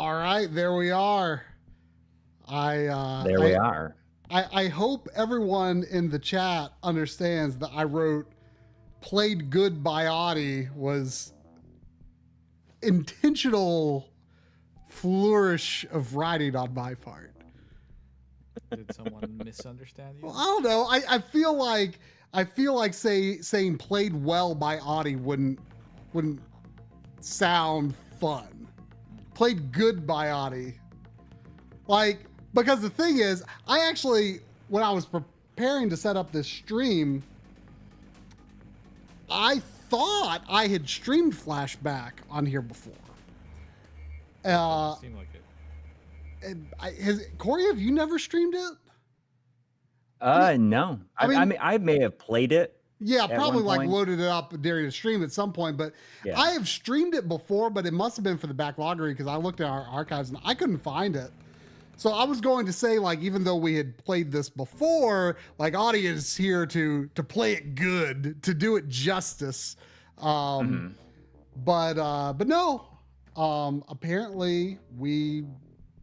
All right, there we are. There we are. I hope everyone in the chat understands that I wrote "played good by Audi" was intentional flourish of writing on my part. Did someone misunderstand you? Well, I don't know. I feel like saying "played well by Audi" wouldn't sound fun. Played good by Audi. Like, because the thing is, I actually, when I was preparing to set up this stream, I thought I had streamed Flashback on here before. Seemed like it. Coury, have you never streamed it? No. I mean, I may have played it. Yeah, probably like loaded it up during the stream at some point, but yeah. I have streamed it before, but it must have been for the backloggery because I looked at our archives and I couldn't find it. So I was going to say, like, even though we had played this before, like, Audi is here to play it good, to do it justice. But no, apparently we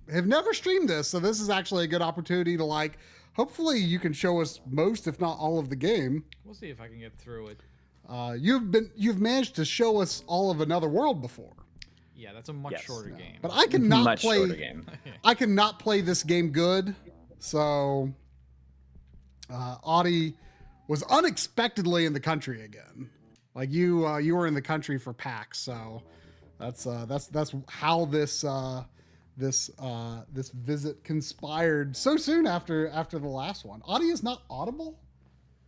have never streamed this. So this is actually a good opportunity to, like, hopefully you can show us most, if not all of the game. We'll see if I can get through it. You've managed to show us all of Another World before. Yeah, that's a much shorter game. But I cannot shorter game. I cannot play this game good. So Audi was unexpectedly in the country again. Like you were in the country for PAX, so that's how this visit conspired so soon after the last one. Audi is not audible?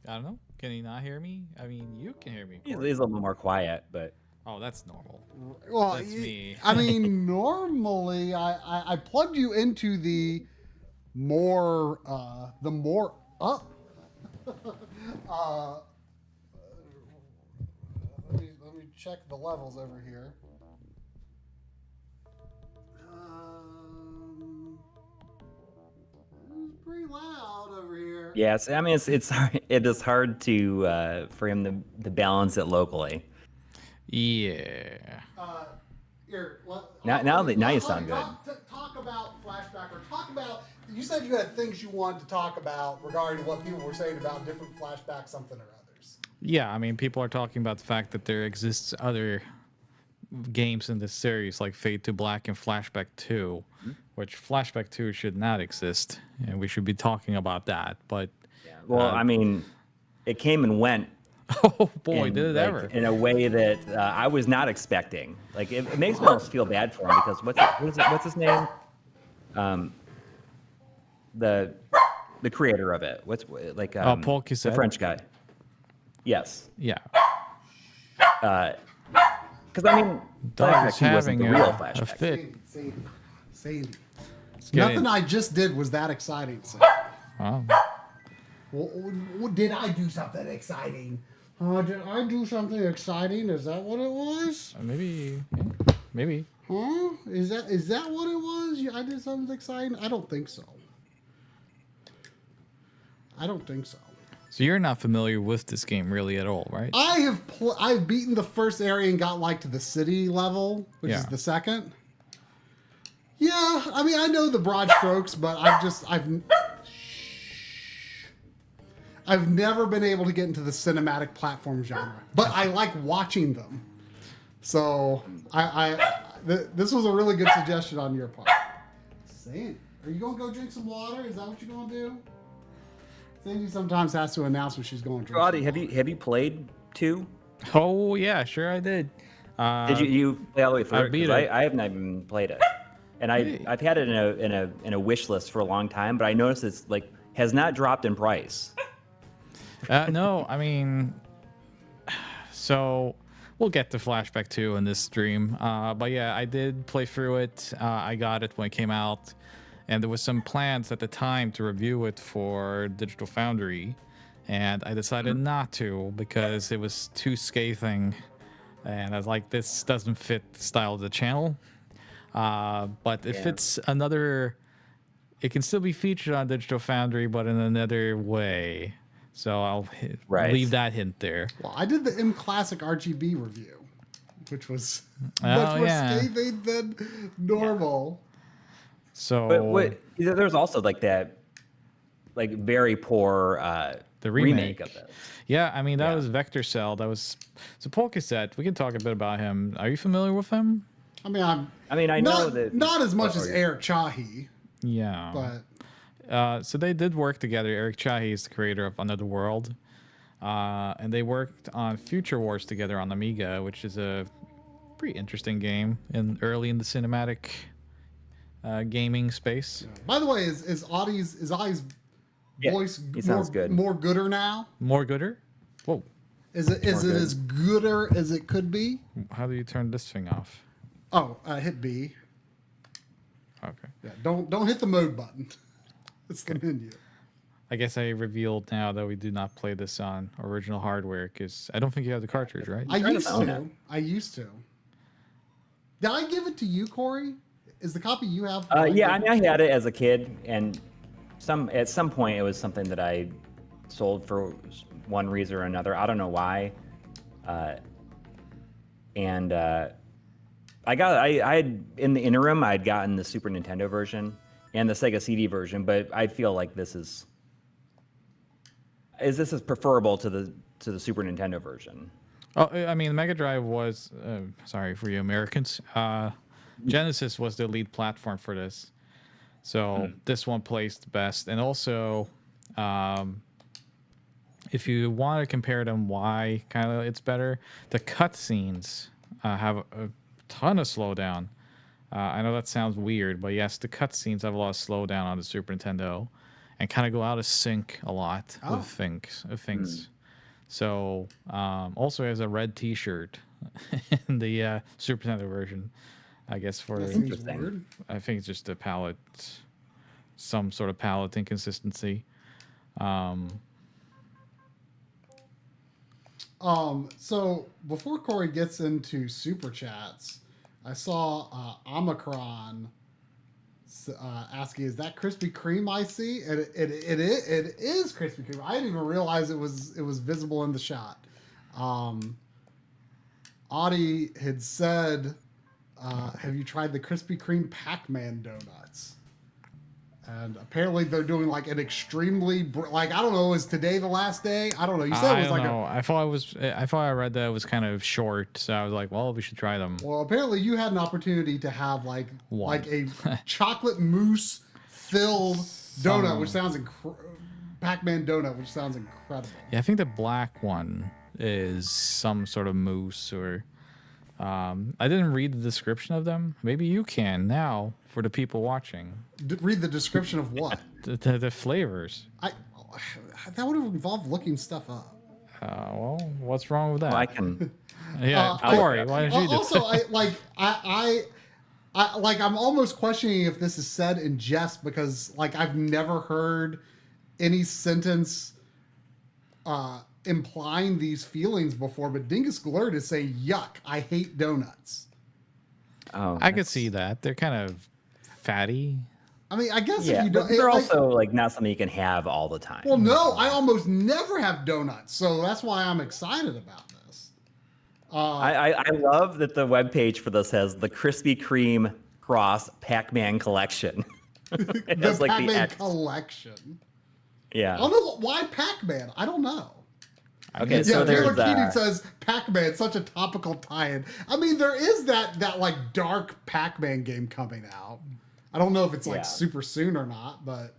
I don't know. Can he not hear me? I mean, you can hear me. He's a little more quiet, but oh, that's normal. Well, that's me. I mean, normally I plugged you into the more up. Let me check the levels over here. It's pretty loud over here. yes, I mean it is hard to for him to balance it locally. Yeah. Here, Now you sound good. Talk about Flashback, or talk about. You said you had things you wanted to talk about regarding what people were saying about different Flashback something or others. Yeah, I mean, people are talking about the fact that there exists other games in this series like Fade to Black and Flashback 2, which Flashback 2 should not exist, and we should be talking about that. But well, I mean, it came and went. Oh boy, did it ever! In a way that I was not expecting. Like it makes me almost feel bad for him because what's his name? The creator of it. What's like Paul Cuisset, the French guy. Yes. Yeah. Because I mean, Flashback wasn't the real Flashback. A fit. Sadie. Nothing I just did was that exciting. So. Wow. Well, did I do something exciting? Did I do something exciting? Is that what it was? Maybe. Maybe. Huh? Is that what it was? I did something exciting? I don't think so. So you're not familiar with this game really at all, right? I've beaten the first area and got like to the city level, which is the second. Yeah, I mean I know the broad strokes, but I've never been able to get into the cinematic platform genre, but I like watching them. So this was a really good suggestion on your part. Sandy, are you gonna go drink some water? Is that what you're gonna do? Sandy sometimes has to announce when she's going to drink. Audi, have you played 2? Oh yeah, sure I did. Did you play all the way through? I beat it. I haven't even played it, and I've had it in a wish list for a long time, but I noticed it's like has not dropped in price. No, I mean, so we'll get to Flashback 2 in this stream. But yeah, I did play through it. I got it when it came out, and there was some plans at the time to review it for Digital Foundry, and I decided not to because it was too scathing, and I was like, this doesn't fit the style of the channel. But if it's another, it can still be featured on Digital Foundry, but in another way. So I'll leave that hint there. Well, I did the M Classic RGB review, which was much more scathing than normal. So, there's also like that, like very poor the remake of this. Yeah, I mean that Yeah. was Vector Cell. That was so Polkaset. We can talk a bit about him. Are you familiar with him? I mean, I know that not as much as Eric Chahi, Yeah. but So they did work together. Eric Chahi is the creator of Another World, and they worked on Future Wars together on Amiga, which is a pretty interesting game early in the cinematic gaming space. by the way, is Audi's Yeah, voice he sounds good. more gooder now? More gooder? Whoa! Is it good. as gooder as it could be? How do you turn this thing off? Oh, hit B. Okay. Yeah, don't hit the mode button. It's the menu. I guess I revealed now that we do not play this on original hardware because I don't think you have the cartridge, right? I trying to used own to. it. I used to. Did I give it to you, Coury? Is the copy you have? Yeah, I mean, I had it as a kid, and at some point it was something that I sold for one reason or another. I don't know why. And I had in the interim I'd gotten the Super Nintendo version and the Sega CD version, but I feel like this is preferable to the Super Nintendo version. Oh, I mean, Mega Drive was sorry for you Americans. Genesis was the lead platform for this, so this one plays the best. And also, if you want to compare them, why kind of it's better. The cutscenes have a ton of slowdown. I know that sounds weird, but yes, the cutscenes have a lot of slowdown on the Super Nintendo, and kind of go out of sync a lot with things. So also has a red T-shirt in the Super Nintendo version. I guess for That seems Interesting. weird. I think it's just a palette, some sort of palette inconsistency. So before Coury gets into super chats, I saw Omicron asking, "Is that Krispy Kreme I see?" And it is Krispy Kreme. I didn't even realize it was visible in the shot. Audi had said, "Have you tried the Krispy Kreme Pac-Man donuts?" And apparently they're doing like an extremely I don't know, is today the last day? I don't know. You said it was like I thought I read that it was kind of short, so I was like, well, we should try them. well, apparently you had an opportunity to have like One. a chocolate mousse filled donut, which sounds Pac-Man donut, which sounds incredible. Yeah, I think the black one is some sort of mousse or. I didn't read the description of them. Maybe you can now for the people watching. Read the description of what? The flavors. That would have involved looking stuff up. Well, what's wrong with that? Well, I can. Yeah, Coury, why don't you do Also, I'm almost questioning if this is said in jest because like I've never heard any sentence implying these feelings before, but Dingus Glurt is saying, "Yuck, I hate donuts." Oh, I could see that. They're kind of fatty. I mean, I guess Yeah, if you but don't, they're also like not something you can have all the time. well, no, I almost never have donuts, so that's why I'm excited about this. I love that the webpage for this has the Krispy Kreme Cross Pac-Man collection. It The has like the Pac-Man X. collection. I Yeah. don't know why Pac-Man. I don't know. Okay, Yeah, so Taylor there's Keating says Pac-Man, such a topical tie-in. I mean, there is that like dark Pac-Man game coming out. I don't know if it's like Yeah. super soon or not, but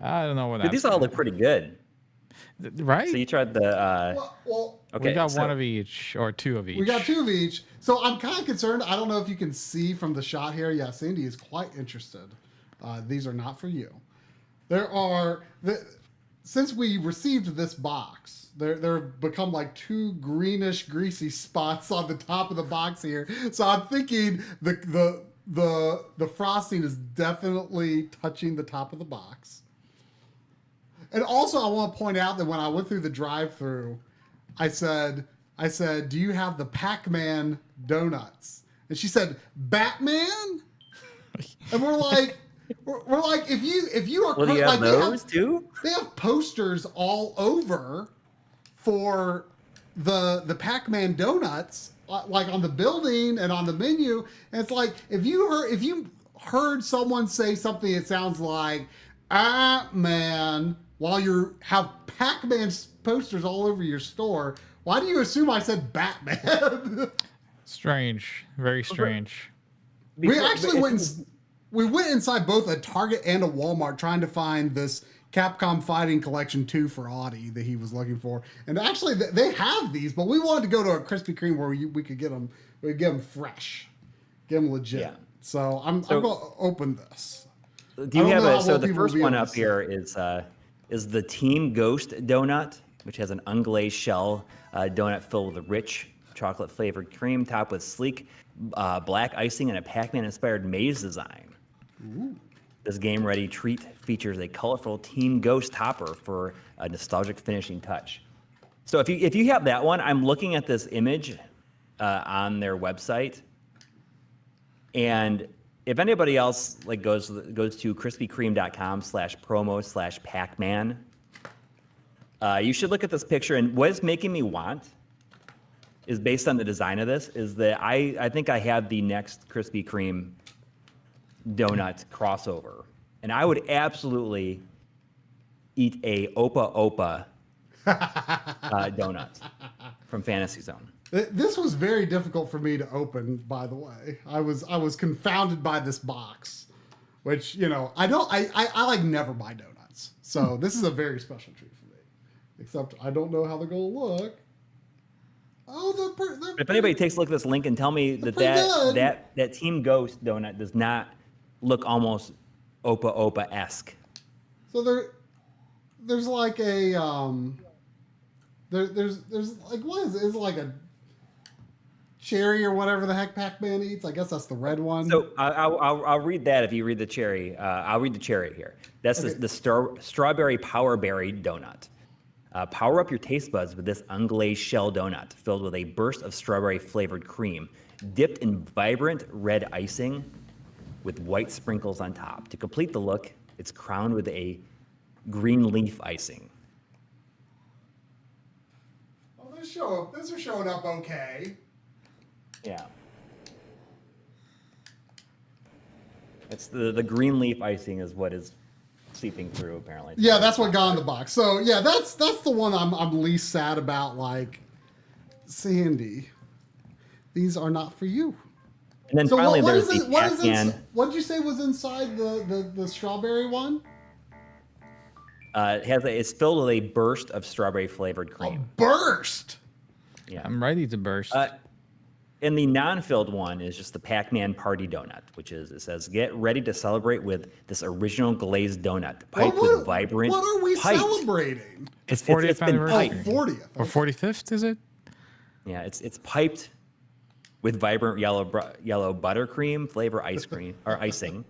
I don't know what but that's. these all look pretty good. Right? So you tried the well, okay. we got so- one of each or two of each. we got two of each. So I'm kind of concerned. I don't know if you can see from the shot here. Yeah, Sandy is quite interested. These are not for you. There are since we received this box, there have become like two greenish, greasy spots on the top of the box here. So I'm thinking the frosting is definitely touching the top of the box. And also, I want to point out that when I went through the drive-thru, I said, "Do you have the Pac-Man donuts?" And she said, "Batman?" And we're like, if you are Well, do you like have those too? they have posters all over for the Pac-Man donuts, like on the building and on the menu. And it's like if you heard someone say something that sounds like, man, while you have Pac-Man posters all over your store, why do you assume I said Batman? Strange. Very strange. We actually went inside both a Target and a Walmart trying to find this Capcom Fighting Collection 2 for Audi that he was looking for. And actually, they have these, but we wanted to go to a Krispy Kreme where we could get them. We could get them fresh, get them legit. Yeah. So I'm going to open this. Do you have a? So the first one up here is the Team Ghost donut, which has an unglazed shell donut filled with rich chocolate flavored cream, topped with sleek black icing and a Pac-Man inspired maze design. Ooh. This game-ready treat features a colorful Team Ghost topper for a nostalgic finishing touch. So if you have that one, I'm looking at this image on their website, and if anybody else like goes to krispykreme.com/promo/Pac-Man, you should look at this picture. And what it's making me want is based on the design of this is that I think I have the next Krispy Kreme donut crossover, and I would absolutely eat a Opa Opa donut from Fantasy Zone. This was very difficult for me to open, by the way. I was confounded by this box, which, you know, I like never buy donuts. So this is a very special treat for me. Except I don't know how they're going to look. Oh, they're if anybody takes a look at this link and tell me that Team Ghost donut does not look almost Opa Opa-esque. So there's like a there's like, what is it? Is it like a cherry or whatever the heck Pac-Man eats? I guess that's the red one. So I'll read that if you read the cherry. I'll read the cherry here. That's okay. the strawberry power berry donut. Power up your taste buds with this unglazed shell donut filled with a burst of strawberry flavored cream, dipped in vibrant red icing with white sprinkles on top. To complete the look, it's crowned with a green leaf icing. Oh, those are showing up okay. Yeah. It's the green leaf icing is what is seeping through, apparently. Yeah, that's what got in the box. So yeah, that's the one I'm least sad about. Like, Sandy, these are not for you. And then so finally, what there's the Pac-Man. What did you say was inside the strawberry one? It's filled with a burst of strawberry flavored cream. A burst. Yeah, I'm ready to burst. And the non-filled one is just the Pac-Man Party Donut, it says, get ready to celebrate with this original glazed donut, piped with vibrant. What are we celebrating? It's 40th anniversary. Oh, 40th. Or 45th, is it? Yeah, it's piped with vibrant yellow buttercream flavor ice cream or icing,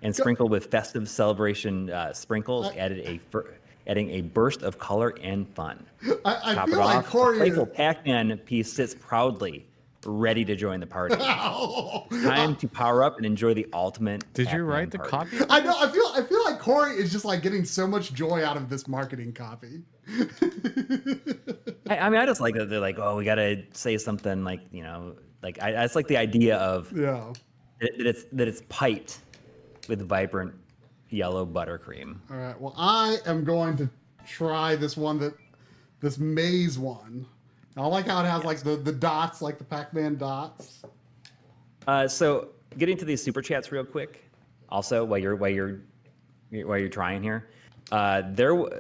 and sprinkled with festive celebration sprinkles, adding a burst of color and fun. I feel like Coury. The playful Pac-Man piece sits proudly, ready to join the party. It's time to power up and enjoy the ultimate. Did Pac-Man you write the party. copy? I know. I feel like Coury is just like getting so much joy out of this marketing copy. I mean, I just like that they're like, oh, we gotta say something like, you know, like I just like the idea of that it's piped with vibrant yellow buttercream. All right. Well, I am going to try this maze one. I like how it has like the dots, like the Pac-Man dots. So getting to these super chats real quick. Also, while you're trying here, there was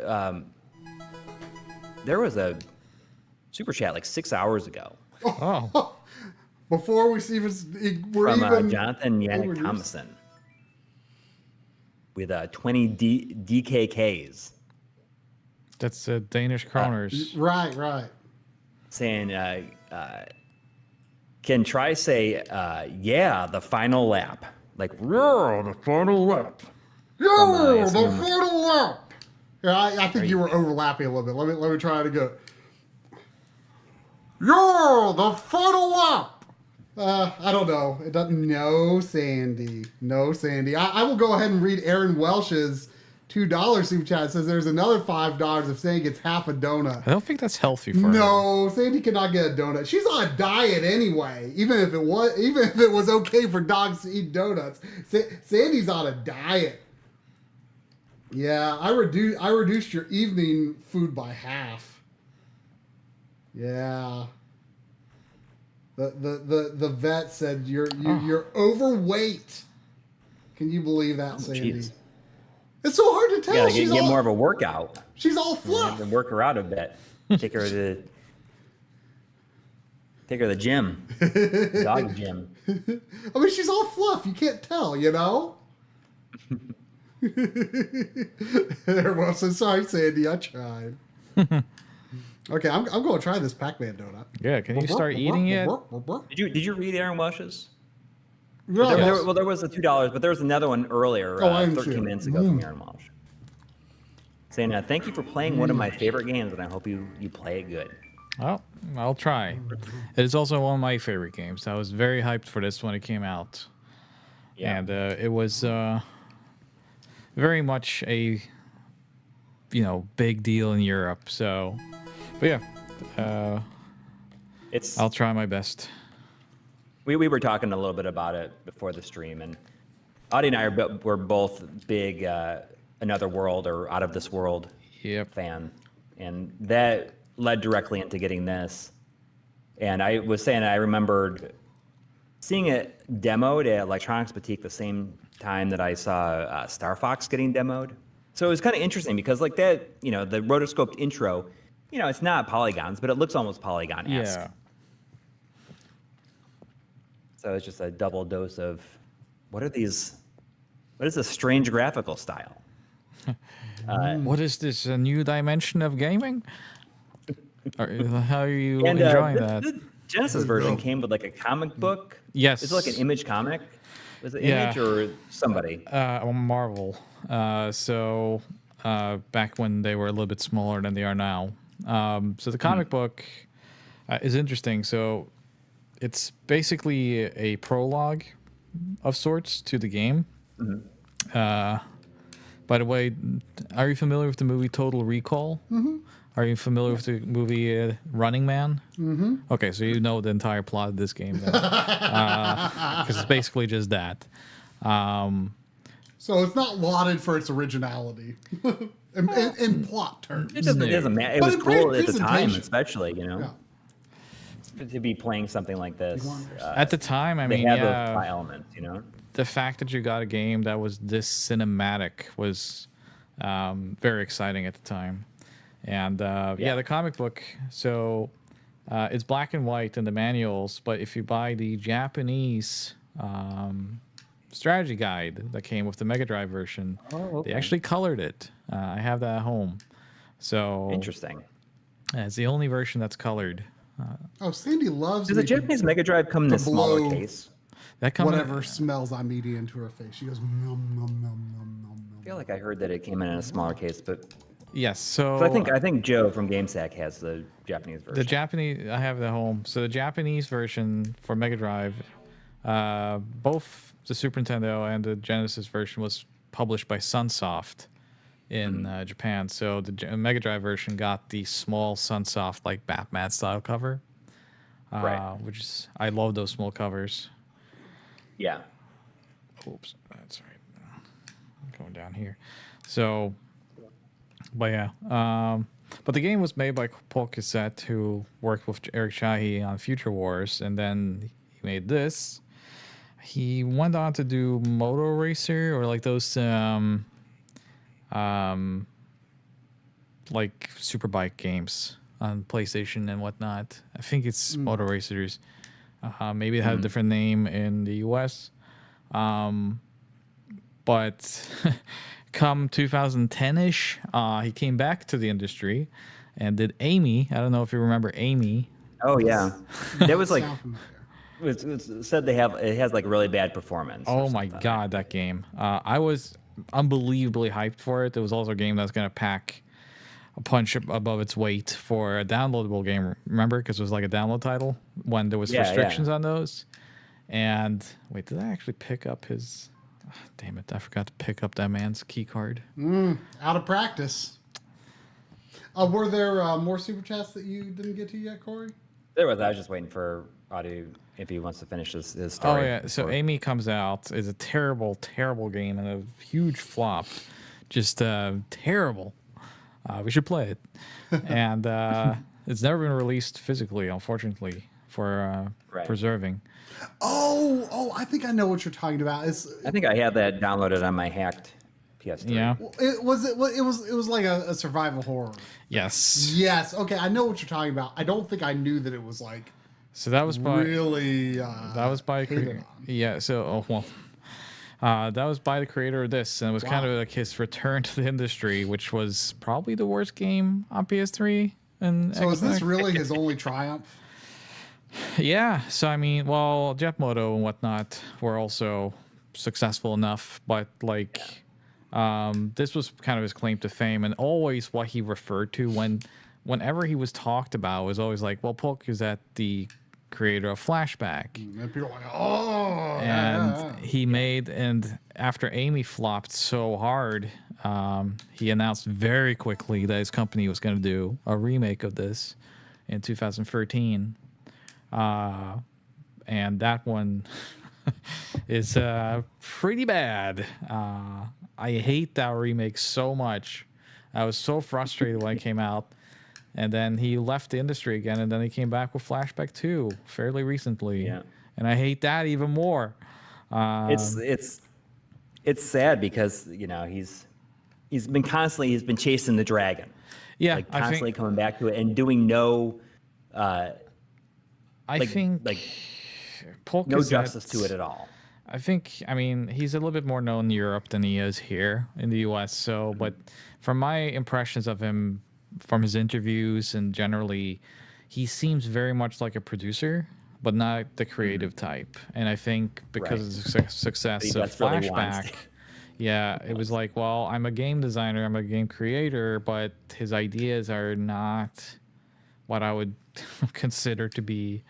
a super chat like 6 hours ago. Oh. Before we even from Jonathan Yannick Thomason with 20 DKKs. That's Danish kroners. Right. Saying, can try say, yeah, the final lap. Like, yeah, the final lap. Yeah, the final lap. Yeah, I think you were overlapping a little bit. Let me try it again. Yeah, the final lap. I don't know. It doesn't. No, Sandy. I will go ahead and read Aaron Welsh's $2 super chat says there's another $5 if Sandy gets half a donut. I don't think that's healthy for her. No, Sandy cannot get a donut. She's on a diet anyway. Even if it was okay for dogs to eat donuts, Sandy's on a diet. Yeah, I reduced your evening food by half. Yeah. The vet said you're overweight. Can you believe that, Sandy? Geez. It's so hard to tell. Yeah, get more of a workout. She's all fluff. And work her out a bit. Take her to the gym. Dog gym. I mean, she's all fluff. You can't tell, you know? Everyone says, sorry, Sandy, I tried. Okay, I'm going to try this Pac-Man donut. Yeah, can you start eating it? Did you read Aaron Welsh's? No. There was the $2, but there was another one earlier, 13 minutes ago from Aaron Welsh. Saying, thank you for playing one of my favorite games, and I hope you play it good. Well, I'll try. It is also one of my favorite games. I was very hyped for this when it came out. Yeah. And it was very much a, big deal in Europe. So, but yeah, I'll try my best. We were talking a little bit about it before the stream, and Audi and I were both big Another World or Out of This World fan, and that led directly into getting this. And I was saying I remembered seeing it demoed at Electronics Boutique the same time that I saw Star Fox getting demoed. So it was kind of interesting because like that, the rotoscoped intro, it's not polygons, but it looks almost polygon-esque. Yeah. So it's just a double dose of what is this strange graphical style? What is this, a new dimension of gaming? How are you enjoying that? The Genesis version came with like a comic book. Yes. It's like an Image comic. Was it Image or somebody? Marvel. So back when they were a little bit smaller than they are now. So the comic book is interesting. So it's basically a prologue of sorts to the game. Mm-hmm. By the way, are you familiar with the movie Total Recall? Mm-hmm. Are you familiar with the movie Running Man? Mm-hmm. Okay, so you know the entire plot of this game, because it's basically just that. So it's not lauded for its originality in plot terms. It doesn't matter. It was cool at the time, especially, Yeah. To be playing something like this. At the time, I mean, those elements, The fact that you got a game that was this cinematic was very exciting at the time. And the comic book, so it's black and white in the manuals, but if you buy the Japanese strategy guide that came with the Mega Drive version, they actually colored it. I have that at home. So interesting. It's the only version that's colored. Sandy loves. Does the Japanese Mega Drive come in a smaller case? Whatever smells I'm eating into her face. She goes, nom, nom, nom, nom, nom. I feel like I heard that it came in a smaller case, but yes. So I think Joe from GameSack has the Japanese version. The Japanese, I have it at home. So the Japanese version for Mega Drive, both the Super Nintendo and the Genesis version was published by Sunsoft in Japan. So the Mega Drive version got the small Sunsoft like Batman style cover, which is, I love those small covers. Yeah. Oops, that's right. I'm going down here. So, but yeah. But the game was made by Paul Cassette, who worked with Eric Shahi on Future Wars, and then he made this. He went on to do Moto Racer or like those like Superbike games on PlayStation and whatnot. I think it's Moto Racers. Maybe it had a different name in the US. But come 2010-ish, he came back to the industry and did Amy. I don't know if you remember Amy. Oh, yeah. That was like... It said it has like really bad performance. Oh my god, that game! I was unbelievably hyped for it. It was also a game that's gonna pack a punch above its weight for a downloadable game. Remember, because it was like a download title when there was restrictions on those. And wait, did I actually pick up his? Damn it! I forgot to pick up that man's key card. Out of practice. Were there more super chats that you didn't get to yet, Coury? There was. I was just waiting for Audi if he wants to finish his Oh story. yeah. So Amy comes out. It's a terrible, terrible game and a huge flop. Just terrible. We should play it. And it's never been released physically, unfortunately, for preserving. Oh, I think I know what you're talking about. I think I have that downloaded on my hacked PS3. Yeah. It was like a survival horror. Yes. Yes. Okay, I know what you're talking about. I don't think I knew that it was like. So that was by really. That was by hated on. yeah. So that was by the creator of this, and it was kind of like his return to the industry, which was probably the worst game on PS3. And So is this really his only triumph? Yeah. So I mean, well, Jetmoto and whatnot were also successful enough, but like, this was kind of his claim to fame, and always what he referred to whenever he was talked about was always like, well, Polk is at the creator of Flashback. And people are like, oh. And he made, and after Amy flopped so hard, he announced very quickly that his company was going to do a remake of this in 2013. And that one is pretty bad. I hate that remake so much. I was so frustrated when it came out. And then he left the industry again, and then he came back with Flashback 2 fairly recently. Yeah. And I hate that even more. It's sad because he's been chasing the dragon. Yeah, like I constantly think, coming back to it and doing no I think Polk no is justice to it at all. I mean, he's a little bit more known in Europe than he is here in the US. So, but from my impressions of him, from his interviews and generally, he seems very much like a producer, but not the creative type. And I think because of the success of Flashback, it was like, well, I'm a game designer, I'm a game creator, but his ideas are not what I would consider to be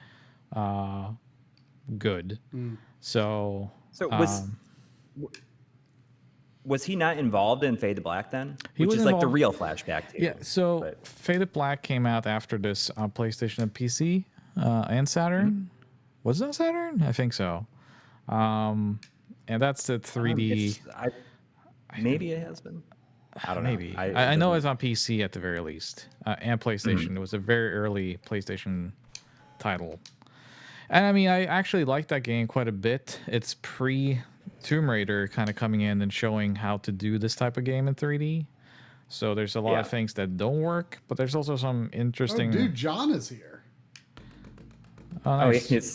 good. So was he not involved in Fade to Black then? He Which was is like the involved. real Flashback too. Yeah, so Fade to Black came out after this on PlayStation and PC and Saturn. Was it on Saturn? I think so. And that's the 3D. Maybe it has been. I don't know. Maybe. I know it's on PC at the very least, and PlayStation. It was a very early PlayStation title. And I mean, I actually liked that game quite a bit. It's pre-Tomb Raider kind of coming in and showing how to do this type of game in 3D. So there's a lot of things that don't work, but there's also some interesting... Oh, dude, John is here. Oh, nice. He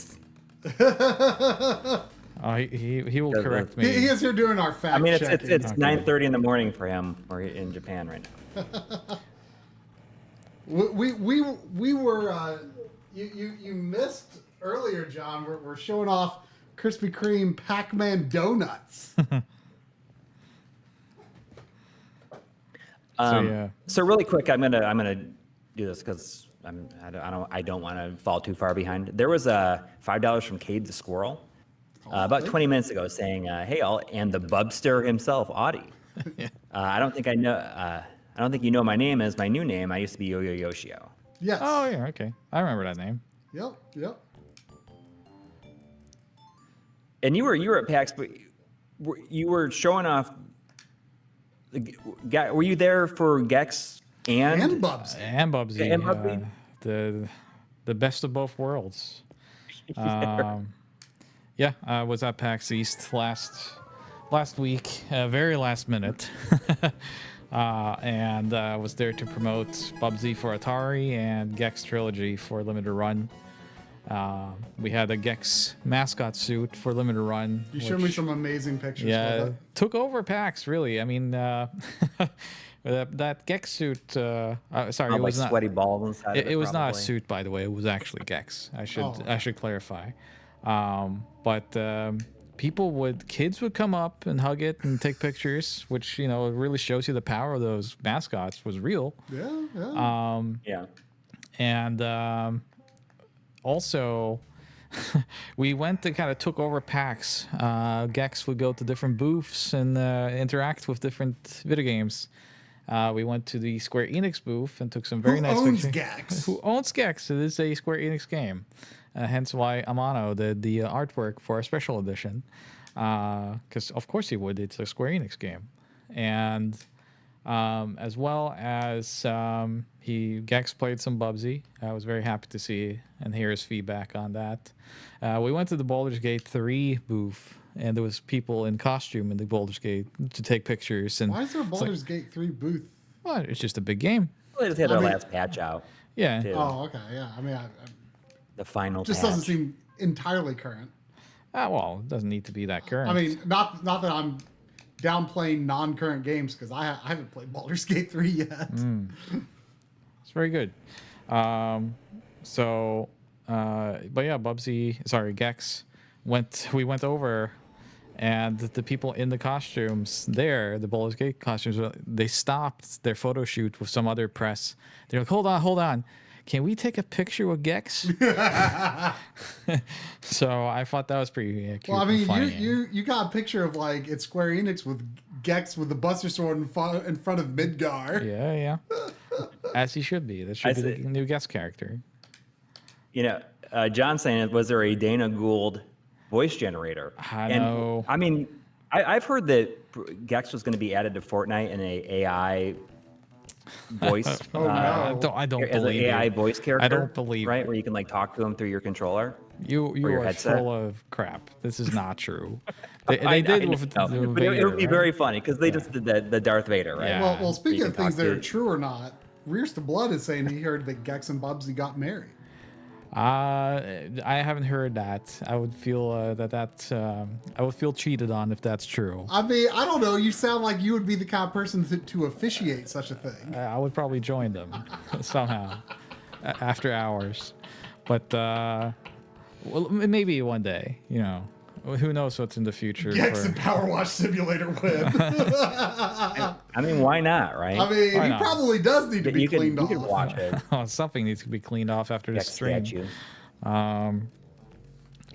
will correct me. He is here doing our fact checking. It's 9:30 in the morning for him. We're in Japan right now. we were you missed earlier, John. We're showing off Krispy Kreme Pac-Man donuts. So really quick, I'm gonna do this because I don't want to fall too far behind. There was $5 from Cade the Squirrel about 20 minutes ago saying, "Hey all," and the Bubster himself, Audi. I don't think you know my name as my new name. I used to be Yo-Yo Yoshio. Yes. Oh yeah, okay. I remember that name. Yep. And you were at PAX, but you were showing off. Were you there for Gex and Bubsy? And Bubsy. And Bubsy? The best of both worlds. I was at PAX East last week, very last minute, and was there to promote Bubsy for Atari and Gex Trilogy for Limited Run. We had a Gex mascot suit for Limited Run. You showed me some amazing pictures. Yeah, took over PAX, really. I mean, that Gex suit. Sorry, it was not sweaty balls inside. It was not a suit, by the way. It was actually Gex. I should clarify. But kids would come up and hug it and take pictures, which it really shows you the power of those mascots was real. Yeah. And also, we went and kind of took over PAX. Gex would go to different booths and interact with different video games. We went to the Square Enix booth and took some very nice pictures. Who owns Gex? Who owns Gex? It is a Square Enix game. Hence why Amano did the artwork for a special edition. Because of course he would. It's a Square Enix game. And as well as Gex played some Bubsy. I was very happy to see and hear his feedback on that. We went to the Baldur's Gate 3 booth, and there was people in costume in the Baldur's Gate to take pictures. And why is there a Baldur's Gate 3 booth? well, it's just a big game. Well, they just had their last patch out. Yeah. Too. Oh, okay, yeah. I mean, The final just patch. doesn't seem entirely current. Well, it doesn't need to be that current. I mean, not that I'm downplaying non-current games, because I haven't played Baldur's Gate 3 yet. It's very good. But yeah, Gex we went over, and the people in the costumes there, the Baldur's Gate costumes, they stopped their photo shoot with some other press. They're like, hold on. Can we take a picture with Gex? So I thought that was pretty cute. Well, I mean, and funny. you got a picture of like it's Square Enix with Gex with the Buster Sword in front of Midgar. Yeah. As he should be. That should be the new Gex character. You know, John saying, was there a Dana Gould voice generator? I know. I mean, I've heard that Gex was going to be added to Fortnite in a AI voice. Oh, no. I don't as believe an AI it. voice character. I don't believe right, it. where you can like talk to him through your controller. You your are headset. full of crap. This is not true. They I did know, with the but it Vader, would be right? very funny because they just did the Darth Vader, right? Yeah. Well, speaking You of can things talk that are to- true or not, Rears to Blood is saying he heard that Gex and Bubsy got married. I haven't heard that. I would feel I would feel cheated on if that's true. I mean, I don't know. You sound like you would be the kind of person to officiate such a thing. I would probably join them somehow after hours, but well, maybe one day. You know, who knows what's in the future? Gex and Power Wash Simulator win. I mean, why not, right? I mean, Why he not? probably does need to be you can cleaned off. watch it. Something needs to be cleaned off after this Gex stream. statue.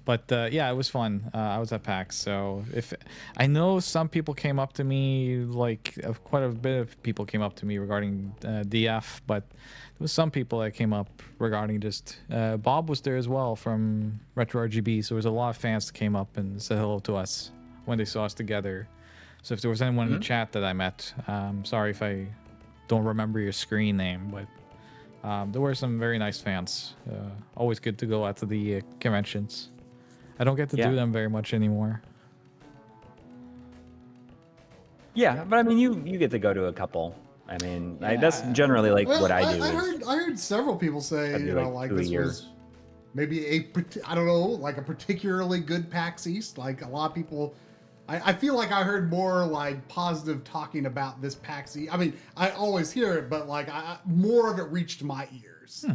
But yeah, it was fun. I was at PAX, so if I know some people came up to me, like quite a bit of people came up to me regarding DF, but there was some people that came up regarding just Bob was there as well from Retro RGB, so there was a lot of fans that came up and said hello to us when they saw us together. So if there was anyone in the chat that I met, sorry if I don't remember your screen name, but there were some very nice fans. Always good to go out to the conventions. I don't get to do them very much anymore. Yeah, but I mean, you get to go to a couple. I mean, that's generally like Well, what I do. I heard several people say, I'd do you know, like like 2 a this year. was maybe I don't know, like a particularly good PAX East. Like a lot of people, I feel like I heard more like positive talking about this PAX East. I mean, I always hear it, but like more of it reached my ears.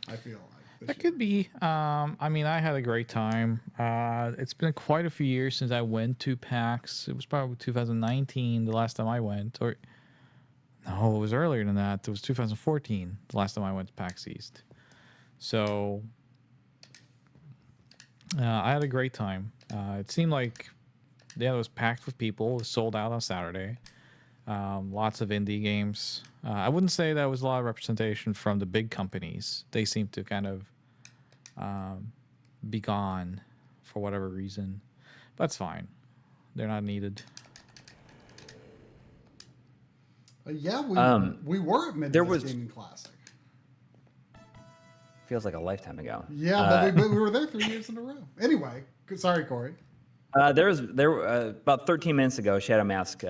I feel like. That could be. I mean, I had a great time. It's been quite a few years since I went to PAX. It was probably 2019 the last time I went, or no, it was earlier than that. It was 2014 the last time I went to PAX East. So I had a great time. It seemed like it was packed with people. It was sold out on Saturday. Lots of indie games. I wouldn't say that was a lot of representation from the big companies. They seem to kind of be gone for whatever reason. That's fine. They're not needed. Yeah, we were at Midwest there was- Gaming Classic. Feels like a lifetime ago. Yeah, but we were there 3 years in a row. Anyway, sorry, Corey. There about 13 minutes ago, Shadow Mask,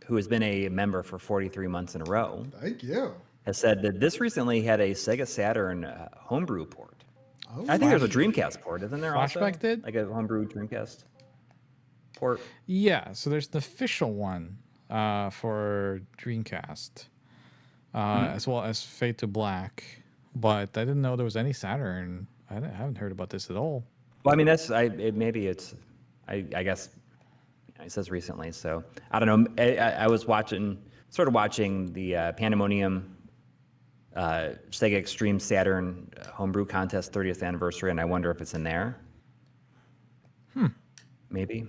who has been a member for 43 months in a row, Thank you. has said that this recently had a Sega Saturn homebrew port. Oh, I think there's a Dreamcast port, isn't there? Also? Flashback did? Like a homebrew Dreamcast port. Yeah, so there's the official one for Dreamcast, as well as Fade to Black. But I didn't know there was any Saturn. I haven't heard about this at all. Well, I mean, maybe it's, I guess, it says recently. So I don't know. I was started watching the Pandemonium Sega Extreme Saturn Homebrew Contest 30th anniversary, and I wonder if it's in there. Maybe.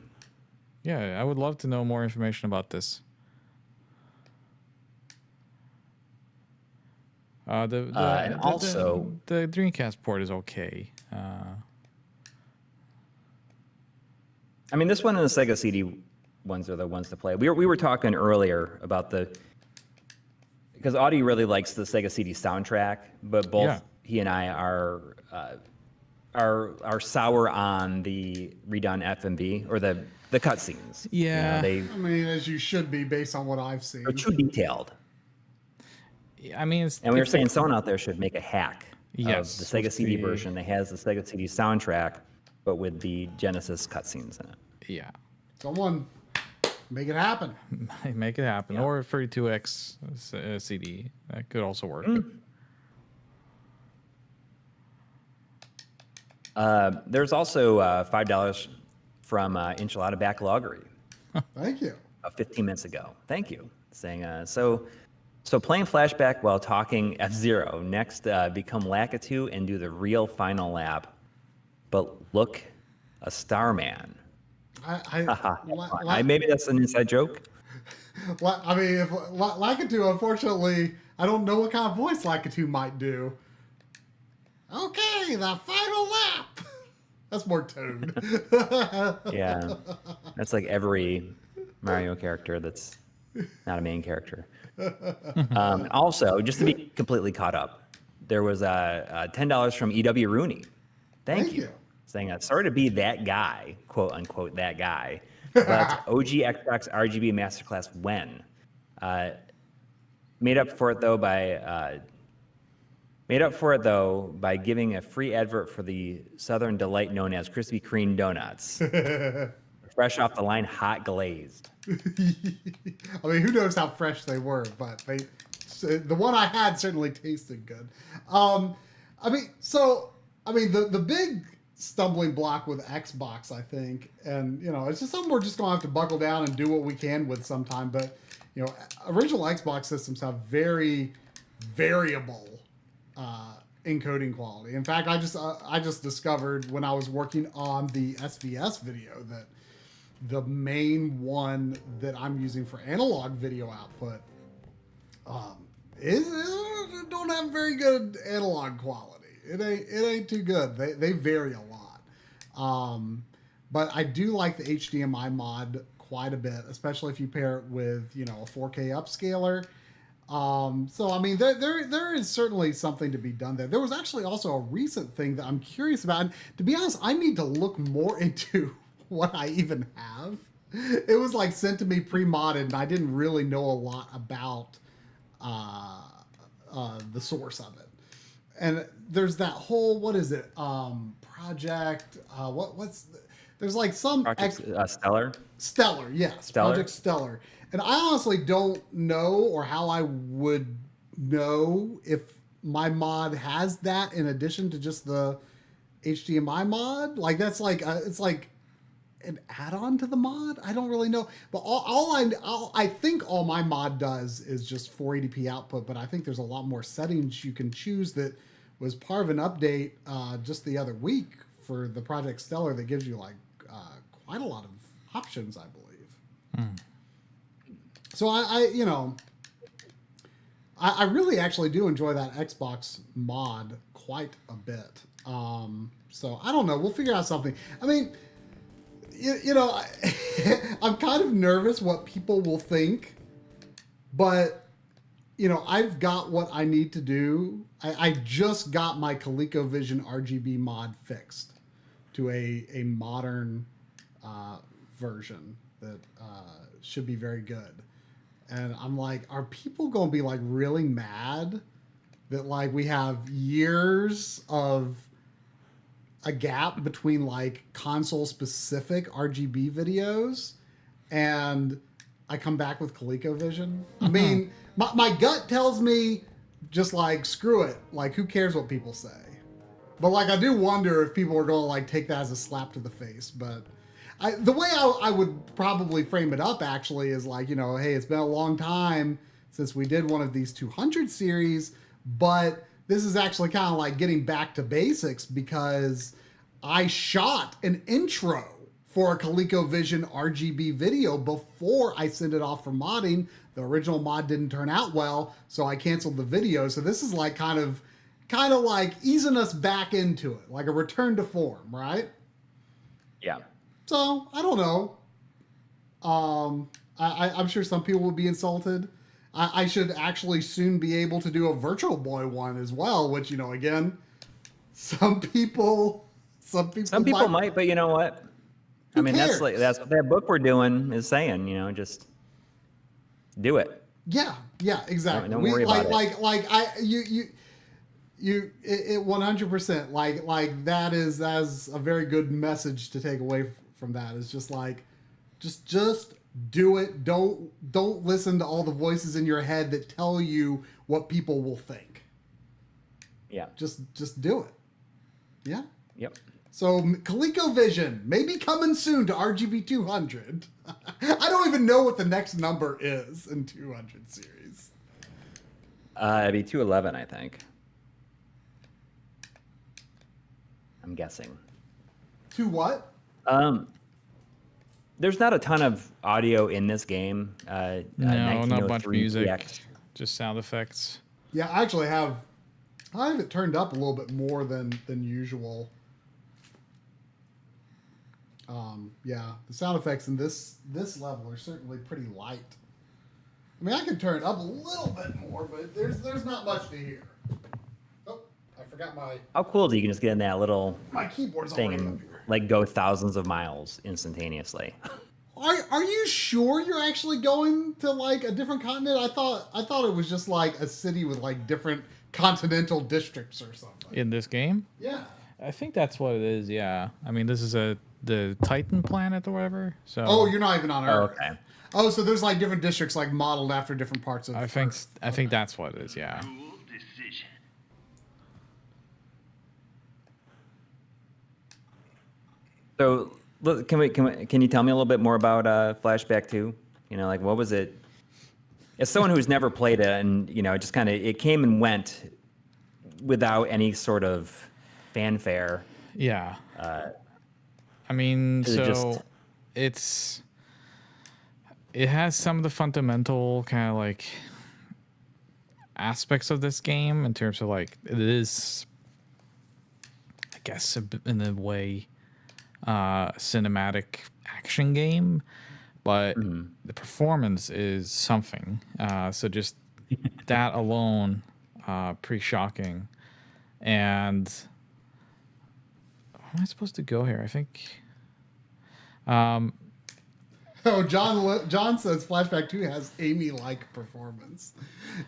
Yeah, I would love to know more information about this. And also, the Dreamcast port is okay. I mean, this one and the Sega CD ones are the ones to play. We were talking earlier about because Audi really likes the Sega CD soundtrack, but both he and I are sour on the redone FMV or the cutscenes. Yeah, I mean, as you should be based on what I've seen. They're too detailed. I mean, and we were saying someone out there should make a hack of the Sega CD version that has the Sega CD soundtrack, but with the Genesis cutscenes in it. Yeah. Someone make it happen. Make it happen. Yeah. Or 32X CD. That could also work. There's also $5 from Enchilada Backloggery. Thank you. 15 minutes ago. Thank you. Saying, so playing Flashback while talking F-Zero. Next, become Lakitu and do the real final lap. But look, a Starman. Maybe that's an inside joke. I mean, if Lakitu, unfortunately, I don't know what kind of voice Lakitu might do. Okay, the final lap. That's more Toad. Yeah, that's like every Mario character that's not a main character. Also, just to be completely caught up, there was $10 from EW Rooney. Thank you. Saying, sorry to be that guy, quote unquote, that guy. But OG Xbox RGB Masterclass when? Made up for it though by giving a free advert for the Southern delight known as Krispy Kreme donuts. Fresh off the line, hot glazed. I mean, who knows how fresh they were, but the one I had certainly tasted good. The big stumbling block with Xbox, I think, and it's just something we're just gonna have to buckle down and do what we can with sometime. But original Xbox systems have very variable encoding quality. In fact, I just discovered when I was working on the SVS video that the main one that I'm using for analog video output don't have very good analog quality. It ain't too good. They vary a lot. But I do like the HDMI mod quite a bit, especially if you pair it with a 4K upscaler. So I mean, there is certainly something to be done there. There was actually also a recent thing that I'm curious about, and to be honest, I need to look more into what I even have. It was like sent to me pre-modded, and I didn't really know a lot about the source of it. And there's that whole project. There's like some Project Stellar. Stellar, yes, Project Stellar. And I honestly don't know, or how I would know if my mod has that in addition to just the HDMI mod. Like that's like it's like an add-on to the mod. I don't really know, but I think all my mod does is just 480p output. But I think there's a lot more settings you can choose that was part of an update just the other week for the Project Stellar that gives you like quite a lot of options, I believe. So I really actually do enjoy that Xbox mod quite a bit. So I don't know. We'll figure out something. I mean, I'm kind of nervous what people will think, but I've got what I need to do. I just got my ColecoVision RGB mod fixed to a modern version that should be very good. And I'm like, are people going to be like really mad that like we have years of a gap between like console specific RGB videos and I come back with ColecoVision? I mean, my gut tells me just like, screw it. Like, who cares what people say? But like, I do wonder if people are going to like take that as a slap to the face. But the way I would probably frame it up actually is like, hey, it's been a long time since we did one of these 200 series, but this is actually kind of like getting back to basics because I shot an intro for a ColecoVision RGB video before I sent it off for modding. The original mod didn't turn out well, so I canceled the video. So this is like kind of like easing us back into it, like a return to form, right? Yeah. So I don't know. I'm sure some people would be insulted. I should actually soon be able to do a Virtual Boy one as well, which, again, some people might, but you know what? I mean, cares? that's what that book we're doing is saying. Just do it. Yeah, exactly. Don't worry about it. It 100%. Like that is a very good message to take away from that. It's just like, just do it. Don't listen to all the voices in your head that tell you what people will think. Yeah. Just do it. Yeah. Yep. So ColecoVision may be coming soon to RGB 200. I don't even know what the next number is in 200 series. It'd be 211, I think. I'm guessing. To what? There's not a ton of audio in this game. No, not a bunch of music. 1903 TX. Just sound effects. Yeah, I actually have it turned up a little bit more than usual. Yeah, the sound effects in this level are certainly pretty light. I mean, I can turn it up a little bit more, but there's not much to hear. Oh, I forgot my... How cool is it you can just get in that little My keyboard's thing already and up here. like go thousands of miles instantaneously? Are you sure you're actually going to like a different continent? I thought it was just like a city with like different continental districts or something. In this game? Yeah. I think that's what it is, yeah. I mean, this is the Titan planet or whatever. So Oh, you're not even on Earth. Okay. Oh, so there's like different districts like modeled after different parts of I think Earth. I think that's what it is, yeah. So look, can you tell me a little bit more about Flashback 2? Like what was it? As someone who's never played it, and just kind of it came and went without any sort of fanfare. Yeah. I mean, so it has some of the fundamental kind of like aspects of this game in terms of like it is, I guess, in a way, cinematic action game, but the performance is something. So just that alone, pretty shocking. And how am I supposed to go here? I think. Oh, John says Flashback 2 has Amy-like performance.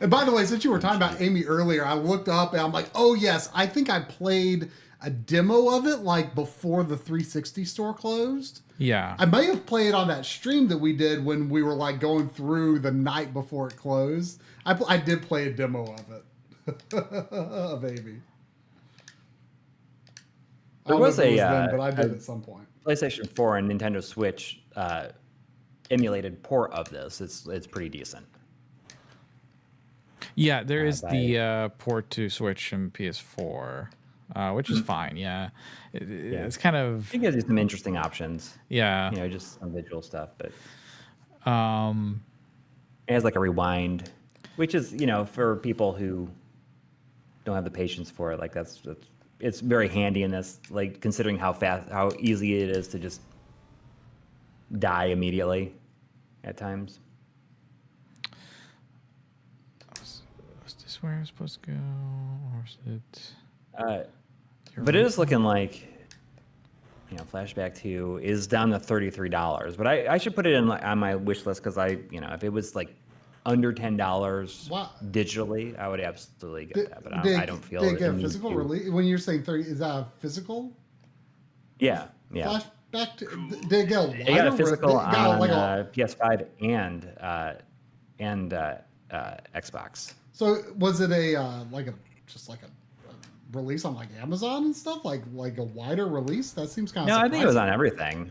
And by the way, since you were talking about Amy earlier, I looked up and I'm like, oh yes, I think I played a demo of it like before the 360 store closed. Yeah. I may have played on that stream that we did when we were like going through the night before it closed. I did play a demo of it. Of Amy. There was but I did at some point. PlayStation 4 and Nintendo Switch emulated port of this. It's pretty decent. Yeah, there is the port to Switch and PS4, which is fine. Yeah, it's kind of. It gives you some interesting options. Yeah. Just some visual stuff, but it has like a rewind, which is for people who don't have the patience for it. Like that's it's very handy in this, like considering how easy it is to just die immediately at times. Was this where I was supposed to go, or is it? But it is looking like, Flashback 2 is down to $33. But I should put it in on my wish list because if it was like under $10 digitally, I would absolutely get that. But I don't feel they it. Get a physical release when you're saying 30. Is that a physical? Yeah. Flashback to, they get a wider, they got a physical on like PS5 and Xbox. So was it a release on like Amazon and stuff, like a wider release? That seems kind of No, I think it was on everything.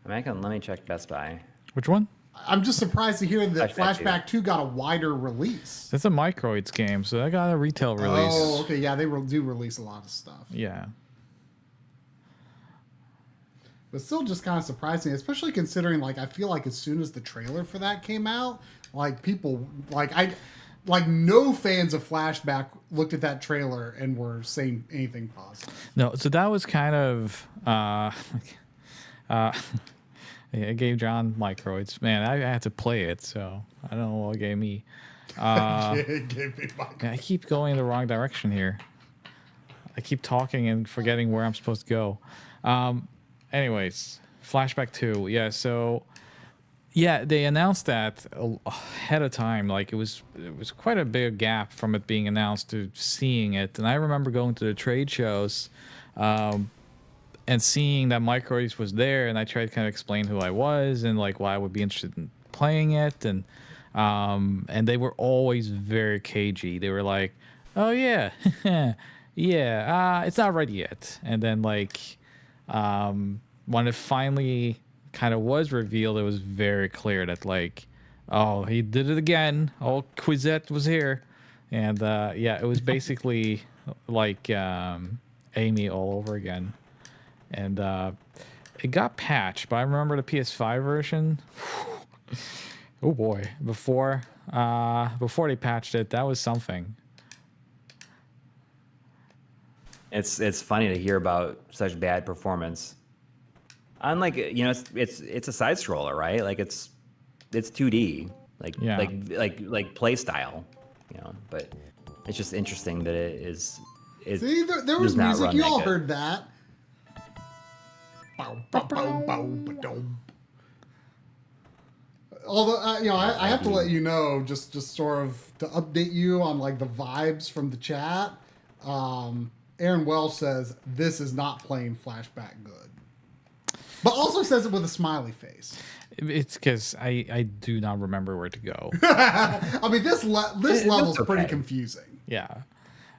Let me check Best Buy. Which one? I'm just surprised to hear that Flashback Flashback 2 got a wider release. It's a Microids game, so I got a retail release. Oh, okay. Yeah, they do release a lot of stuff. Yeah. But still just kind of surprising, especially considering, like, I feel like as soon as the trailer for that came out, like, people, like, no fans of Flashback looked at that trailer and were saying anything positive. No, so that was kind of, it gave John Microids. Man, I had to play it, so I don't know what it gave me. It gave me Microids. I keep going in the wrong direction here. I keep talking and forgetting where I'm supposed to go. Anyways, Flashback 2. Yeah, so yeah, they announced that ahead of time. Like it was quite a big gap from it being announced to seeing it. And I remember going to the trade shows and seeing that Microids was there, and I tried to kind of explain who I was and like why I would be interested in playing it, and they were always very cagey. They were like, "Oh yeah, yeah, it's not ready yet." And then like when it finally kind of was revealed, it was very clear that like, oh, he did it again. Oh, Quizette was here, and yeah, it was basically like Amy all over again. And it got patched, but I remember the PS5 version. Oh boy! Before they patched it, that was something. It's funny to hear about such bad performance. Unlike, you know, it's a side scroller, right? Like it's 2D, like Yeah. like play style, you know. But it's just interesting that it is. It See, there was does not music. run You that all good. heard that. Bow, bow, bow, bow, ba-dum. Although, you know, I have to let you know, just sort of to update you on like the vibes from the chat. Aaron Welsh says this is not playing Flashback good, but also says it with a smiley face. It's because I do not remember where to go. I mean, this level's okay. pretty confusing. Yeah.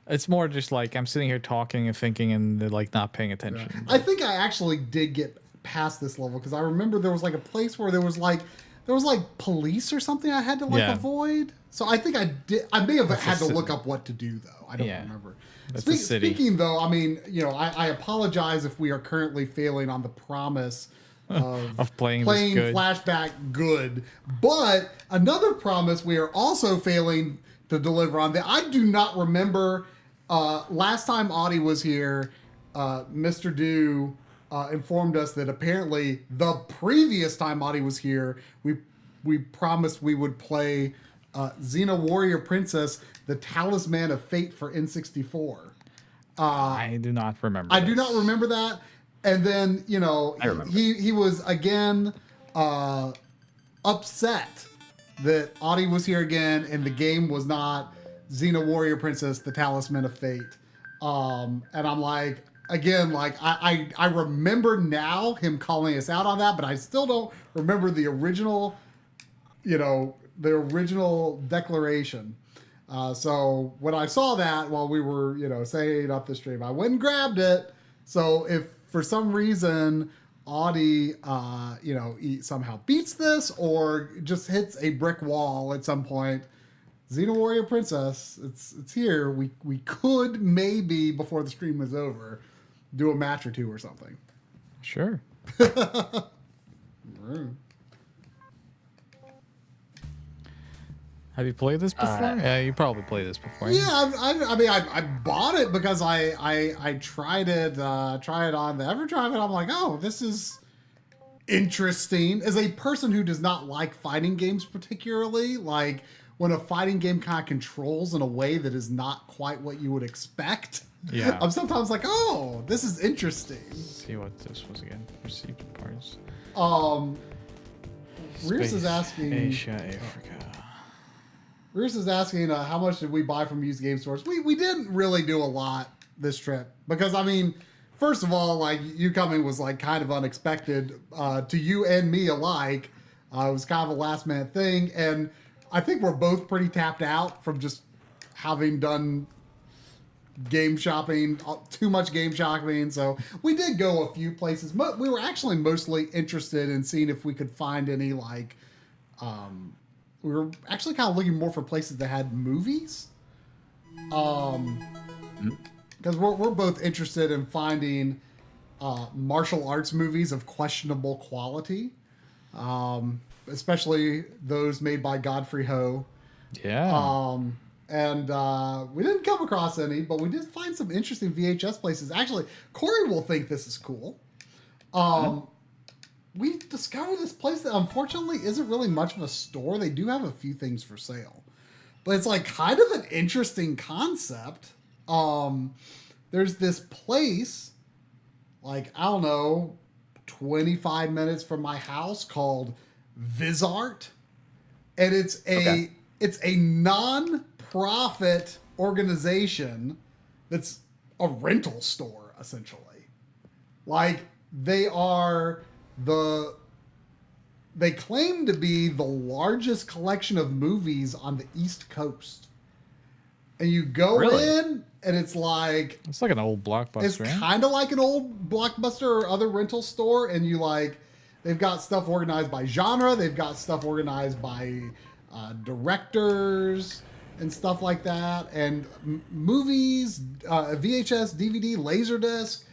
It's more just like I'm sitting here talking and thinking and like not paying attention. I think I actually did get past this level because I remember there was like a place where there was like police or something I had to like Yeah. avoid. So I think I did. I may have That's had a to look up what to do though. I don't Yeah. remember. That's a city. Speaking though, I mean, you know, I apologize if we are currently failing on the promise of playing this good. Flashback good. But another promise we are also failing to deliver on that I do not remember. Last time Audi was here, Mr. Dew informed us that apparently the previous time Audi was here, we promised we would play Xena Warrior Princess, the Talisman of Fate for N64. I do not remember. I do not remember that. And then, you know, I remember. he was again upset that Audi was here again and the game was not Xena Warrior Princess, the Talisman of Fate. And I'm like, again, like I remember now him calling us out on that, but I still don't remember the original, you know, the original declaration. So when I saw that while we were, you know, saying up the stream, I went and grabbed it. So if for some reason Audi, you know, somehow beats this or just hits a brick wall at some point, Xena Warrior Princess, it's here. We could maybe before the stream is over do a match or two or something. Sure. Have you played this before? Yeah, you probably played this before. Yeah, I mean, I bought it because I tried it, try it on the EverDrive, and I'm like, oh, this is interesting. As a person who does not like fighting games particularly, like when a fighting game kind of controls in a way that is not quite what you would expect, Yeah. I'm sometimes like, oh, this is interesting. Let's see what this was again. Received parts. Reese is Space, asking. Asia, Africa. Reese is asking how much did we buy from used game stores. We didn't really do a lot this trip because I mean, first of all, like you coming was like kind of unexpected to you and me alike. It was kind of a last minute thing, and I think we're both pretty tapped out from just having done game shopping, too much game shopping. So we did go a few places. We were actually mostly interested in seeing if we could find any like we were actually kind of looking more for places that had movies. Because we're both interested in finding martial arts movies of questionable quality, especially those made by Godfrey Ho. Yeah. And we didn't come across any, but we did find some interesting VHS places. Actually, Coury will think this is cool. We discovered this place that unfortunately isn't really much of a store. They do have a few things for sale, but it's like kind of an interesting concept. There's this place, like, I don't know, 25 minutes from my house called Visart. And it's a non-profit organization that's a rental store, essentially. Like, they claim to be the largest collection of movies on the East Coast. And you go in, and it's like an old Blockbuster. It's kind of like an old Blockbuster or other rental store, and they've got stuff organized by genre, they've got stuff organized by directors and stuff like that, and movies, VHS, DVD, Laserdisc,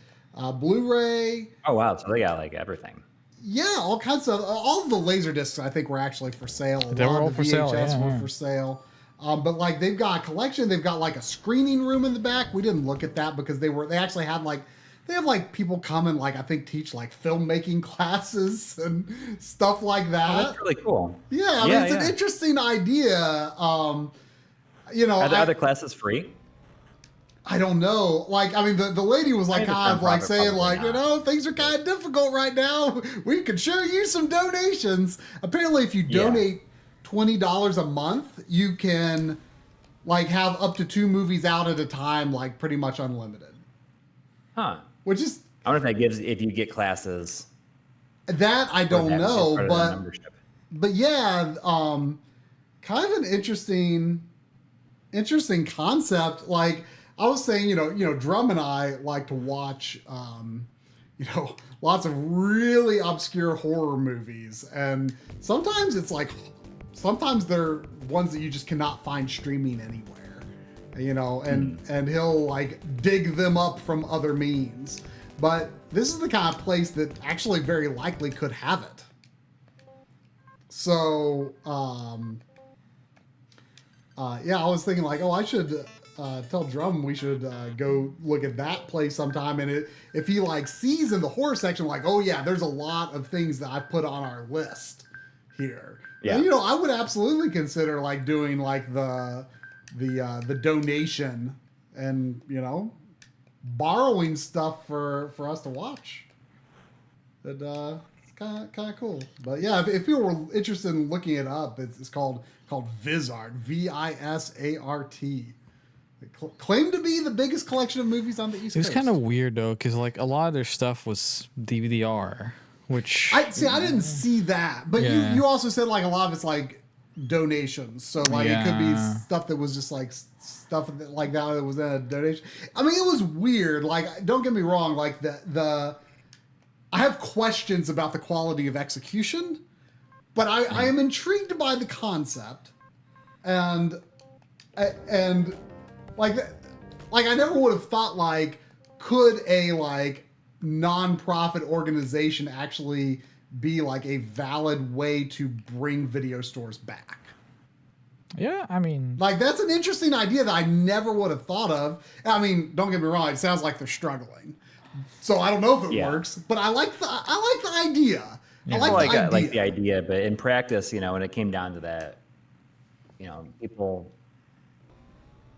Blu-ray. Oh wow! So they got like everything. Yeah, all kinds of all of the Laserdiscs I think were actually for sale. They were all for sale. Were for sale. But like they've got a collection. They've got like a screening room in the back. We didn't look at that because they actually had they have like people come and like I think teach like filmmaking classes and stuff like that. Oh, that's really cool. Yeah, I mean, it's an interesting idea. Are the other classes free? I don't know. Like, I mean, the lady was like kind of like saying like, things are kind of difficult right now. We could sure use some donations. Apparently, if you donate $20 a month, you can like have up to 2 movies out at a time, like pretty much unlimited. Huh. Which is, I wonder if that gives if you get classes. That I don't know, but yeah, kind of an interesting concept. Like I was saying, Drum and I like to watch, lots of really obscure horror movies, and sometimes they're ones that you just cannot find streaming anywhere, and he'll like dig them up from other means. But this is the kind of place that actually very likely could have it. So, I was thinking like, I should tell Drum we should go look at that place sometime. And if he like sees in the horror section, like, oh yeah, there's a lot of things that I've put on our list here. Yeah. And, I would absolutely consider like doing like the donation and, borrowing stuff for us to watch. It's kind of cool. But yeah, if people were interested in looking it up, it's called Visart, Visart. Claimed to be the biggest collection of movies on the East Coast. It was kind of weird though, because like a lot of their stuff was DVD-R, which I didn't see that, but you also said like a lot of it's like donations, so like it could be stuff that was just like stuff like that was a donation. I mean, it was weird. Like, don't get me wrong. Like I have questions about the quality of execution, but I am intrigued by the concept, and like I never would have thought like, could a like non-profit organization actually be like a valid way to bring video stores back? Yeah, I mean, like that's an interesting idea that I never would have thought of. I mean, don't get me wrong; it sounds like they're struggling, so I don't know if it works. But I like the idea. Yeah. I like the idea, but in practice, when it came down to that, people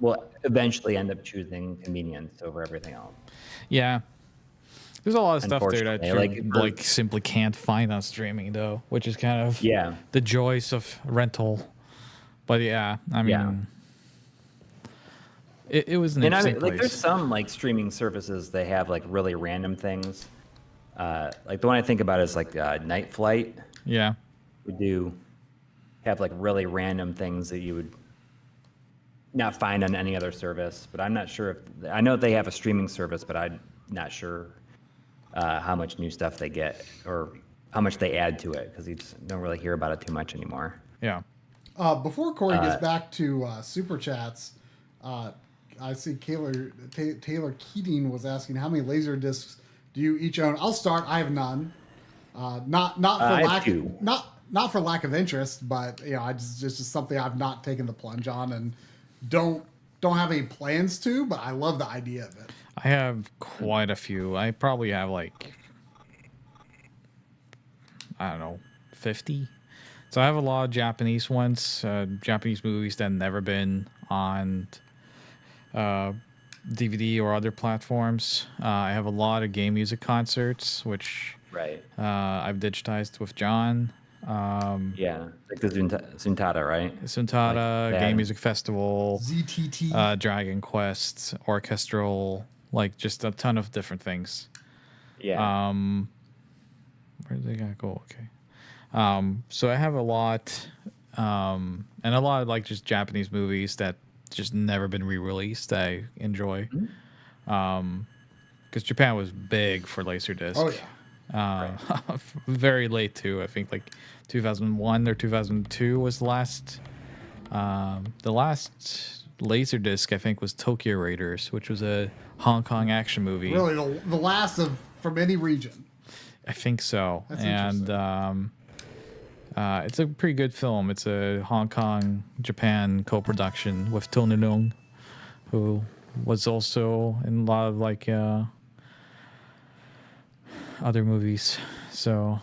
will eventually end up choosing convenience over everything else. Yeah. There's a lot of stuff there that you simply can't find on streaming though, which is kind of the joys of rental. But yeah, I mean, it was an interesting place. Like there's some like streaming services they have like really random things. Like the one I think about is like Night Flight. Yeah, we do have like really random things that you would not find on any other service. But I'm not sure I know they have a streaming service, but I'm not sure how much new stuff they get or how much they add to it, because you just don't really hear about it too much anymore. Yeah. Before Coury gets back to super chats, I see Taylor Keating was asking how many laser discs do you each own. I'll start. I have none. Not for lack of interest, but it's just something I've not taken the plunge on, and don't have any plans to. But I love the idea of it. I have quite a few. I probably have like, I don't know, 50. So I have a lot of Japanese ones, Japanese movies that have never been on DVD or other platforms. I have a lot of game music concerts, which I've digitized with John. Yeah, like the Zuntata, right? Zuntata, like Game Music Festival, ZTT, Dragon Quest, Orchestral, like just a ton of different things. Yeah. Where did they gotta go? Okay. So I have a lot, and a lot of like just Japanese movies that just never been re-released. I enjoy, because Japan was big for Laserdisc. Oh yeah. Very late too. I think like 2001 or 2002 was the last. The last Laserdisc I think was Tokyo Raiders, which was a Hong Kong action movie. Really, the last from any region. I think so. That's and it's a pretty good film. It's a Hong Kong Japan co-production with Tony Leung, who was also in a lot of like other movies. So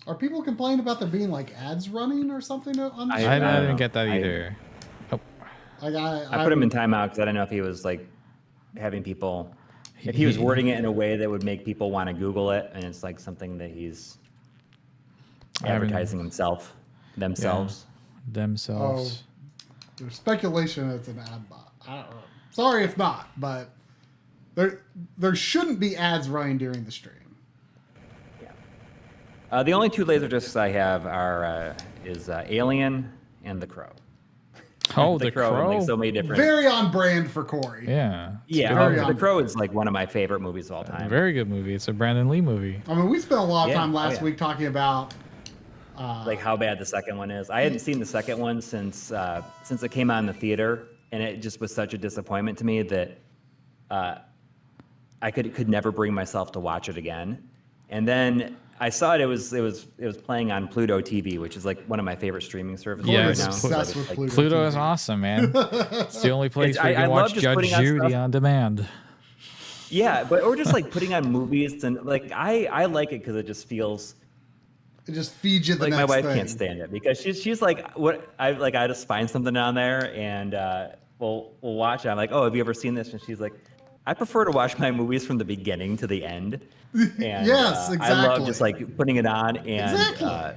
are people complaining about there being like ads running or something on the show? I didn't get that either. I put him in timeout because I don't know if he was like having people, if he was wording it in a way that would make people want to Google it, and it's like something that he's advertising themselves. Oh, there's speculation it's an ad bot. I don't know. Sorry if not, but there shouldn't be ads running during the stream. Yeah. The only two Laserdiscs I have are Alien and The Crow. Oh, The Crow. Like so many different. Very on brand for Coury. Yeah. Yeah, The Crow is like one of my favorite movies of all time. Very good movie. It's a Brandon Lee movie. I mean, we spent a lot of time last week talking about like how bad the second one is. I hadn't seen the second one since it came out in the theater, and it just was such a disappointment to me that I could never bring myself to watch it again. And then I saw it was playing on Pluto TV, which is like one of my favorite streaming services right now. Obsessed with Pluto Pluto TV. is awesome, man. It's the only place where you I can love watch just Judge putting on Judy stuff. on demand. Yeah, or just like putting on movies, and like I like it because it just feels it just feeds you the like next my wife thing. can't stand it because she's like, what I just find something on there and we'll watch it. I'm like, oh, have you ever seen this? And she's like, I prefer to watch my movies from the beginning to the end. And, Yes, exactly. I love just like putting it on and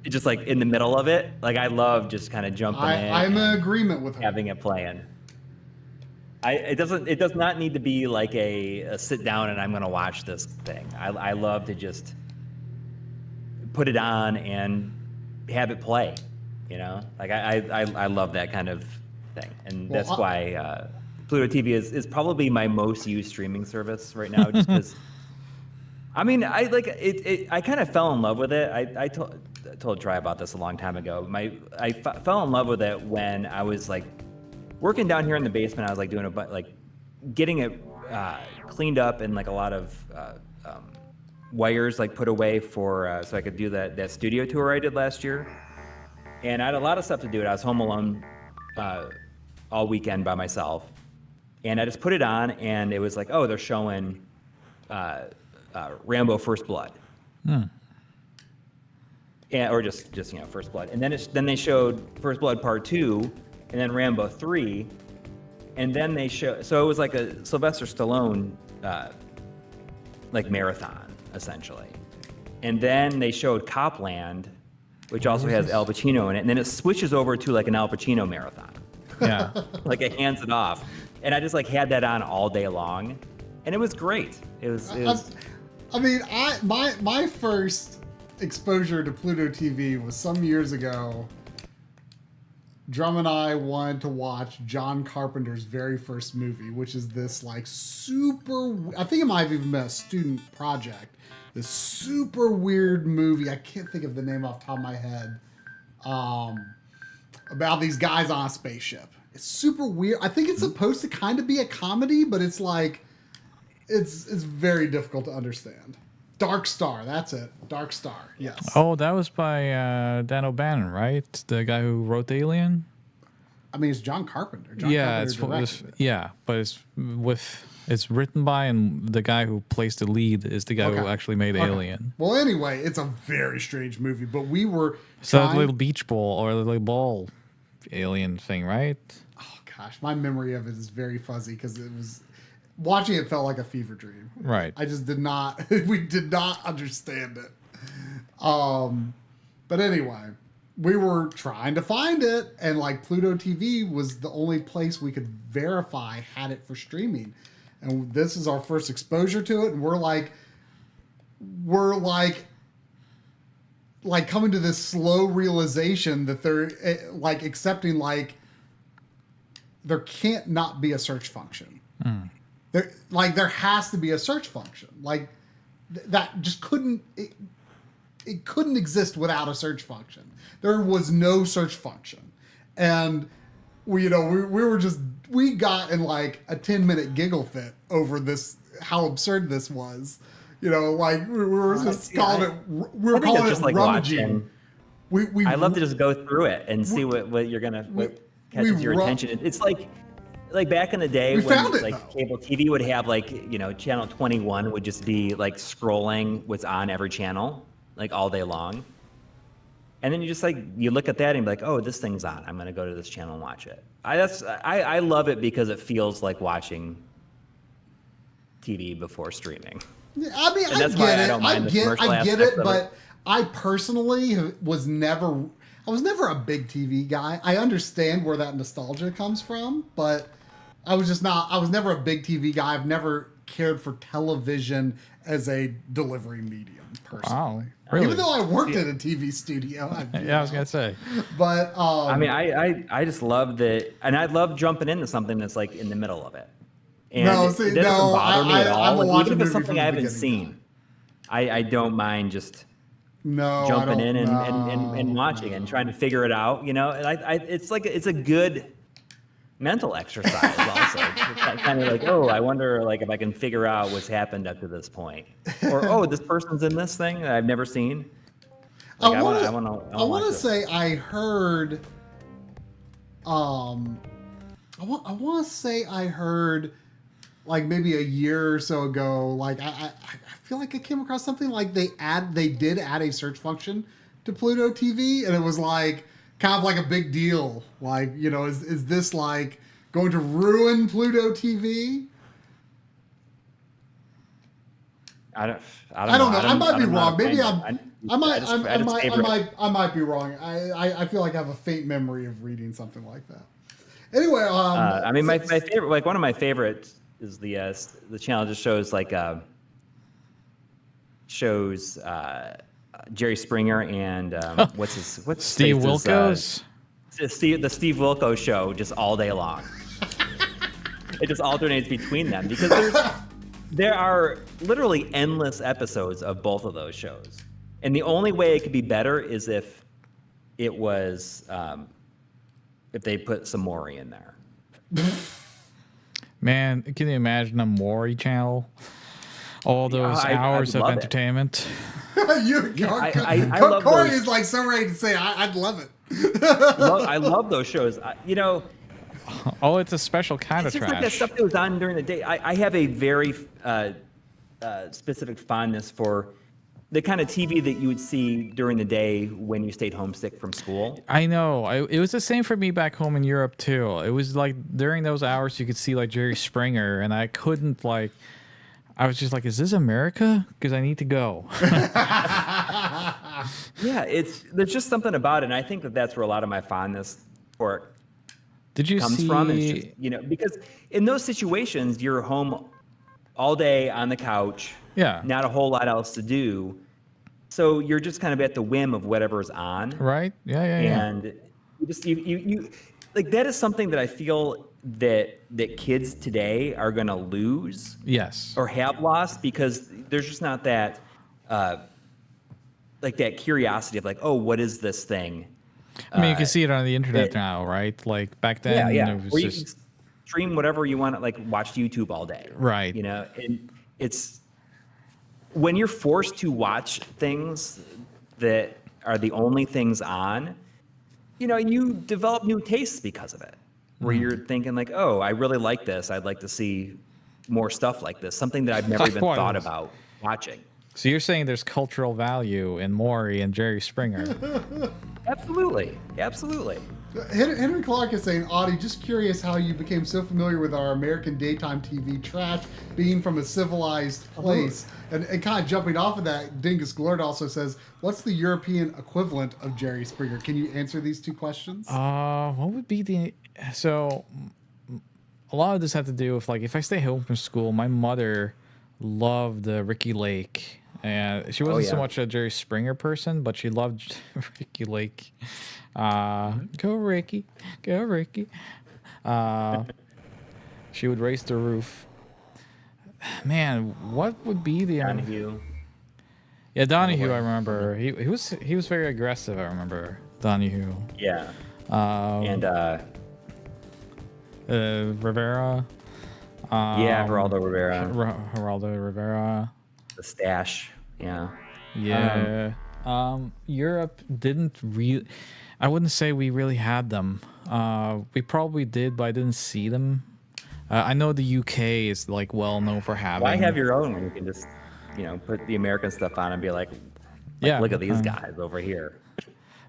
just like in the middle of it. Like I love just kind of jumping in. I'm in agreement with her. Having it playing. It does not need to be like a sit down and I'm going to watch this thing. I love to just put it on and have it play, like I love that kind of thing. And that's why Pluto TV is probably my most used streaming service right now, just because I mean, I like it. I kind of fell in love with it. I told Try about this a long time ago. I fell in love with it when I was like working down here in the basement. I was like doing getting it cleaned up and like a lot of wires like put away for so I could do that studio tour I did last year. And I had a lot of stuff to do. I was home alone all weekend by myself, and I just put it on, and it was like, oh, they're showing Rambo First Blood. Or just First Blood, and then they showed First Blood Part 2, and then Rambo 3, and then they so it was like a Sylvester Stallone like marathon essentially, and then they showed Copland, which also has Al Pacino in it, and then it switches over to like an Al Pacino marathon. Yeah, like it hands it off, and I just like had that on all day long, and it was great. It was. I mean, my first exposure to Pluto TV was some years ago. Drum and I wanted to watch John Carpenter's very first movie, which is this like super, I think it might have even been a student project. This super weird movie. I can't think of the name off the top of my head. About these guys on a spaceship. It's super weird. I think it's supposed to kind of be a comedy, but it's like, it's very difficult to understand. Dark Star, that's it. Dark Star, yes. Oh, that was by Dan O'Bannon, right? The guy who wrote Alien? I mean, it's John Carpenter. But it's written by, and the guy who plays the lead is the guy who actually made Alien. Well, anyway, it's a very strange movie, but we were So the little beach ball or the little ball alien thing, right? Oh gosh, my memory of it is very fuzzy because it was watching it felt like a fever dream. Right. I just did not. We did not understand it. But anyway, we were trying to find it, and like Pluto TV was the only place we could verify had it for streaming, and this is our first exposure to it, and we're like coming to this slow realization that they're like accepting like there can't not be a search function. There has to be a search function. Like that just couldn't it couldn't exist without a search function. There was no search function. And we got in like a 10-minute giggle fit over this, how absurd this was. Like we were just calling it. We were calling it like rummaging. I love to just go through it and see what you're gonna what catches your attention. It's like back in the day when cable TV would have channel 21 would just be like scrolling what's on every channel like all day long, and then you just you look at that and be like, oh, this thing's on. I'm gonna go to this channel and watch it. I love it because it feels like watching TV before streaming. I mean, I get it, but I personally was never a big TV guy. I understand where that nostalgia comes from, but I was never a big TV guy. I've never cared for television as a delivery medium, personally. Wow, really? Even though I worked at a TV studio. I was going to say. But, I mean, I just love and I love jumping into something that's like in the middle of it. And it doesn't bother me at all. Even if it's something I haven't seen, I don't mind just jumping in and watching and trying to figure it out. And it's a good mental exercise also. It's kind of like, oh, I wonder if I can figure out what's happened up to this point, or oh, this person's in this thing that I've never seen. I want to say I heard. I want to say I heard. Like maybe a year or so ago, I feel like I came across something like they did add a search function to Pluto TV, and it was like kind of like a big deal. Like, is this like going to ruin Pluto TV? I don't know. I might be wrong. Maybe I might be wrong. I feel like I have a faint memory of reading something like that. Anyway, I mean, my favorite, one of my favorites is the channel just shows Jerry Springer and what's Steve Wilkos? The Steve Wilkos show just all day long. It just alternates between them because there are literally endless episodes of both of those shows, and the only way it could be better is if it was if they put some Maury in there. Man, can you imagine a Maury channel? All those hours of entertainment. I love Coury those. is like so ready to say, I'd love it. I love those shows. Oh, it's a special kind of just trash. Like that stuff that was on during the day. I have a very specific fondness for the kind of TV that you would see during the day when you stayed homesick from school. I know. It was the same for me back home in Europe too. It was like during those hours you could see like Jerry Springer, and I couldn't I was just like, is this America? Because I need to go. Yeah, there's just something about it, and I think that's where a lot of my fondness for it comes from. It's just, because in those situations you're home all day on the couch. Yeah. Not a whole lot else to do. So you're just kind of at the whim of whatever's on. Right. Yeah. And, you like that is something that I feel that kids today are going to lose. Yes. Or have lost because there's just not that like that curiosity of like, oh, what is this thing? I mean, you can see it on the internet now, right? Like back then, it was where you just can stream whatever you want, like watch YouTube all day, right. You know, and it's when you're forced to watch things that are the only things on, you know, you develop new tastes because of it. Where you're thinking like, oh, I really like this. I'd like to see more stuff like this. Something that I've never even thought about watching. So you're saying there's cultural value in Maury and Jerry Springer? Absolutely. Henry Clark is saying, Audi, just curious how you became so familiar with our American daytime TV trash, being from a civilized place. And kind of jumping off of that, Dingus Glord also says, what's the European equivalent of Jerry Springer? Can you answer these two questions? What would be the... So a lot of this had to do with, like, if I stay home from school, my mother loved Ricky Lake. And she wasn't so much a Jerry Springer person, but she loved Ricky Lake. Go Ricky, go Ricky. She would raise the roof. Man, what would be the Donahue? Yeah, Donahue. I remember he was very aggressive. I remember Donahue. Yeah. And Rivera. Geraldo Rivera. Geraldo Rivera. The stash. Yeah. Yeah. Europe didn't really. I wouldn't say we really had them. We probably did, but I didn't see them. I know the UK is like well known for having. Why have your own when you can just, you know, put the American stuff on and be like yeah, look at these guys over here.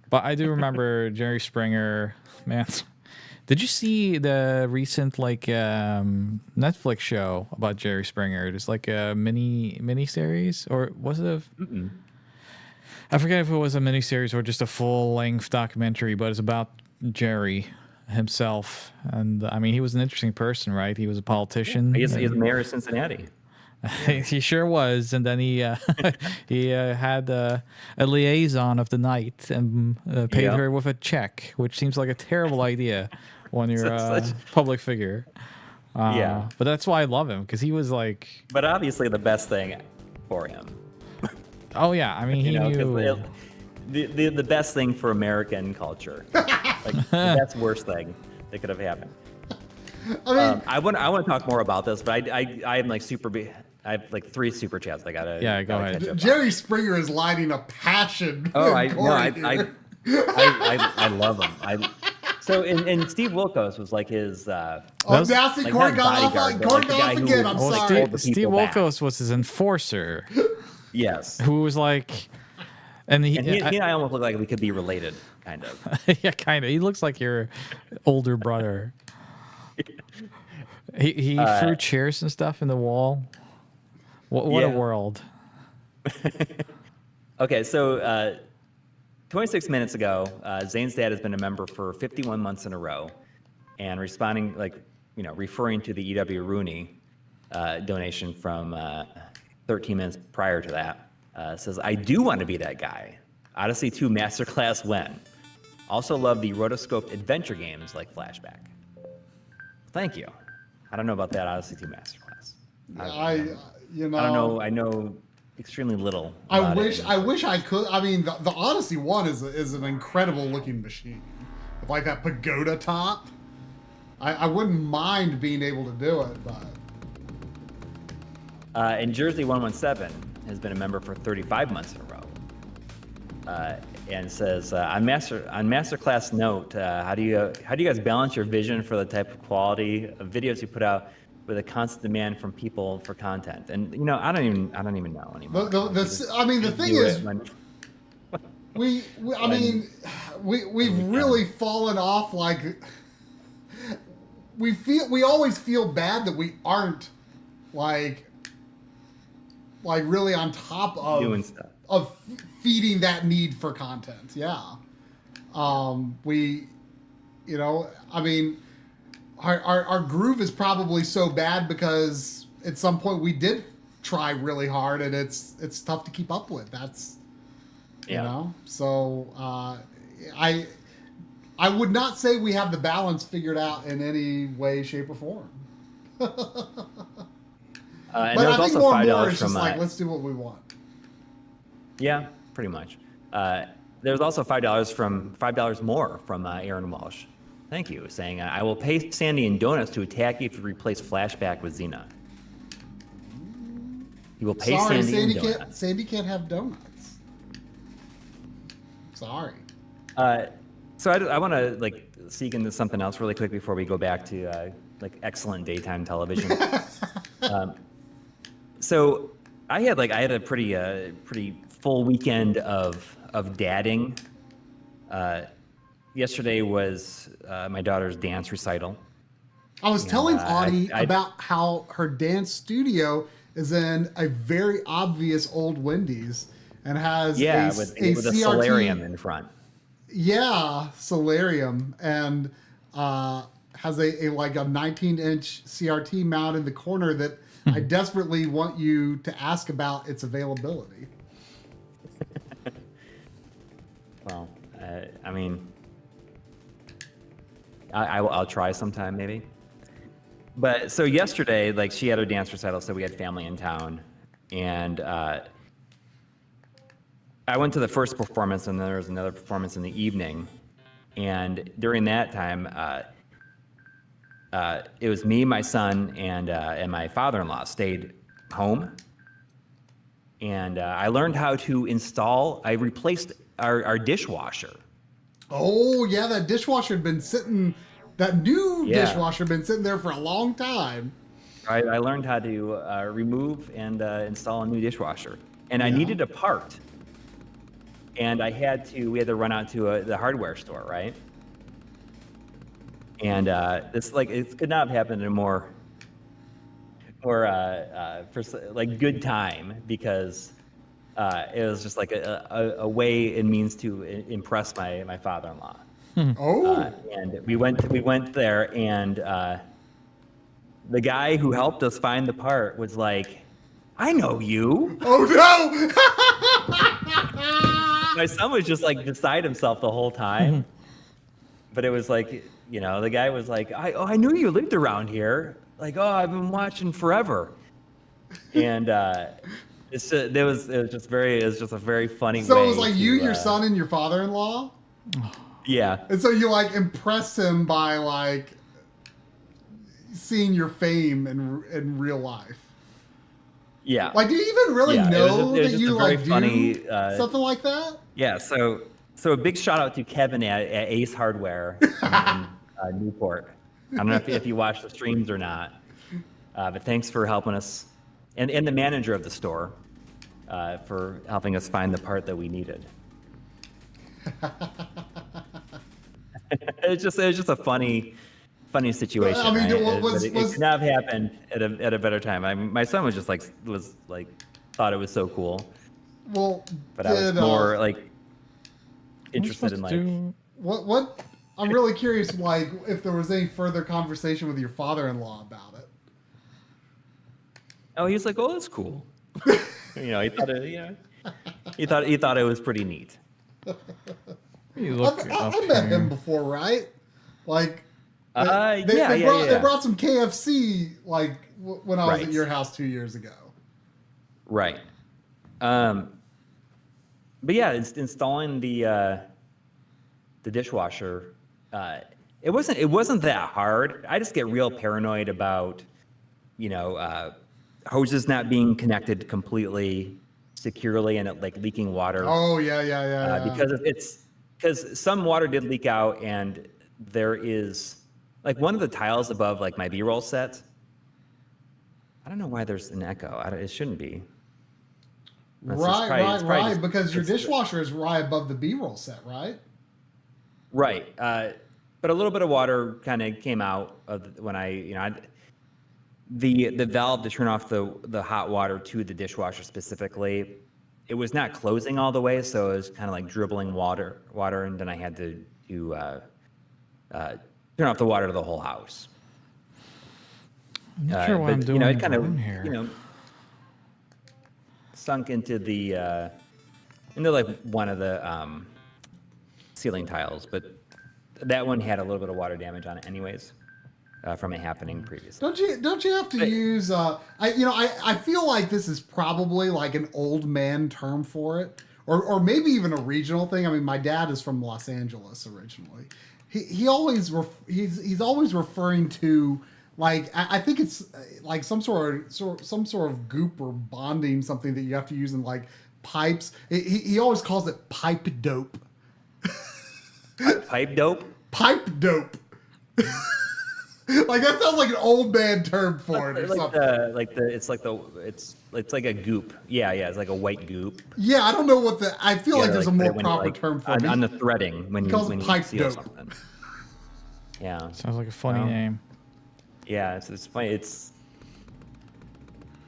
But I do remember Jerry Springer. Man, did you see the recent like Netflix show about Jerry Springer? It's like a mini series, or was it I forget if it was a mini series or just a full length documentary, but it's about Jerry himself. And I mean, he was an interesting person, right? He was a politician. He's mayor of Cincinnati. He sure was, and then he had a liaison of the night and paid her with a check, which seems like a terrible idea when you're a public figure. But that's why I love him, because he was like. But obviously, the best thing for him. Oh yeah, I mean he knew. The best thing for American culture, like the best worst thing that could have happened. I mean, I want to talk more about this, but I'm like I have like 3 super chats. I gotta go ahead. Jerry Springer is lighting a passion. I love him. So and Steve Wilkos was like his. Now see, Corey got off again. I'm sorry. Steve Wilkos was his enforcer. Yes. Who was like, and he and I almost look like we could be related, kind of. Yeah, kind of. He looks like your older brother. He threw chairs and stuff in the wall. What a world. Okay, so 26 minutes ago, Zane's dad has been a member for 51 months in a row, and responding, like, you know, referring to the E.W. Rooney donation from 13 minutes prior to that, says, I do want to be that guy. Odyssey 2 Masterclass when? Also love the rotoscoped adventure games like Flashback. Thank you. I don't know about that Odyssey 2 Masterclass. I don't know. I know extremely little. I wish I could. I mean, the Odyssey 1 is an incredible looking machine. With like that pagoda top. I wouldn't mind being able to do it, but. And Jersey 117 has been a member for 35 months in a row, and says on Masterclass note, how do you guys balance your vision for the type of quality of videos you put out with a constant demand from people for content? And you know, I don't even know anymore. The thing is, we've really fallen off. Like we always feel bad that we aren't like really on top of doing stuff, of feeding that need for content. Yeah. Our groove is probably so bad because at some point we did try really hard and it's tough to keep up with. That's, you know, so, I would not say we have the balance figured out in any way, shape, or form. And But there's I think also more and $5 more it's from just like, let's do what we want. yeah, pretty much. There's also $5 more from Aaron Walsh. Thank you, saying I will pay Sandy and Donuts to attack you if you replace Flashback with Xena. He will pay Sorry, Sandy and Donuts. Sandy can't have donuts. Sorry. So I want to like seek into something else really quick before we go back to like excellent daytime television. So I had a pretty full weekend of dadding. Yesterday was my daughter's dance recital. I was telling Audi about how her dance studio is in a very obvious old Wendy's and has with a CRT, solarium in front. Yeah, solarium, and has a 19-inch CRT mount in the corner that I desperately want you to ask about its availability. Well, I mean, I'll try sometime maybe. But so yesterday, like she had her dance recital, so we had family in town, and I went to the first performance, and then there was another performance in the evening, and during that time, it was me, my son, and my father-in-law stayed home, and I learned how to install. I replaced our dishwasher. Oh yeah, that dishwasher had been sitting. That new dishwasher had been sitting there for a long time. I learned how to remove and install a new dishwasher, and I needed a part. And we had to run out to the hardware store, right? And it could not have happened in a more good time, because it was just like a way and means to impress my father-in-law. And we went there, and the guy who helped us find the part was like, "I know you." Oh no! My son was just like beside himself the whole time. But it was like, the guy was like, I knew you lived around here. Like, oh, I've been watching forever. And it was just a very funny way. So it was like you, your son, and your father-in-law? Yeah. And so you impressed him by seeing your fame in real life. Yeah. Do you even really know that you funny, do something like that? Yeah. So a big shout out to Kevin at Ace Hardware in Newport. I don't know if you watch the streams or not, but thanks for helping us, and the manager of the store for helping us find the part that we needed. It was just a funny situation. I mean, right? It could not have happened at a better time. My son was just thought it was so cool. Well, but I was more interested in what I'm really curious, if there was any further conversation with your father-in-law about it. Oh, he was like, "Oh, that's cool." He thought it. He thought it was pretty neat. I met him before, right? They brought some KFC when I was at your house 2 years ago. Right. But yeah, installing the dishwasher, it wasn't that hard. I just get real paranoid about hoses not being connected securely and it leaking water. Oh yeah. Because some water did leak out, and there is one of the tiles above my B-roll set. I don't know why there's an echo. It shouldn't be. Right. Because your dishwasher is right above the B-roll set, right? Right. But a little bit of water kind of came out of when the valve to turn off the hot water to the dishwasher specifically. It was not closing all the way, so it was kind of dribbling water, and then I had to turn off the water to the whole house. I'm not sure what I'm doing it kind of here. Sunk into into one of the ceiling tiles, but that one had a little bit of water damage on it, anyways, from it happening previously. Don't you have to use? I feel like this is probably like an old man term for it, or maybe even a regional thing. I mean, my dad is from Los Angeles originally. He's always referring to, like, I think it's like some sort of goop or bonding, something that you have to use in like pipes. He always calls it pipe dope. Pipe dope? Pipe dope. Like that sounds like an old man term for it or something. It's like a goop. Yeah, it's like a white goop. Yeah, I don't know what I feel like there's a more proper term for it. On the threading when you seal dope. something. Yeah. Sounds like a funny name. Yeah, it's funny. It's.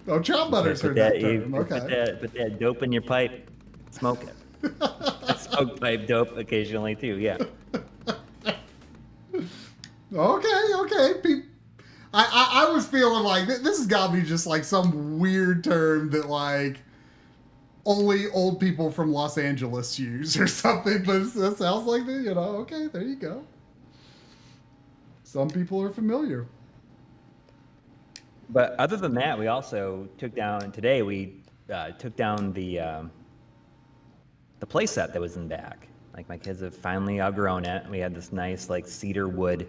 Oh, Chop Butter's heard that term. Okay. Put that dope in your pipe. Smoke it. I smoke pipe dope occasionally too. Yeah. Okay. I was feeling like this has got to be just like some weird term that like only old people from Los Angeles use or something. But it sounds like okay, there you go. Some people are familiar. But other than that, we also took down today. We took down the play set that was in back. Like my kids have finally outgrown it. We had this nice like cedar wood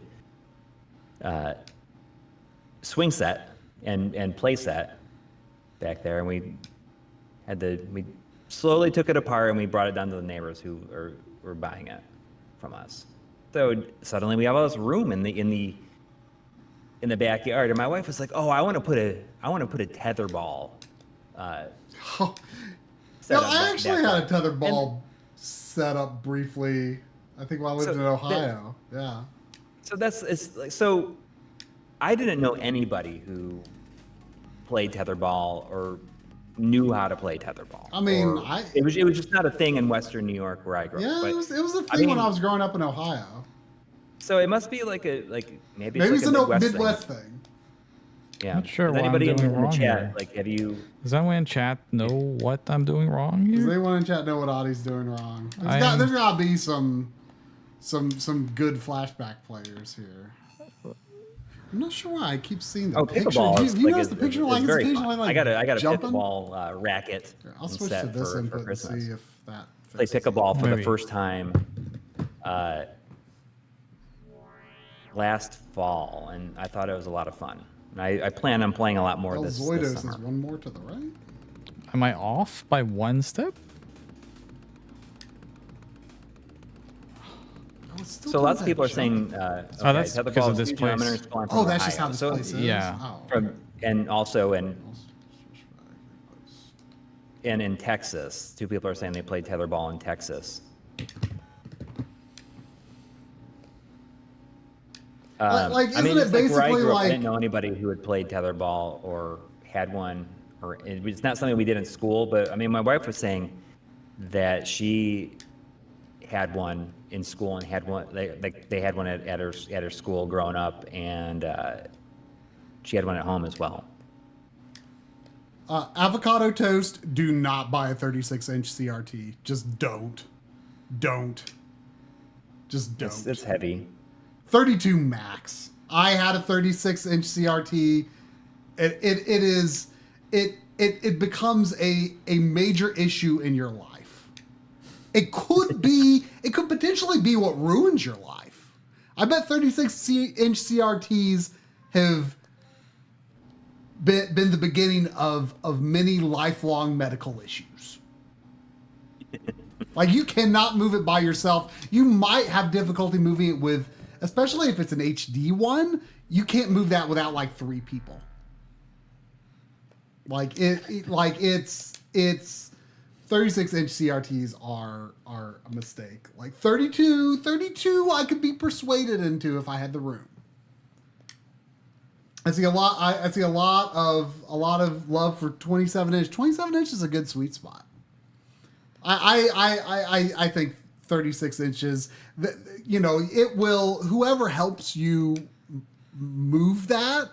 swing set and play set back there, and we slowly took it apart and we brought it down to the neighbors who were buying it from us. So suddenly we have all this room in the backyard, and my wife was like, "Oh, I want to put a tether ball." I actually had a tether ball set up briefly. I think while I lived in Ohio. Yeah. So I didn't know anybody who played tetherball or knew how to play tetherball. I mean, it was just not a thing in Western New York where I grew up. Yeah, it was a thing when I was growing up in Ohio. So it must be maybe it's a Midwest thing. Yeah. Not sure Does what anybody I'm doing in the wrong chat here. have you? Does anyone in chat know what I'm doing wrong Does here? anyone in chat know what Audi's doing wrong? There's got to be some good flashback players here. I'm not sure why I keep seeing the picture. Pickleball. Do you notice the picture like it's occasionally like I got a jumping? Pickleball racket. Here, I'll switch to this for input and Christmas. see if that Play fixes pickleball for Maybe. the first time last fall, and I thought it was a lot of fun. And I plan on playing a lot more this Zoidos summer. is one more to the right. Am I off by one step? So lots of people are saying, that's because of this place. Oh, that's just how this place is? Yeah. Oh. And also and in Texas, two people are saying they played tetherball in Texas. Isn't it basically where I grew up, like I didn't know anybody who had played tetherball or had one, or it's not something we did in school. But I mean, my wife was saying that she had one in school and had one. They had one at her school growing up, and she had one at home as well. avocado toast? Do not buy a 36-inch CRT. Just don't. Just don't. It's heavy. 32 max. I had a 36-inch CRT. It becomes a major issue in your life. It could potentially be what ruins your life. I bet 36-inch CRTs have been the beginning of many lifelong medical issues. Like, you cannot move it by yourself. You might have difficulty moving it with, especially if it's an HD one, you can't move that without like 3 people. It's 36-inch CRTs are a mistake. Like 32 I could be persuaded into if I had the room. I see a lot of love for 27-inch. 27-inch is a good sweet spot. I think 36 inches, it will, whoever helps you move that,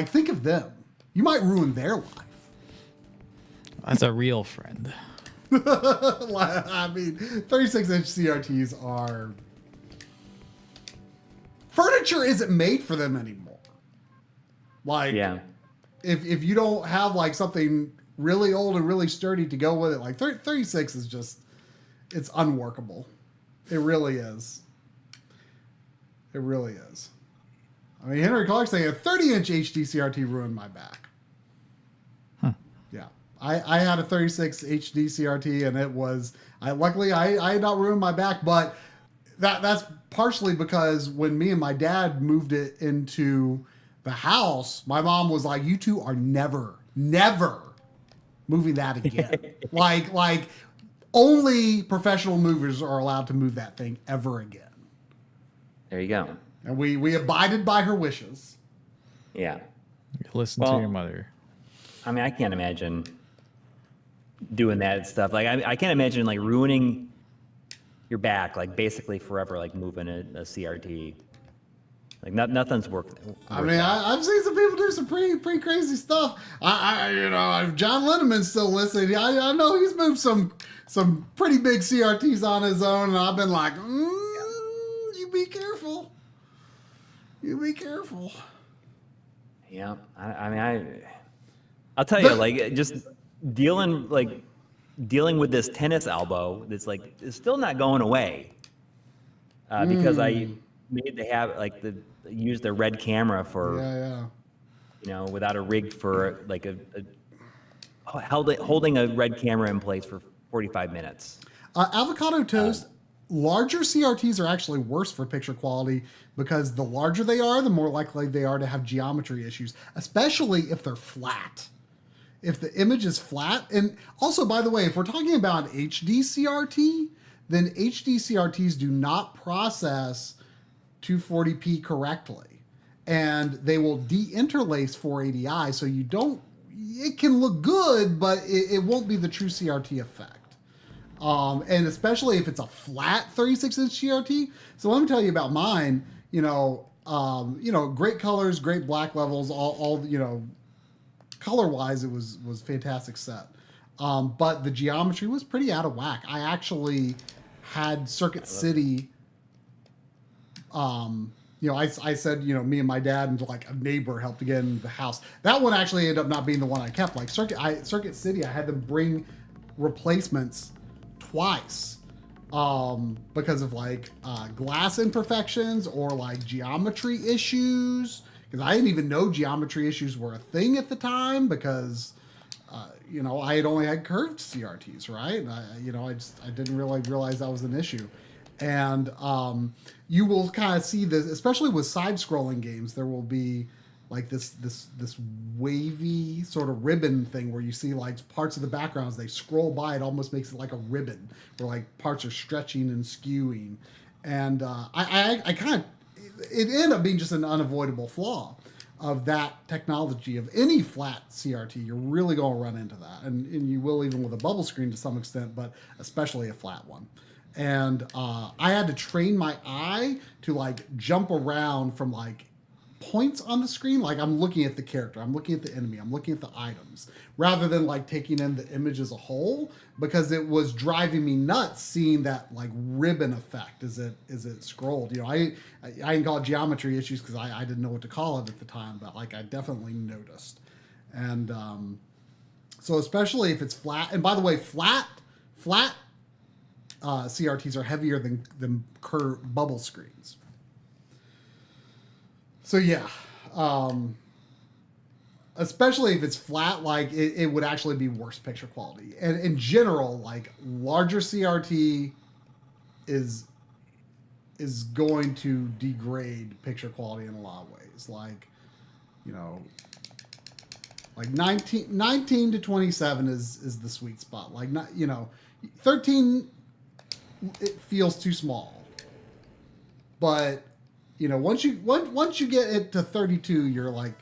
think of them. You might ruin their life. That's a real friend. I mean, 36-inch CRTs are... Furniture isn't made for them anymore. Like, Yeah. if you don't have like something really old and really sturdy to go with it, like 36 is just, it's unworkable. It really is. It really is. I mean, Henry Clark saying a 30-inch HD CRT ruined my back. Yeah. I had a 36 HD CRT and it was, luckily I had not ruined my back, but that's partially because when me and my dad moved it into the house, my mom was like, you two are never moving that again. like only professional movers are allowed to move that thing ever again. There you go. And we abided by her wishes. Yeah. Listen to your mother. I mean, I can't imagine doing that stuff. Like, I can't imagine like ruining your back, like basically forever, like moving a CRT. Like nothing's worth. I mean, I've seen some people do some pretty crazy stuff. If John Linneman's still listening, I know he's moved some pretty big CRTs on his own, and I've been like, you be careful. You be careful. Yeah, I mean, I'll tell you, like, just dealing with this tennis elbow that's like, it's still not going away. Because I made to have use the red camera for, without a rig for like holding a red camera in place for 45 minutes. Avocado toast. Larger CRTs are actually worse for picture quality because the larger they are, the more likely they are to have geometry issues, especially if they're flat. If the image is flat, and also, by the way, if we're talking about an HD CRT, then HD CRTs do not process 240p correctly, and they will de-interlace 480i, so you don't, it can look good, but it won't be the true CRT effect. And especially if it's a flat 36-inch CRT. So let me tell you about mine. Great colors, great black levels, all color-wise, it was fantastic set. But the geometry was pretty out of whack. I actually had Circuit City. I said, me and my dad and like a neighbor helped to get in the house. That one actually ended up not being the one I kept. Like Circuit City, I had them bring replacements twice because of like glass imperfections or like geometry issues, because I didn't even know geometry issues were a thing at the time because I had only had curved CRTs, right? And I didn't really realize that was an issue. And you will kind of see this, especially with side-scrolling games, there will be like this wavy sort of ribbon thing where you see like parts of the backgrounds, they scroll by, it almost makes it like a ribbon where like parts are stretching and skewing. And I kind of, it ended up being just an unavoidable flaw of that technology. Of any flat CRT, you're really going to run into that. And you will even with a bubble screen to some extent, but especially a flat one. And I had to train my eye to like jump around from like points on the screen. Like I'm looking at the character, I'm looking at the enemy, I'm looking at the items, rather than like taking in the image as a whole, because it was driving me nuts seeing that like ribbon effect as it scrolled. I didn't call it geometry issues because I didn't know what to call it at the time, but like I definitely noticed. And so especially if it's flat, and by the way, flat CRTs are heavier than curved bubble screens. So yeah, especially if it's flat, like it would actually be worse picture quality. And in general, like larger CRT is going to degrade picture quality in a lot of ways. Like, like 19 to 27 is the sweet spot. Like 13, it feels too small, but once you get it to 32, you're kind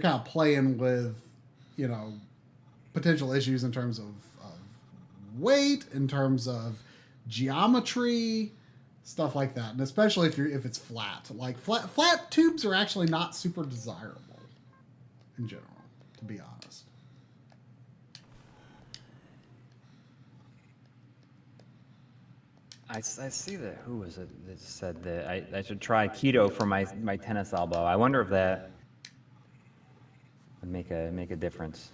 of playing with potential issues in terms of weight, in terms of geometry, stuff like that. And especially if it's flat. Like flat tubes are actually not super desirable in general, to be honest. I see that. Who was it that said that I should try keto for my tennis elbow? I wonder if that would make a difference.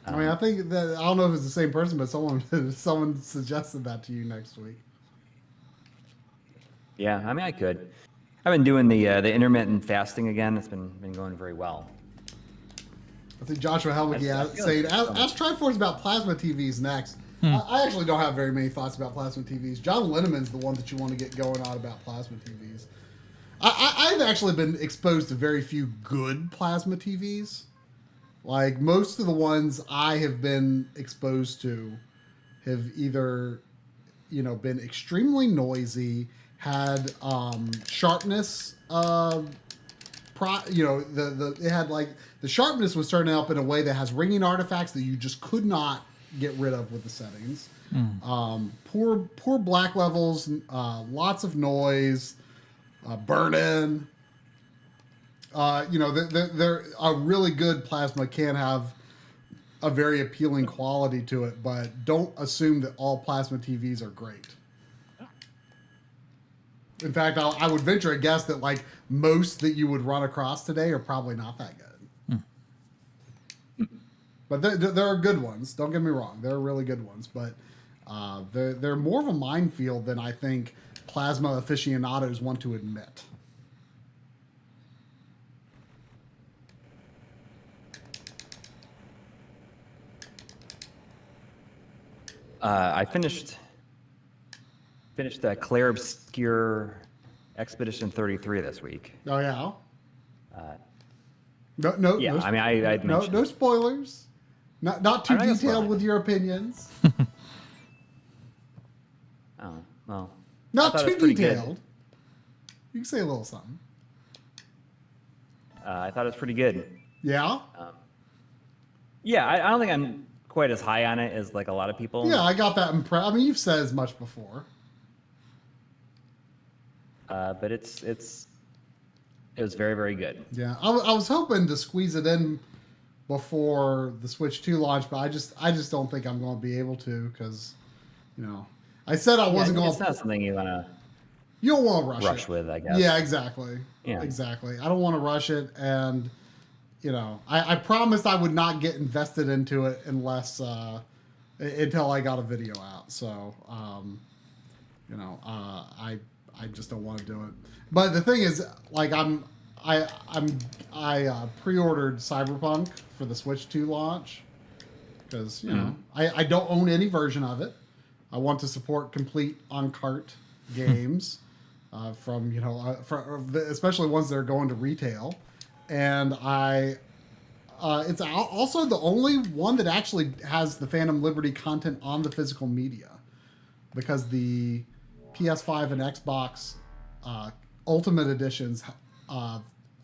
I mean, I think that I don't know if it's the same person, but someone suggested that to you next week. Yeah, I mean, I could. I've been doing the intermittent fasting again. It's been going very well. I think Joshua Helwig saying, ask Triforce about plasma TVs next. I actually don't have very many thoughts about plasma TVs. John Linneman's the one that you want to get going on about plasma TVs. I've actually been exposed to very few good plasma TVs. Like, most of the ones I have been exposed to have either, been extremely noisy, had sharpness, it had like the sharpness was turning up in a way that has ringing artifacts that you just could not get rid of with the settings. Poor black levels, lots of noise, burn-in. They're a really good plasma can have a very appealing quality to it, but don't assume that all plasma TVs are great. In fact, I would venture a guess that like most that you would run across today are probably not that good. But there are good ones. Don't get me wrong. There are really good ones, but they're more of a minefield than I think plasma aficionados want to admit. I finished Claire Obscure Expedition 33 this week. Oh yeah. No. Yeah, no, I mean, I'd mentioned no spoilers. Not too detailed with your opinions. Oh well. Not too detailed. You can say a little something. I thought it was pretty good. Yeah. Yeah, I don't think I'm quite as high on it as like a lot of people. Yeah, I got that impression. I mean, you've said as much before. But it was very, very good. Yeah, I was hoping to squeeze it in before the Switch 2 launch, but I just don't think I'm going to be able to because, I said I wasn't going to. It's not something you want to. You don't want to rush with, I guess. Yeah, exactly. Yeah, exactly. I don't want to rush it, and I promised I would not get invested into it unless until I got a video out. So, I just don't want to do it. But the thing is, like, I pre-ordered Cyberpunk for the Switch 2 launch because I don't own any version of it. I want to support complete on-cart games from especially ones that are going to retail, and it's also the only one that actually has the Phantom Liberty content on the physical media, because the PS5 and Xbox Ultimate Editions,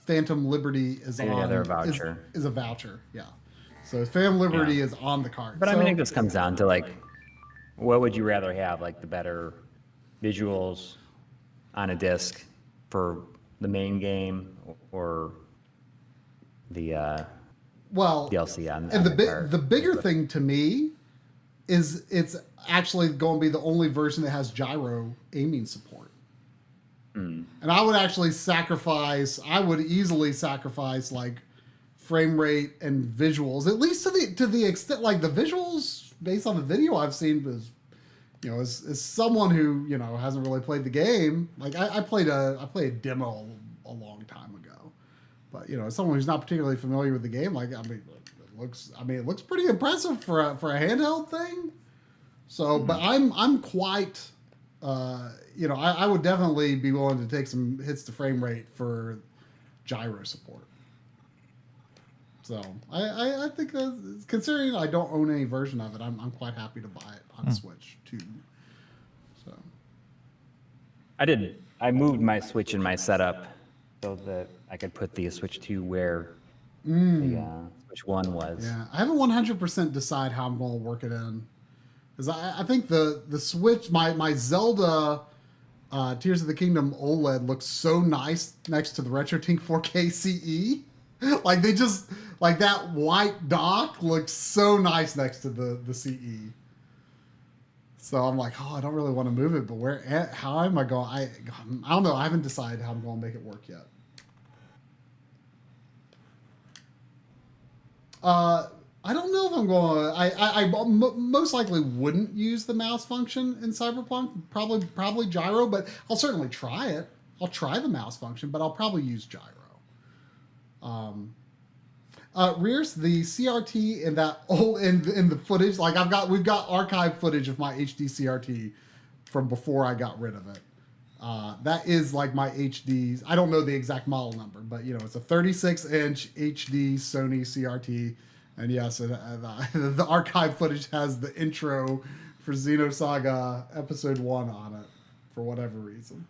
Phantom Liberty is on. They're a voucher. Is a voucher, yeah. So Phantom Liberty is on the card. But I mean, this comes down to like, what would you rather have? Like the better visuals on a disc for the main game, or the DLC on the bigger thing to me is it's actually going to be the only version that has gyro aiming support. And I would actually easily sacrifice like frame rate and visuals, at least to the extent, like the visuals based on the video I've seen was, as someone who, hasn't really played the game, like I played a demo a long time ago, but as someone who's not particularly familiar with the game, like, it looks pretty impressive for a handheld thing. So, but I'm quite, I would definitely be willing to take some hits to frame rate for gyro support. So I think that, considering I don't own any version of it, I'm quite happy to buy it on Switch 2. So I moved my Switch in my setup so that I could put the Switch 2 where the Switch 1 was. Yeah, I haven't 100% decide how I'm going to work it in. Because I think the Switch, my Zelda Tears of the Kingdom OLED looks so nice next to the RetroTink 4K CE. Like they just, like that white dock looks so nice next to the CE. So I'm like, oh, I don't really want to move it, but how am I going? I don't know. I haven't decided how I'm going to make it work yet. I don't know if I'm going. I most likely wouldn't use the mouse function in Cyberpunk. Probably gyro, but I'll certainly try it. I'll try the mouse function, but I'll probably use gyro. Rears, the CRT in that old in the footage, like we've got archive footage of my HD CRT from before I got rid of it. That is like my HDs. I don't know the exact model number, but it's a 36-inch HD Sony CRT, and yes, the archive footage has the intro for Xenosaga Episode 1 on it for whatever reason.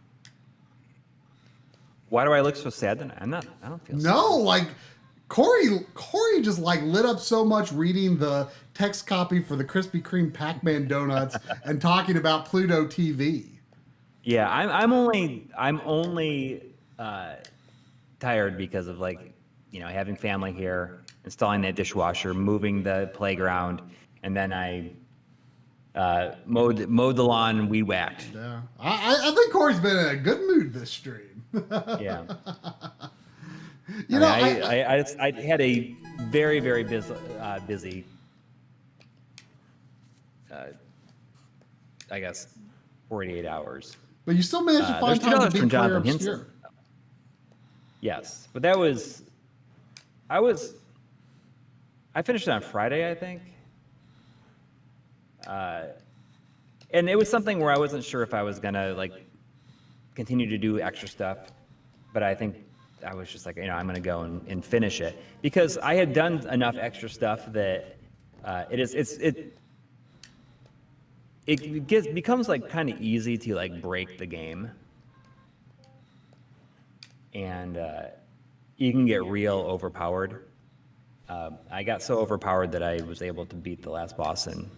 Why do I look so sad? Then I don't feel. No, sad. Like Coury just like lit up so much reading the text copy for the Krispy Kreme Pac-Man donuts and talking about Pluto TV. Yeah, I'm only tired because of having family here, installing that dishwasher, moving the playground, and then I mowed the lawn and weed whacked. Yeah, I think Coury's been in a good mood this stream. Yeah. I had a very, very busy I guess 48 hours. But you still managed to find time to be Player Obscure. Yes, but I finished it on Friday, I think. And it was something where I wasn't sure if I was gonna continue to do extra stuff, but I think I was just like, I'm gonna go and finish it because I had done enough extra stuff that it becomes kind of easy to break the game, and you can get real overpowered. I got so overpowered that I was able to beat the last boss in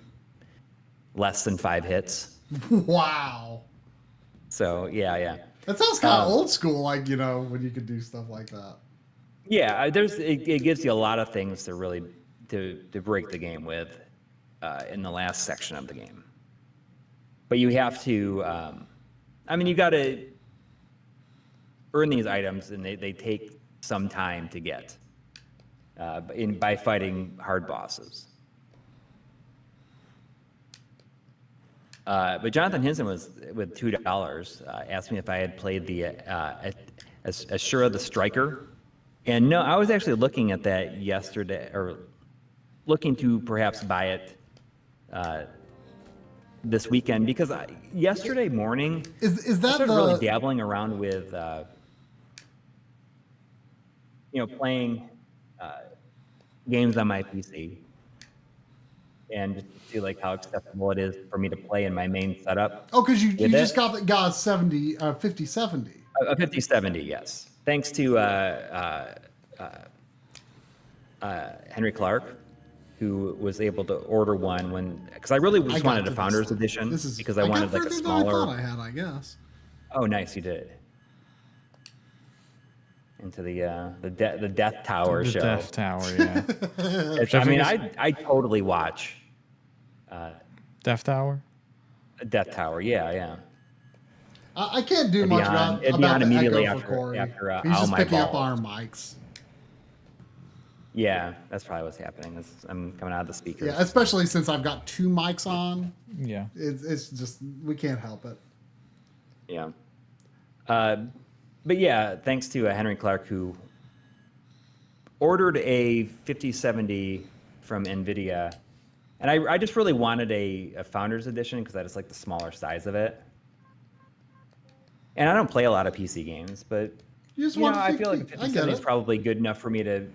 less than 5 hits. Wow. So yeah. That sounds kind of old school, when you could do stuff like that. Yeah, it gives you a lot of things to really to break the game with in the last section of the game. But you have to, you got to earn these items, and they take some time to get by fighting hard bosses. But Jonathan Hinson was with $2. Asked me if I had played the Ashura the Striker, and no, I was actually looking at that yesterday, or looking to perhaps buy it this weekend because yesterday morning is that I started really dabbling around with playing games on my PC. And just to see how accessible it is for me to play in my main setup. Oh, because you just got the 5070. A 5070, yes. Thanks to Henry Clark, who was able to order one because I really just wanted a Founders Edition because I wanted a smaller. I had, I guess. Oh, nice, you did. Into the Death Tower show. The Death Tower, yeah. I totally watch. Death Tower. Death Tower, yeah. I can't do much about the immediately echo for Coury. after He's just picking up balls. our mics. Yeah, that's probably what's happening. I'm coming out of the speakers. Yeah, especially since I've got 2 mics on. Yeah, it's just we can't help it. Yeah. But yeah, thanks to Henry Clark, who ordered a 5070 from NVIDIA. And I just really wanted a Founders Edition because I just like the smaller size of it. And I don't play a lot of PC games, but I feel like a 5070 is probably good enough for me to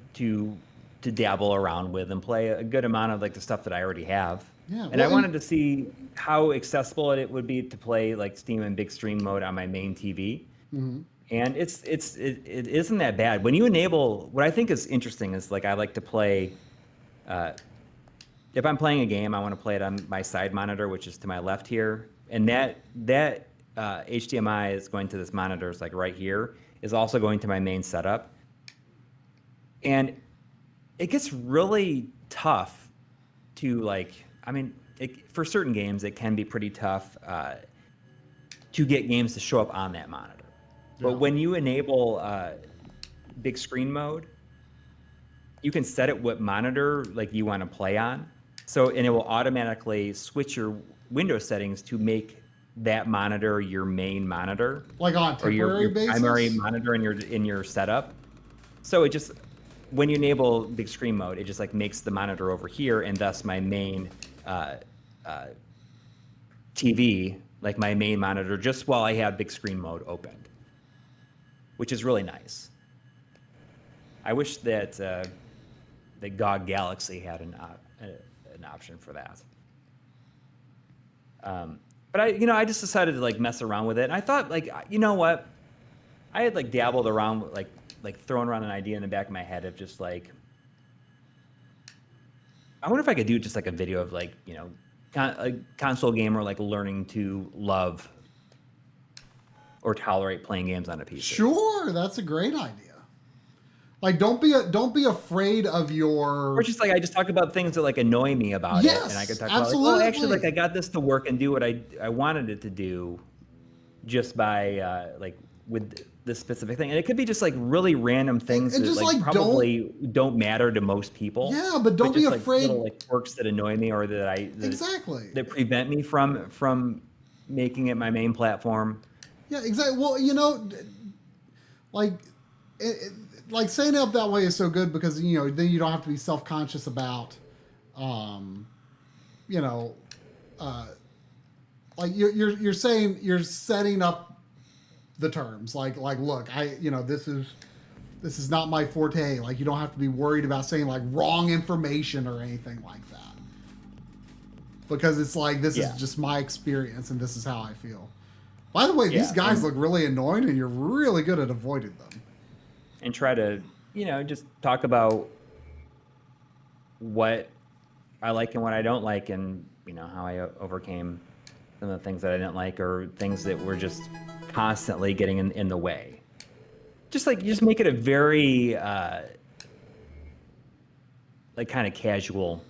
dabble around with and play a good amount of the stuff that I already have. Yeah, and I wanted to see how accessible it would be to play Steam and Big Stream mode on my main TV. Mm-hmm. And it isn't that bad. When you enable, what I think is interesting is I like to play, if I'm playing a game, I want to play it on my side monitor, which is to my left here. And that HDMI is going to this monitor, it's right here, is also going to my main setup. And it gets really tough to for certain games, it can be pretty tough to get games to show up on that monitor. Yeah. But when you enable big screen mode, you can set it what monitor like you want to play on. So, and it will automatically switch your Windows settings to make that monitor your main monitor, like on or your basis? primary monitor in your setup. So it just, when you enable big screen mode, it just like makes the monitor over here, and thus my main TV, like my main monitor, just while I have big screen mode opened, which is really nice. I wish that the GOG Galaxy had an option for that. But I just decided to like mess around with it, and I thought, like, you know what, I had like dabbled around with like throwing around an idea in the back of my head of just like, I wonder if I could do just like a video of like, a console gamer like learning to love or tolerate playing games on a PC. Sure, that's a great idea. Like, don't be afraid of your. Or just like I just talk about things that like annoy me about it, and I could talk absolutely. about like, actually, like I got this to work and do what I wanted it to do, just by like with this specific thing, and it could be just like really random things and that just, like probably don't matter to most people. Yeah, but don't be just, afraid. Like, little like quirks that annoy me or that exactly that prevent me from making it my main platform. Yeah, exactly. Well, like. Like saying it up that way is so good because then you don't have to be self-conscious about, like you're saying you're setting up the terms like look, this is not my forte. Like you don't have to be worried about saying like wrong information or anything like that, because it's like this is just my experience and this is how I feel. By the way, these guys look really annoying and you're really good at avoiding them. And try to, just talk about what I like and what I don't like, and how I overcame some of the things that I didn't like, or things that were just constantly getting in the way. Just make it a very like kind of casual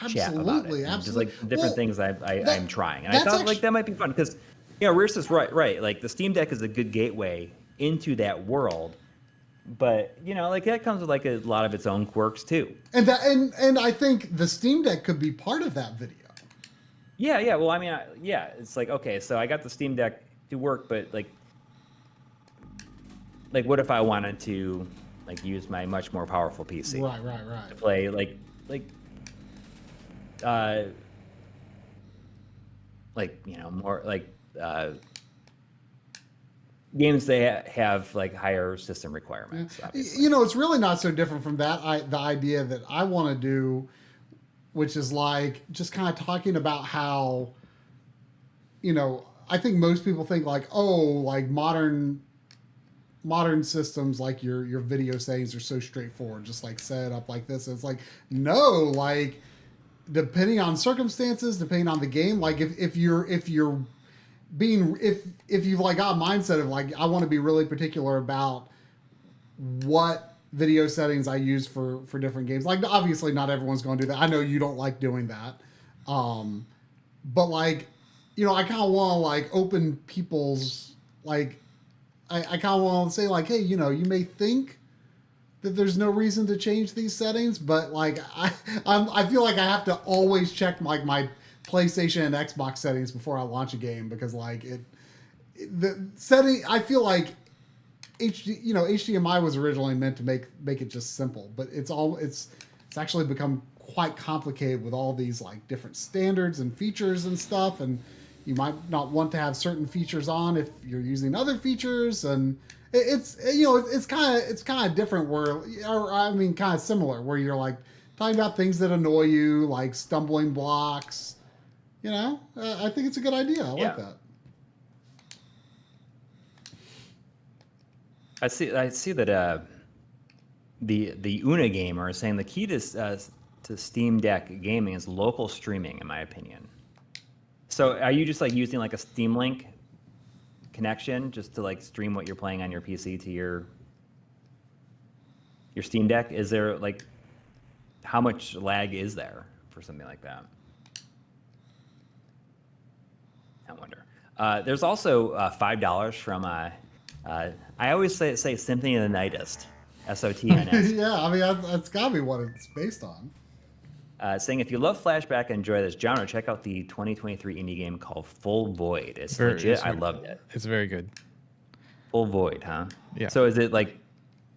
chat about it. Absolutely. Just like different things I'm trying, and I thought like that might be fun because Rears is right. Like the Steam Deck is a good gateway into that world. But like that comes with like a lot of its own quirks too. And I think the Steam Deck could be part of that video. Yeah. Well, I mean, it's like, okay, so I got the Steam Deck to work, but like what if I wanted to like use my much more powerful PC? Right. To play more like games they have like higher system requirements. It's really not so different from that. The idea that I want to do, which is like just kind of talking about how, I think most people think like, oh, like modern systems, like your video settings are so straightforward, just like set it up like this. And it's like, no, like depending on circumstances, depending on the game, like if you've like got a mindset of like, I want to be really particular about what video settings I use for different games. Like obviously not everyone's going to do that. I know you don't like doing that. But like, I kind of want to like open people's, like, I kind of want to say like, hey, you may think that there's no reason to change these settings, but like I feel like I have to always check like my PlayStation and Xbox settings before I launch a game, because like the setting, I feel like HDMI was originally meant to make it just simple, but it's actually become quite complicated with all these like different standards and features and stuff, and you might not want to have certain features on if you're using other features, and it's kind of different kind of similar where you're like talking about things that annoy you, like stumbling blocks. I think it's a good idea. I like that. I see that the Una gamer is saying the key to Steam Deck gaming is local streaming, in my opinion. So are you just like using like a Steam Link connection just to like stream what you're playing on your PC to your Steam Deck? Is there like, how much lag is there for something like that? I wonder. There's also $5 from I always say Symphony of the Nightist, SOTNS. Yeah, I mean that's gotta be what it's based on. Saying if you love Flashback and enjoy this genre, check out the 2023 indie game called Full Void. It's legit. I loved it. It's very good. Full Void, huh? Yeah. So is it like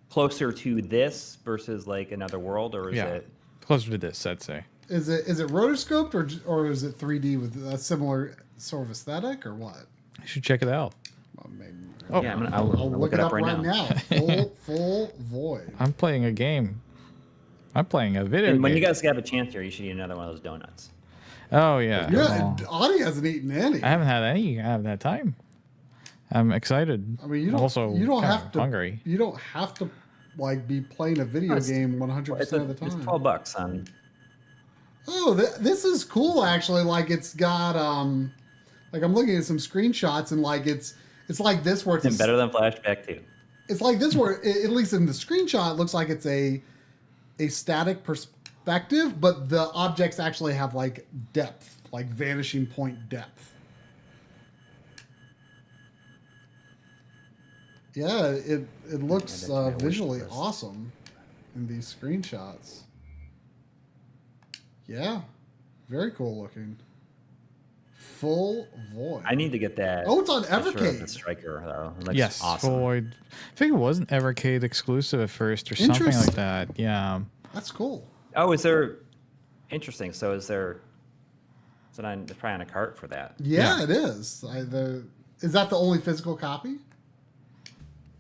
closer to this versus like Another World, or is it closer to this? I'd say. Is it rotoscoped or is it 3D with a similar sort of aesthetic or what? You should check it out. Well, maybe. Oh, yeah, I'll look it up right now. Full Void. I'm playing a game. I'm playing a video game. When you guys have a chance here, you should eat another one of those donuts. Oh yeah. Yeah, Audi hasn't eaten any. I haven't had any. I haven't had time. I'm excited. I mean, you don't have to. Hungry. You don't have to like be playing a video game 100% of the time. It's $12 on. Oh, this is cool actually. Like it's got like I'm looking at some screenshots and like it's like this where it's better than Flashback 2. It's like this where at least in the screenshot it looks like it's a static perspective, but the objects actually have like depth, like vanishing point depth. Yeah, it looks visually awesome in these screenshots. Yeah, very cool looking. Full Void. I need to get that. Oh, it's on picture of Evercade. the Striker though. It looks Yes, awesome. Void. I think it wasn't Evercade exclusive at first or something like that. Yeah. That's cool. Oh, is there? Interesting. So is there? Is it on? It's probably on a cart for that. Yeah, it is. Is that the only physical copy?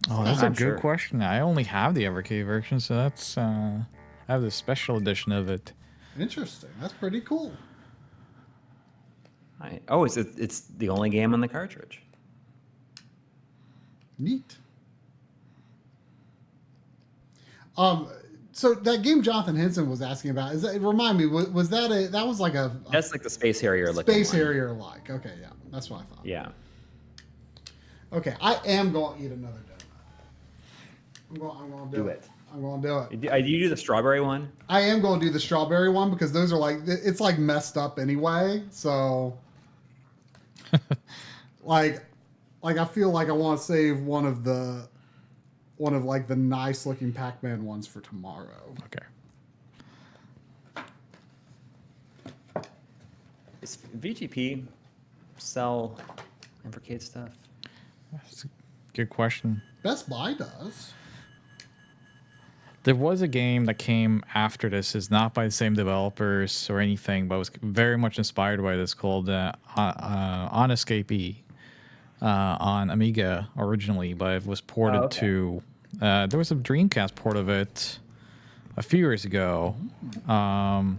Oh, that's a I'm good sure. question. I only have the Evercade version, so that's I have the special edition of it. Interesting. That's pretty cool. It's the only game on the cartridge. Neat. So that game Jonathan Henson was asking about, remind me, was that that was like That's like the Space Harrier looking Space one. Harrier like. Okay, yeah. That's what I thought. Yeah. Okay, I am going to eat another donut. I'm going to do it. I'm going to do it. Do you do the strawberry one? I am going to do the strawberry one because those are like, it's like messed up anyway. So like I feel like I want to save one of like the nice looking Pac-Man ones for tomorrow. Okay. Does VGP sell Evercade stuff? That's a good question. Best Buy does. There was a game that came after this. It's not by the same developers or anything, but was very much inspired by this called Escape on Amiga originally, but it was ported to... there was a Dreamcast port of it a few years ago. And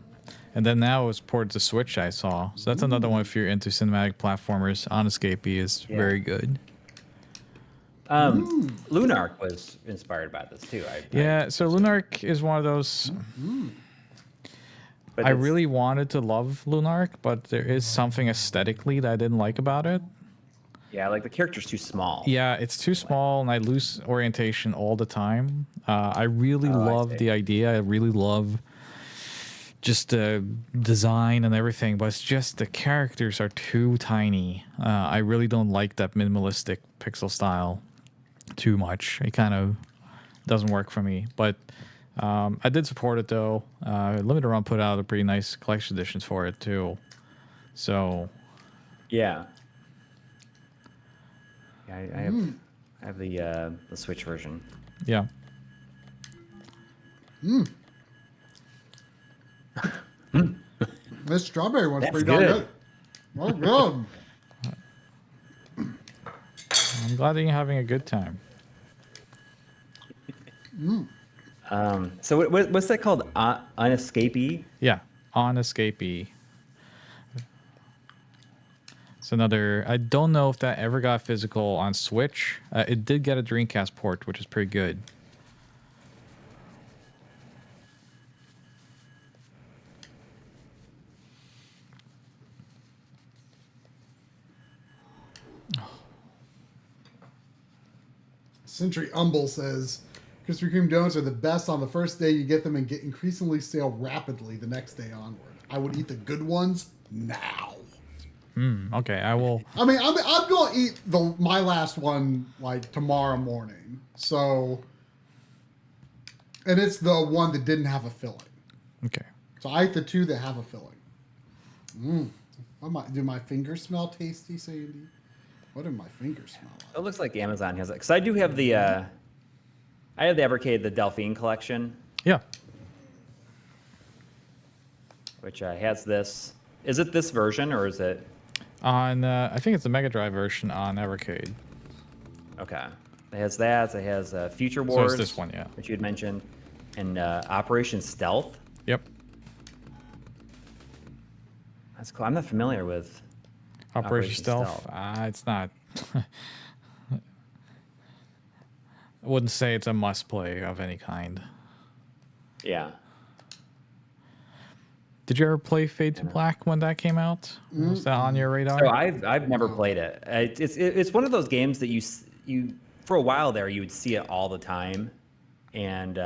then now it was ported to Switch, I saw. So that's another one if you're into cinematic platformers. Escape is very good. Lunark was inspired by this too. So Lunark is one of those. But I really wanted to love Lunark, but there is something aesthetically that I didn't like about it. Yeah, like the character's too small. Yeah, it's too small, and I lose orientation all the time. I really love the idea. I really love just the design and everything, but it's just the characters are too tiny. I really don't like that minimalistic pixel style too much. It kind of doesn't work for me, but I did support it though. Limited Run put out a pretty nice collection editions for it too. So yeah, I have the Switch version. Yeah. This strawberry one's That's pretty darn good. good. Oh, good. I'm glad that you're having a good time. So what's that called? Unescapee? Yeah, on Escapee. It's another. I don't know if that ever got physical on Switch. It did get a Dreamcast port, which is pretty good. Century Umble says, Krispy Kreme donuts are the best on the first day you get them and get increasingly stale rapidly the next day onward. I would eat the good ones now. Okay, I will. I mean, I'm going to eat my last one like tomorrow morning. So, and it's the one that didn't have a filling. Okay. So I ate the 2 that have a filling. Do my fingers smell tasty, Sandy? What do my fingers smell like? It looks like Amazon has it. Because I do have the, I have the Evercade, the Delphine collection, Yeah. which has this. Is it this version or is it? On, I think it's the Mega Drive version on Evercade. Okay. It has that. It has Future So Wars. it's this one, yeah. Which you had mentioned. And Operation Stealth. Yep. That's cool. I'm not familiar with Operation Stealth. It's not. I wouldn't say it's a must play of any kind. Yeah. Did you ever play Fade to Black when that came out? Was that on your radar? So I've never played it. It's one of those games that you for a while there you would see it all the time, and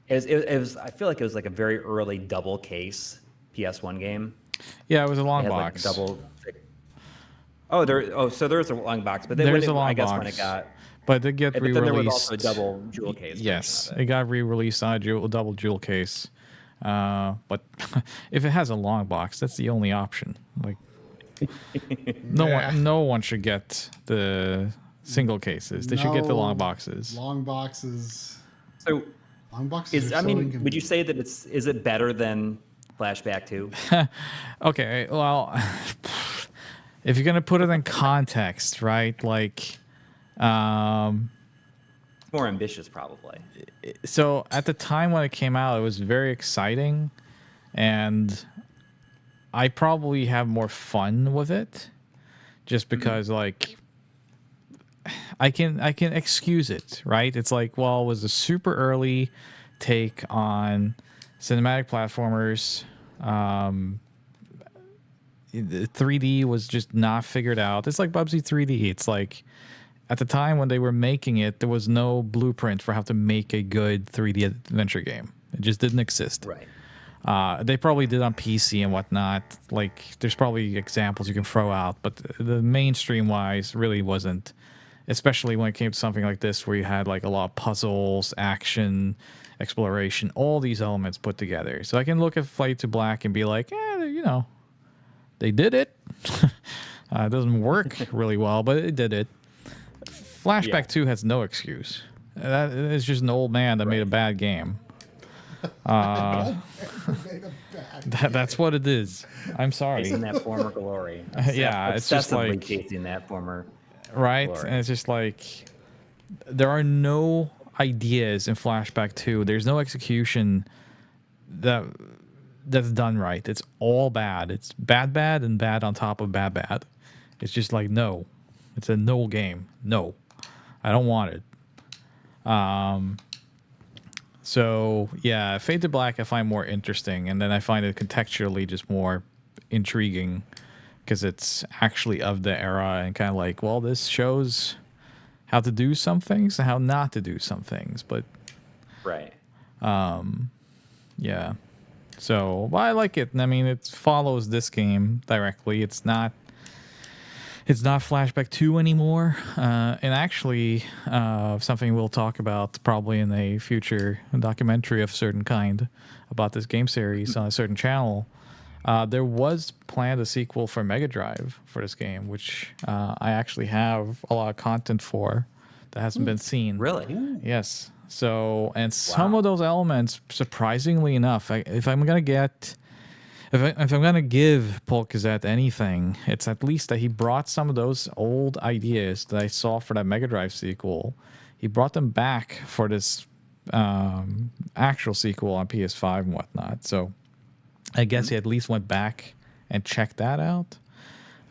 it was I feel like it was like a very early double case PS1 game. Yeah, it was a long It had, box. Like, double. So there's a long box, but then There's when a long I guess box. when it got. But it did get But re-released. then there was also a double jewel case. Yes, version of it got re-released on a double jewel case. But if it has a long box, that's the only option. Like, no one should get the single cases. They should get the long boxes. Long boxes. So Long boxes. Are so would inconvenient. you say that is it better than Flashback 2? Okay, well, if you're gonna put it in context, right? Like, It's more ambitious, probably. so at the time when it came out, it was very exciting, and I probably have more fun with it, just because like I can excuse it, right? It's like, well, it was a super early take on cinematic platformers. The 3D was just not figured out. It's like Bubsy 3D. It's like at the time when they were making it, there was no blueprint for how to make a good 3D adventure game. It just didn't exist. Right. They probably did on PC and whatnot. Like, there's probably examples you can throw out, but the mainstream wise really wasn't. Especially when it came to something like this, where you had like a lot of puzzles, action, exploration, all these elements put together. So I can look at Fade to Black and be like, they did it. It doesn't work really well, but it did it. Flashback 2 has no excuse. That is just an old man that made a bad game. That's what it is. I'm sorry. Chasing that former glory. Yeah, it's just Obsessively like chasing that former. right, glory. and it's just like there are no ideas in Flashback 2. There's no execution that's done right. It's all bad. It's bad, and bad on top of bad. It's just like, no. It's a no game. No. I don't want it. So, yeah, Fade to Black I find more interesting, and then I find it contextually just more intriguing because it's actually of the era and kind of like, well, this shows how to do some things and how not to do some things. But, Right. yeah. So, well, I like it. I mean, it follows this game directly. It's not Flashback 2 anymore. And actually, something we'll talk about probably in a future documentary of certain kind about this game series on a certain channel. There was planned a sequel for Mega Drive for this game, which I actually have a lot of content for that hasn't been seen. Really? Yes. So, and some of those elements, surprisingly enough, if I'm gonna give Polkazet anything, it's at least that he brought some of those old ideas that I saw for that Mega Drive sequel. He brought them back for this actual sequel on PS5 and whatnot. So, I guess he at least went back and checked that out.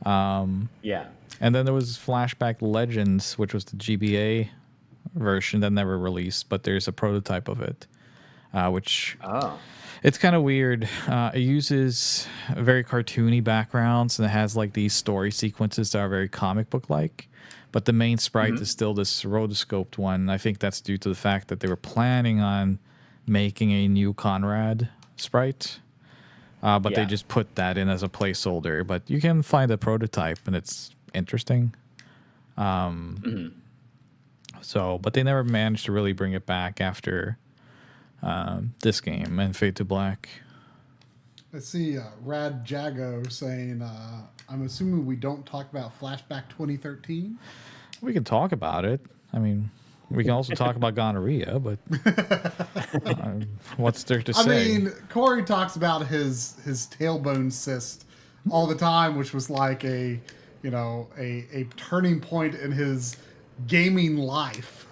Yeah. And then there was Flashback Legends, which was the GBA version that never released, but there's a prototype of it, which it's kind of weird. It uses very cartoony backgrounds and it has like these story sequences that are very comic book like, but the main sprite is still this rotoscoped one. I think that's due to the fact that they were planning on making a new Conrad sprite. but they just put that in as a placeholder. But you can find a prototype, and it's interesting. So, but they never managed to really bring it back after this game and Fade to Black. Let's see, Rad Jago saying, I'm assuming we don't talk about Flashback 2013. We can talk about it. I mean, we can also talk about gonorrhea, but what's there to say? I mean, Coury talks about his tailbone cyst all the time, which was like a turning point in his gaming life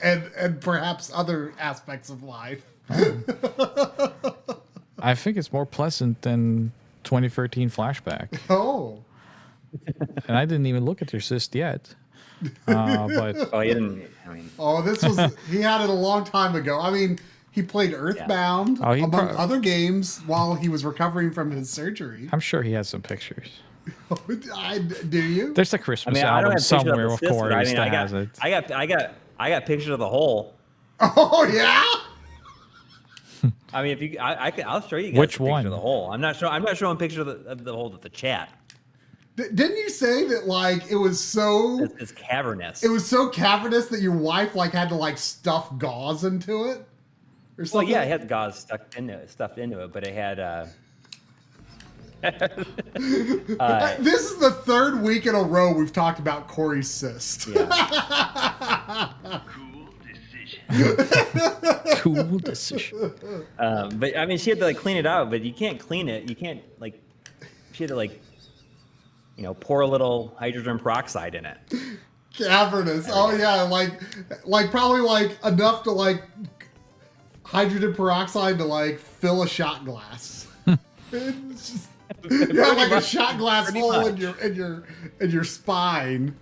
and perhaps other aspects of life. I think it's more pleasant than 2013 Flashback. Oh. And I didn't even look at your cyst yet. But you didn't. I mean, he had it a long time ago. I mean, he played Earthbound among other games while he was recovering from his surgery. I'm sure he has some pictures. Do you? There's a Christmas I don't album have somewhere of with Coury that has it. I got pictures of the hole. Oh yeah. I mean, if you, I'll show you guys which a picture one of the hole. I'm not showing pictures of the hole to the chat. Didn't you say that like it was so? It's cavernous. It was so cavernous that your wife like had to like stuff gauze into it, or something. Well, yeah, it had gauze stuffed into it, but it had. This is the third week in a row we've talked about Coury's cyst. Yeah. Cool decision. But I mean, she had to like clean it out, but you can't clean it. You can't like. She had to like, pour a little hydrogen peroxide in it. Cavernous. Oh yeah, like probably like enough to like hydrogen peroxide to like fill a shot glass. It's just, yeah, like a shot glass hole in your spine.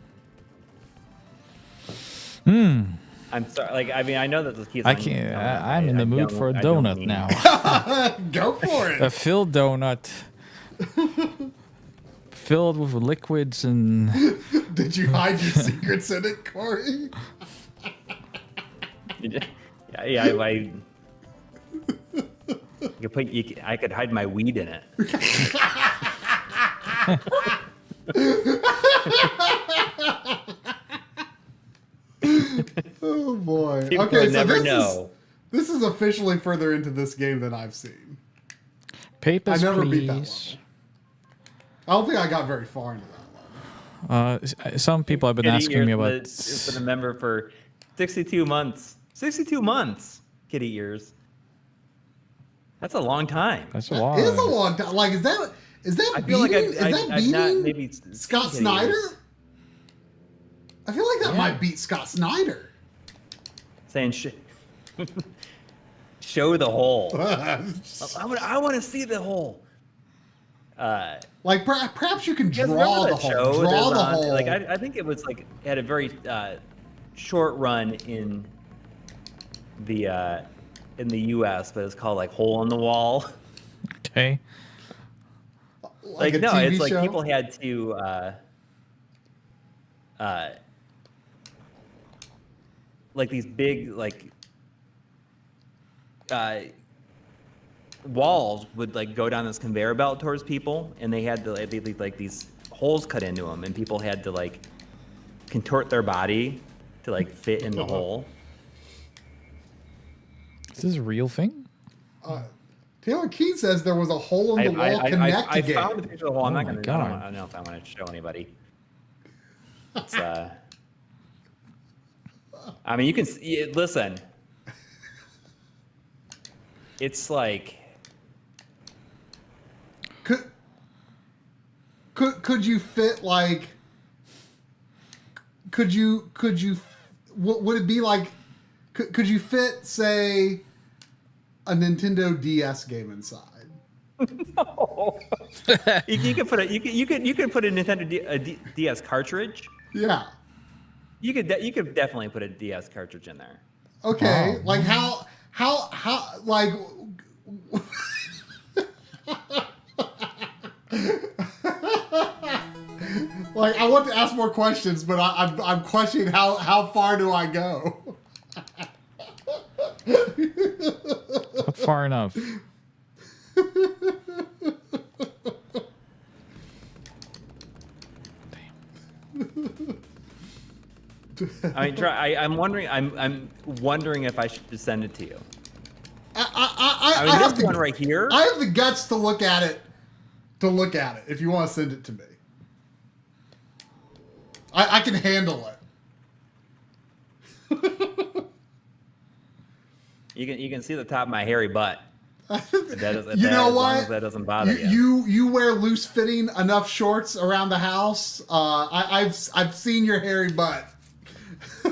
I'm sorry. Like, I mean, I know that the kids. I can't. I'm in the mood for a donut now. Go for it. A filled donut. Filled with liquids and. Did you hide your secrets in it, Coury? I could hide my weed in it. Oh boy. People okay, so never know. This is officially further into this game than I've seen. Papers, I never please. beat that level. I don't think I got very far into that level. Some people have been asking me about. It's been a member for 62 months. 62 months, kitty ears. That's a long time. That's a lot. It is a long time. Like, is that I feel like I've not maybe Scott Snyder? Ears. I feel like that might beat Scott Snyder. Saying show the hole. I want to see the hole. Like perhaps you can draw the hole. Draw the hole. Like I think it was like it had a very short run in the U.S., but it's called like Hole on the Wall. Okay. Like no, TV it's like show? people had to like these big like walls would like go down this conveyor belt towards people, and they had to like these holes cut into them, and people had to like contort their body to like fit in the hole. Is this a real thing? Taylor Keene says there was a hole in the wall connect I game. found the picture of the hole. I'm not my gonna. God. I don't know if I want to show anybody. It's I mean, you can listen. It's like. Could you fit like? Could you? What would it be like? Could you fit, say, a Nintendo DS game inside? No. you can put a you can put a Nintendo DS cartridge. Yeah. You could definitely put a DS cartridge in there. Okay. Wow. Like how like. Like I want to ask more questions, but I'm questioning how far do I go? Not far enough. I mean, I'm wondering if I should send it to you. I mean, this one right here. I have the guts to look at it. If you want to send it to me, I can handle it. You can see the top of my hairy butt. You know what? As long as that doesn't bother you. You wear loose fitting enough shorts around the house. I've seen your hairy butt.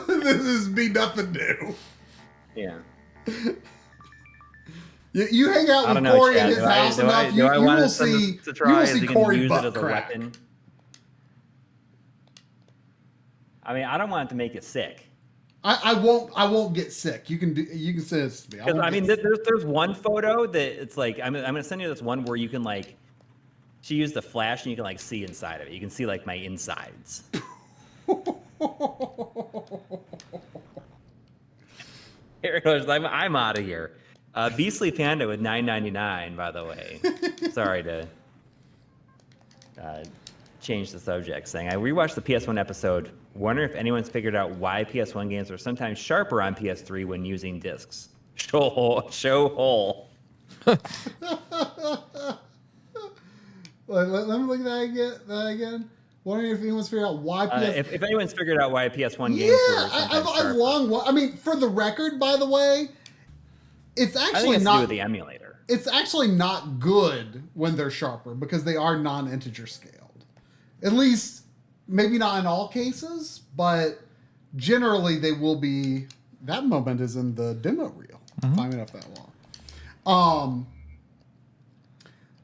This is be nothing new. Yeah. You hang out with Coury in his house enough, you will see Coury butt crack. I mean, I don't want it to make you sick. I won't get sick. You can send it to me. Because I mean, there's one photo that it's like I'm gonna send you this one where you can like, she used the flash and you can like see inside of it. You can see like my insides. Here it goes. I'm out of here. Beastly Panda with $9.99, by the way. Sorry to change the subject, saying I rewatched the PS1 episode. Wonder if anyone's figured out why PS1 games are sometimes sharper on PS3 when using discs. Show hole. Let me look at that again. Wondering if anyone's figured out why if anyone's figured out why PS1 games were I've long. I mean, for the record, by the way, it's actually not not with the emulator. It's actually not good when they're sharper because they are non-integer scaled. At least, maybe not in all cases, but generally they will be. That moment is in the demo reel. Climbing up that long.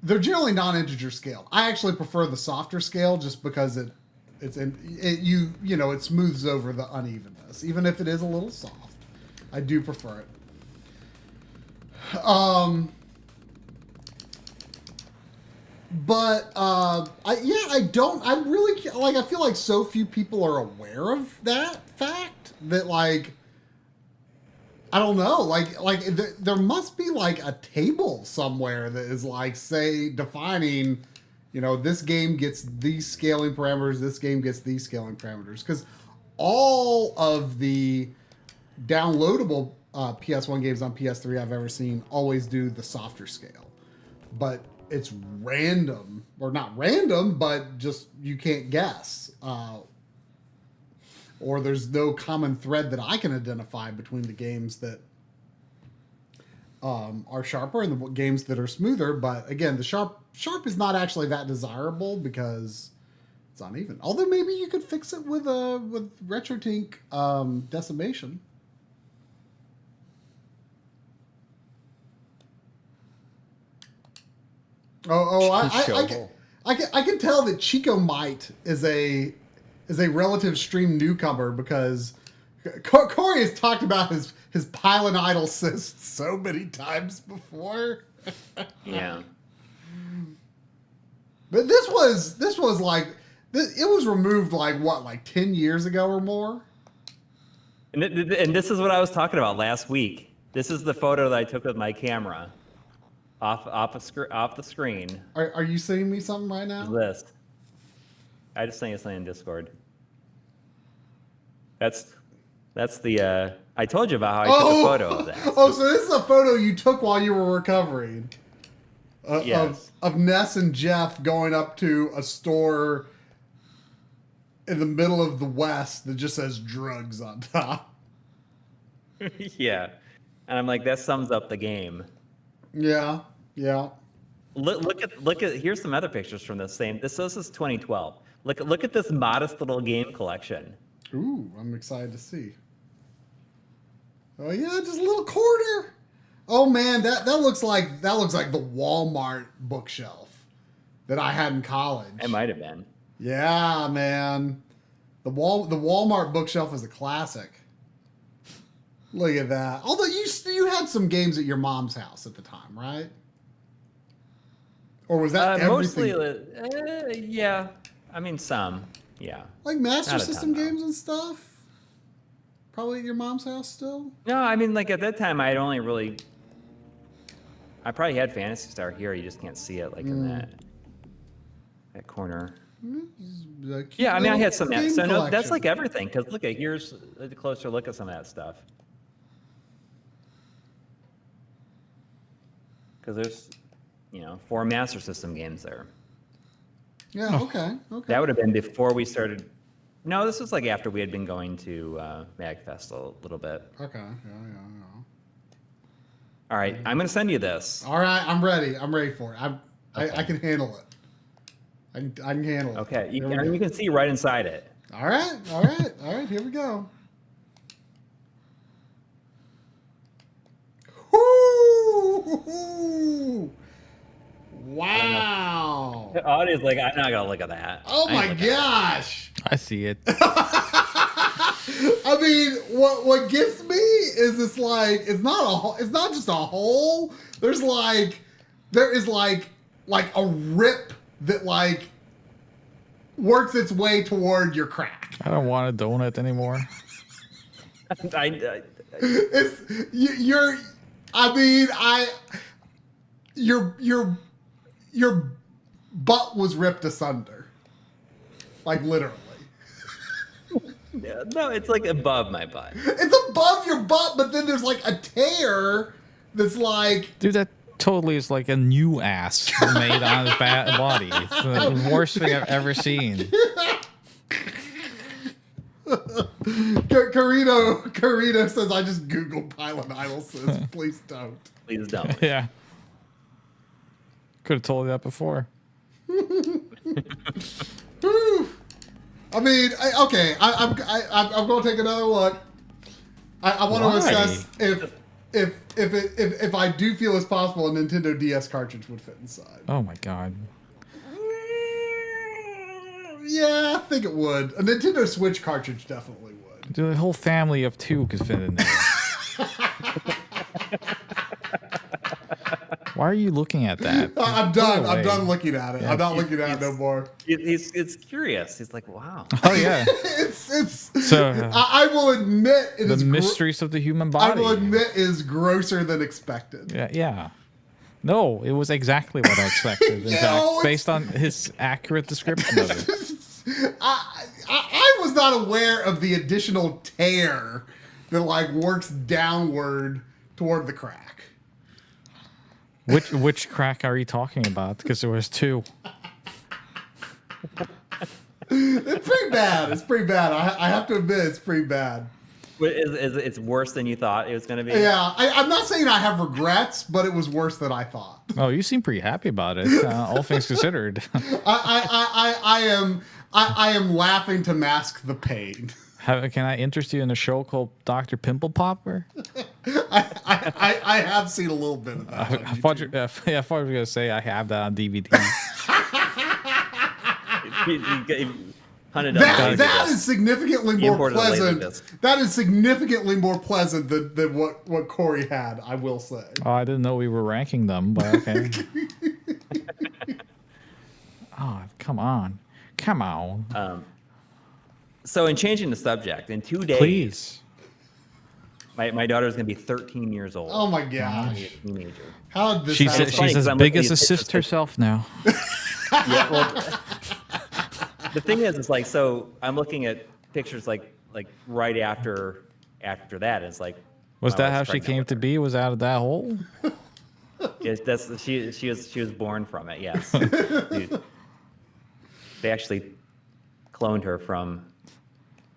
They're generally non-integer scale. I actually prefer the softer scale just because it smooths over the unevenness, even if it is a little soft. I do prefer it. I feel like so few people are aware of that fact that like. I don't know, like there must be like a table somewhere that is like, say, defining, this game gets these scaling parameters, this game gets these scaling parameters, because all of the downloadable PS1 games on PS3 I've ever seen always do the softer scale, but it's random, or not random, but just you can't guess. Or there's no common thread that I can identify between the games that are sharper and the games that are smoother. But again, the sharp is not actually that desirable because it's uneven. Although maybe you could fix it with Retrode decimation. I can tell that Chico Might is a relative stream newcomer because Coury has talked about his pile and idle cysts so many times before. Yeah. But this was like, it was removed like 10 years ago or more? And this is what I was talking about last week. This is the photo that I took with my camera off the screen. Are you sending me something right now? This. I just sent you something in Discord. That's the I told you about how I took a photo of that. Oh, so this is a photo you took while you were recovering. Yes. Of Ness and Jeff going up to a store in the middle of the West that just says drugs on top. Yeah. And I'm like, that sums up the game. Yeah. Look at here's some other pictures from this same. This is 2012. Look at this modest little game collection. Ooh, I'm excited to see. Oh yeah, just a little quarter. Oh man, that looks like the Walmart bookshelf that I had in college. It might have been. Yeah, man. The Walmart bookshelf is a classic. Look at that. Although you had some games at your mom's house at the time, right? Or was that everything? Mostly, yeah. I mean, some, yeah. Like Master System games and stuff? Probably at your mom's house still? No, I mean, like at that time, I probably had Phantasy Star here. You just can't see it, like in that corner. Yeah, I mean, I had some. Game So no, that's collection. like everything. Because look at here's a closer look at some of that stuff. Because there's, 4 Master System games there. Yeah. Okay. That would have been before we started. No, this was like after we had been going to MagFest a little bit. Okay. Yeah. All right, I'm going to send you this. All right, I'm ready. I'm ready for it. I can handle it. I can handle it. Okay, you can see right inside it. All right. Here we go. Woo! Wow. Audi's like, I'm not gonna look at that. Oh my gosh. I see it. I mean, what gets me is it's like it's not just a hole. There is like a rip that like works its way toward your crack. I don't want a donut anymore. Your butt was ripped asunder, like literally. Yeah, no, it's like above my butt. It's above your butt, but then there's like a tear that's like. Dude, that totally is like a new ass made on his body. It's the worst thing I've ever seen. Carino says, I just Googled Pilot Idol says, please don't. Please don't. Yeah. Could have told you that before. I mean, I'm going to take another look. I want to assess if I do feel it's possible a Nintendo DS cartridge would fit inside. Oh my god. Yeah, I think it would. A Nintendo Switch cartridge definitely would. Dude, a whole family of 2 could fit in there. Why are you looking at that? I'm done. I'm done looking at it. Yeah. I'm not looking at it no more. It's curious. He's like, wow. Oh yeah. I will admit it is the mysteries of the human body. I will admit is grosser than expected. Yeah. No, it was exactly what I expected. In fact, based on his accurate description of it. I was not aware of the additional tear that like works downward toward the crack. Which crack are you talking about? Because there was 2. It's pretty bad. I have to admit, it's pretty bad. It's worse than you thought it was going to be? Yeah, I'm not saying I have regrets, but it was worse than I thought. Oh, you seem pretty happy about it, all things considered. I am laughing to mask the pain. Can I interest you in a show called Dr. Pimple Popper? I have seen a little bit of that. I thought you were going to say I have that on DVD. That is significantly more pleasant. That is significantly more pleasant than what Coury had, I will say. Oh, I didn't know we were ranking them, but okay. Oh, come on. So in changing the subject, in 2 days, please. My daughter's going to be 13 years old. Oh my gosh. A teenager. How did this happen? She's as big as a cyst herself now. Yeah, well, the thing is like, so I'm looking at pictures like right after that. It's like, was that how she came to be? Was out of that hole? Yes, she was born from it. Yes. Dude, they actually cloned her from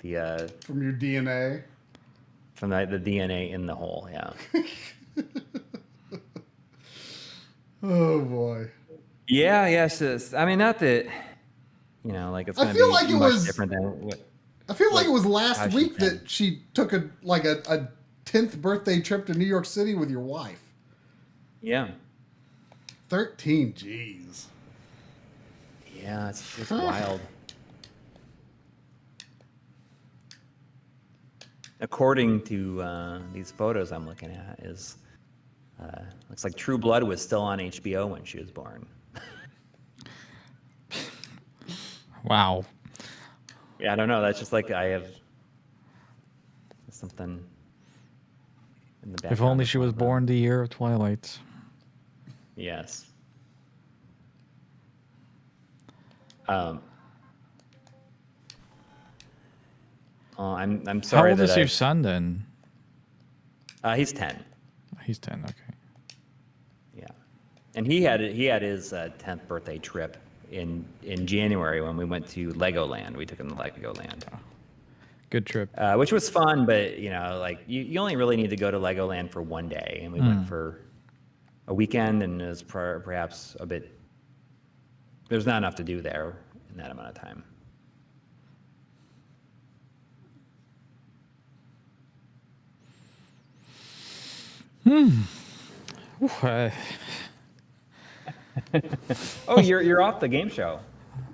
the from your DNA. From the DNA in the hole. Yeah. Oh boy. Yeah. Yes. I mean, not that. Like it's going to be much different than what. I feel like it was last week that she took a 10th birthday trip to New York City with your wife. Yeah. 13, jeez. Yeah, it's just wild. According to these photos I'm looking at, looks like True Blood was still on HBO when she was born. Wow. Yeah, I don't know. That's just like I have something in the background. If only she was born the year of Twilight. Yes. I'm sorry. How old is your son then? He's 10. He's 10. Okay. Yeah, and he had his 10th birthday trip in January when we went to Legoland. We took him to Legoland. Good trip. Which was fun, but like you only really need to go to Legoland for one day, and we went for a weekend, and it was perhaps a bit. There's not enough to do there in that amount of time. Oh, you're off the game show.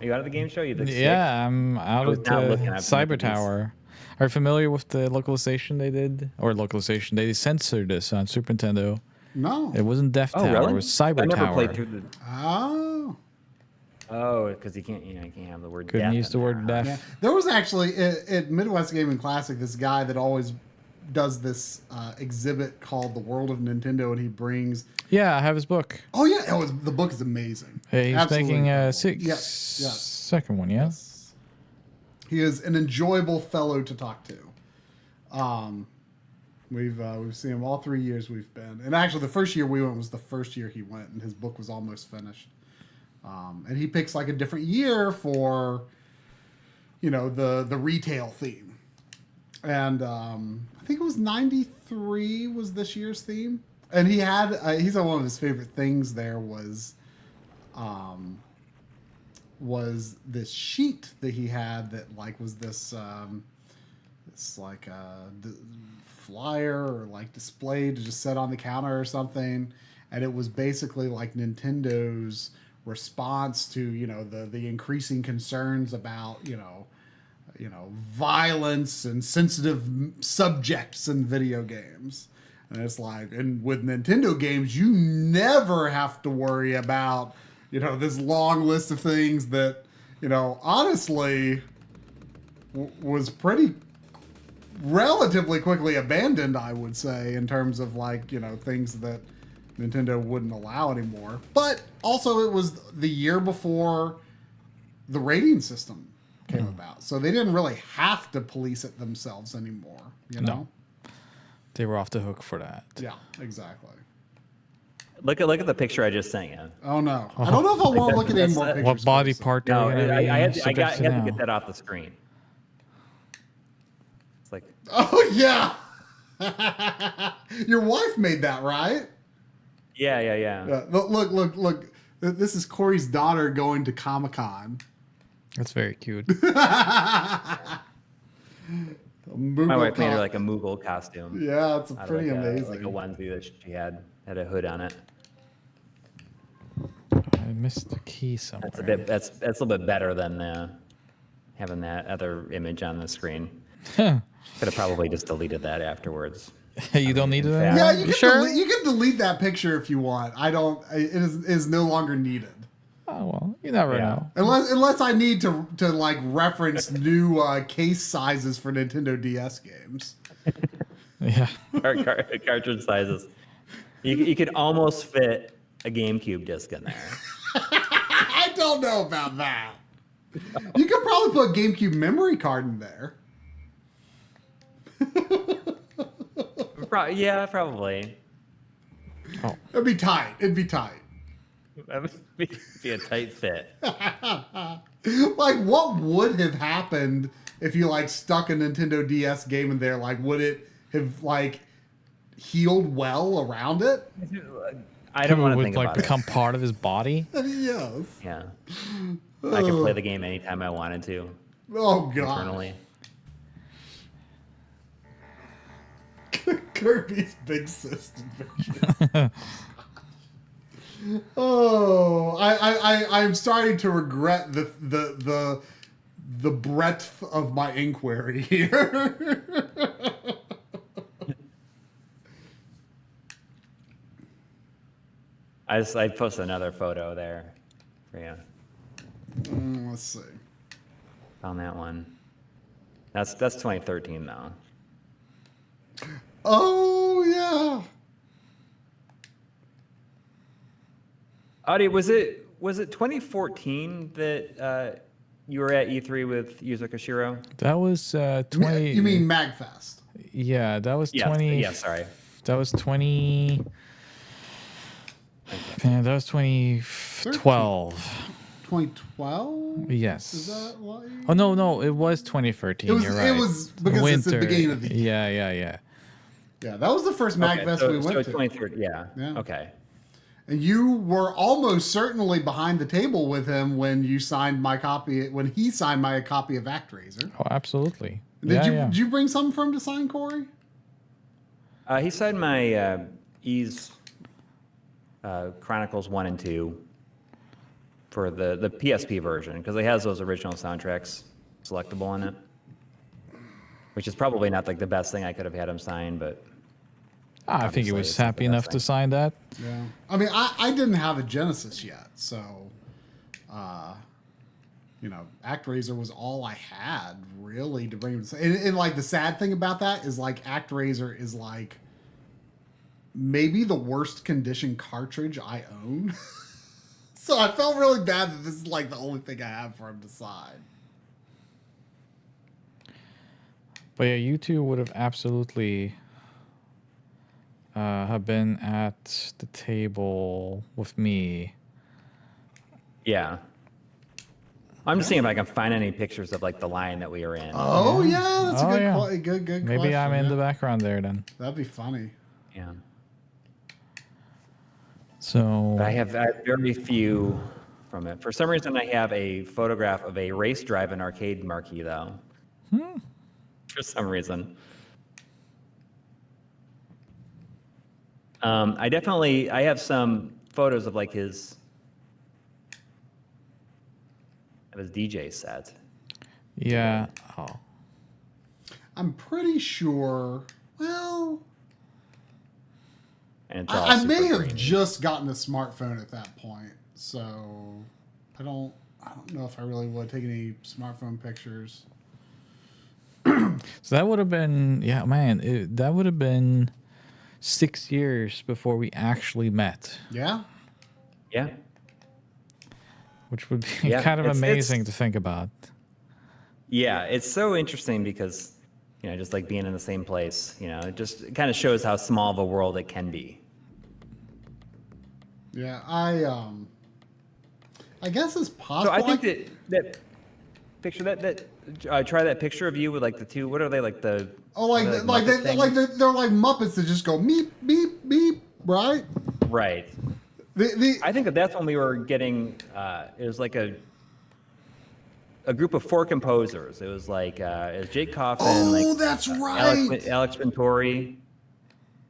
Are you out of the game show? You I'm out of the Cyber Tower. Are you familiar with the localization they did? Or localization, they censored this on Super Nintendo. No. It wasn't Death Tower, really? it was Cyber I never Tower. played through the... Oh, because you can't have the word Couldn't death use the word death. yeah. There was actually at Midwest Gaming Classic this guy that always does this exhibit called The World of Nintendo, and he brings. Yeah, I have his book. Oh yeah, the book is amazing. Hey, he's Absolutely making a incredible. second one, yeah? Yes. He is an enjoyable fellow to talk to. We've seen him all 3 years we've been, and actually the first year we went was the first year he went, and his book was almost finished. And he picks like a different year for, the retail theme, and I think it was 93 was this year's theme, and he had he said one of his favorite things there was this sheet that he had that like was this it's like a flyer or like display to just set on the counter or something, and it was basically like Nintendo's response to the increasing concerns about violence and sensitive subjects in video games. And it's like, and with Nintendo games, you never have to worry about this long list of things that honestly was pretty relatively quickly abandoned, I would say, in terms of like things that Nintendo wouldn't allow anymore. But also it was the year before the rating system came about. So they didn't really have to police it themselves anymore, No. They were off the hook for that. Yeah, exactly. Look at the picture I just sent you. Oh no. I don't know if I want to look at any more pictures. What body part No, are you gonna I had to subject to now? get that off the screen. It's like, Oh yeah. Your wife made that, right? yeah. Yeah. Look. This is Coury's daughter going to Comic-Con. That's very cute. My wife made her like a Moogle costume. Yeah, it's pretty amazing. Like a onesie that she had a hood on it. I missed the key somewhere. That's a little bit better than having that other image on the screen. Huh. Could have probably just deleted that afterwards. You don't need it fact- anymore? Yeah, you sure? you can delete that picture if you want. I don't. It is no longer needed. Oh well, you never know. Unless I need to like reference new case sizes for Nintendo DS games. Yeah. Cartridge sizes. You could almost fit a GameCube disc in there. I don't know about that. You could probably put a GameCube memory card in there. Yeah, probably. Oh. It'd be tight. That would be a tight fit. Like, what would have happened if you like stuck a Nintendo DS game in there? Like, would it have like healed well around it? I don't want to would think like about become it. part of his body. Yes. Yeah. I could play the game anytime I wanted to. Oh god. Internally. Kirby's Big Sis Adventure. Oh, I'm starting to regret the breadth of my inquiry here. I posted another photo there for you. Let's see. Found that one. That's 2013 though. Oh yeah. Audi, was it 2014 that you were at E3 with Yuzo Koshiro? That was 20. You mean MagFest? Yeah, that was Yeah, 20. yeah, sorry. That was 20. Man, that was 2012. 2012? Yes. Is that what? Oh no, it was 2013. You're right. It was because it's the beginning of the year. Yeah. Yeah, that was the first MagFest we went to. 2013, yeah. Okay. And you were almost certainly behind the table with him when you signed my copy. When he signed my copy of ActRaiser. Oh, absolutely. Did you bring something for him to sign, Coury? He signed my Ease Chronicles 1 and 2 for the PSP version because it has those original soundtracks selectable in it, which is probably not like the best thing I could have had him sign, but I think he was happy enough to sign that. Yeah. I mean, I didn't have a Genesis yet, so, ActRaiser was all I had really to bring him to. And like the sad thing about that is like ActRaiser is like maybe the worst condition cartridge I own. So I felt really bad that this is like the only thing I have for him to sign. But yeah, you two would have absolutely have been at the table with me. Yeah. I'm just seeing if I can find any pictures of like the line that we were in. Oh yeah, that's a good Maybe question, I'm in the background there then. That'd be funny. Yeah. So I have very few from it. For some reason, I have a photograph of a race drive-in arcade marquee, though. For some reason. I have some photos of like his DJ set. yeah. Oh. I'm pretty sure. Well, And it's all I super may have grainy. just gotten a smartphone at that point, so I don't know if I really would take any smartphone pictures. So that would have been, that would have been 6 years before we actually met, Yeah. Yeah. which would be Yeah, kind of it's- amazing to think about. Yeah, it's so interesting because, just like being in the same place, it just kind of shows how small of a world it can be. Yeah, I guess it's possible. So I think that picture try that picture of you with like the two. What are they like the? Oh, like the they're Muppet like things? they're like Muppets that just go meep beep beep, right? Right. The I think that's when we were getting. It was like a group of 4 composers. It was like it was Jake Coffin. Oh, like, that's right. Alex Ventori,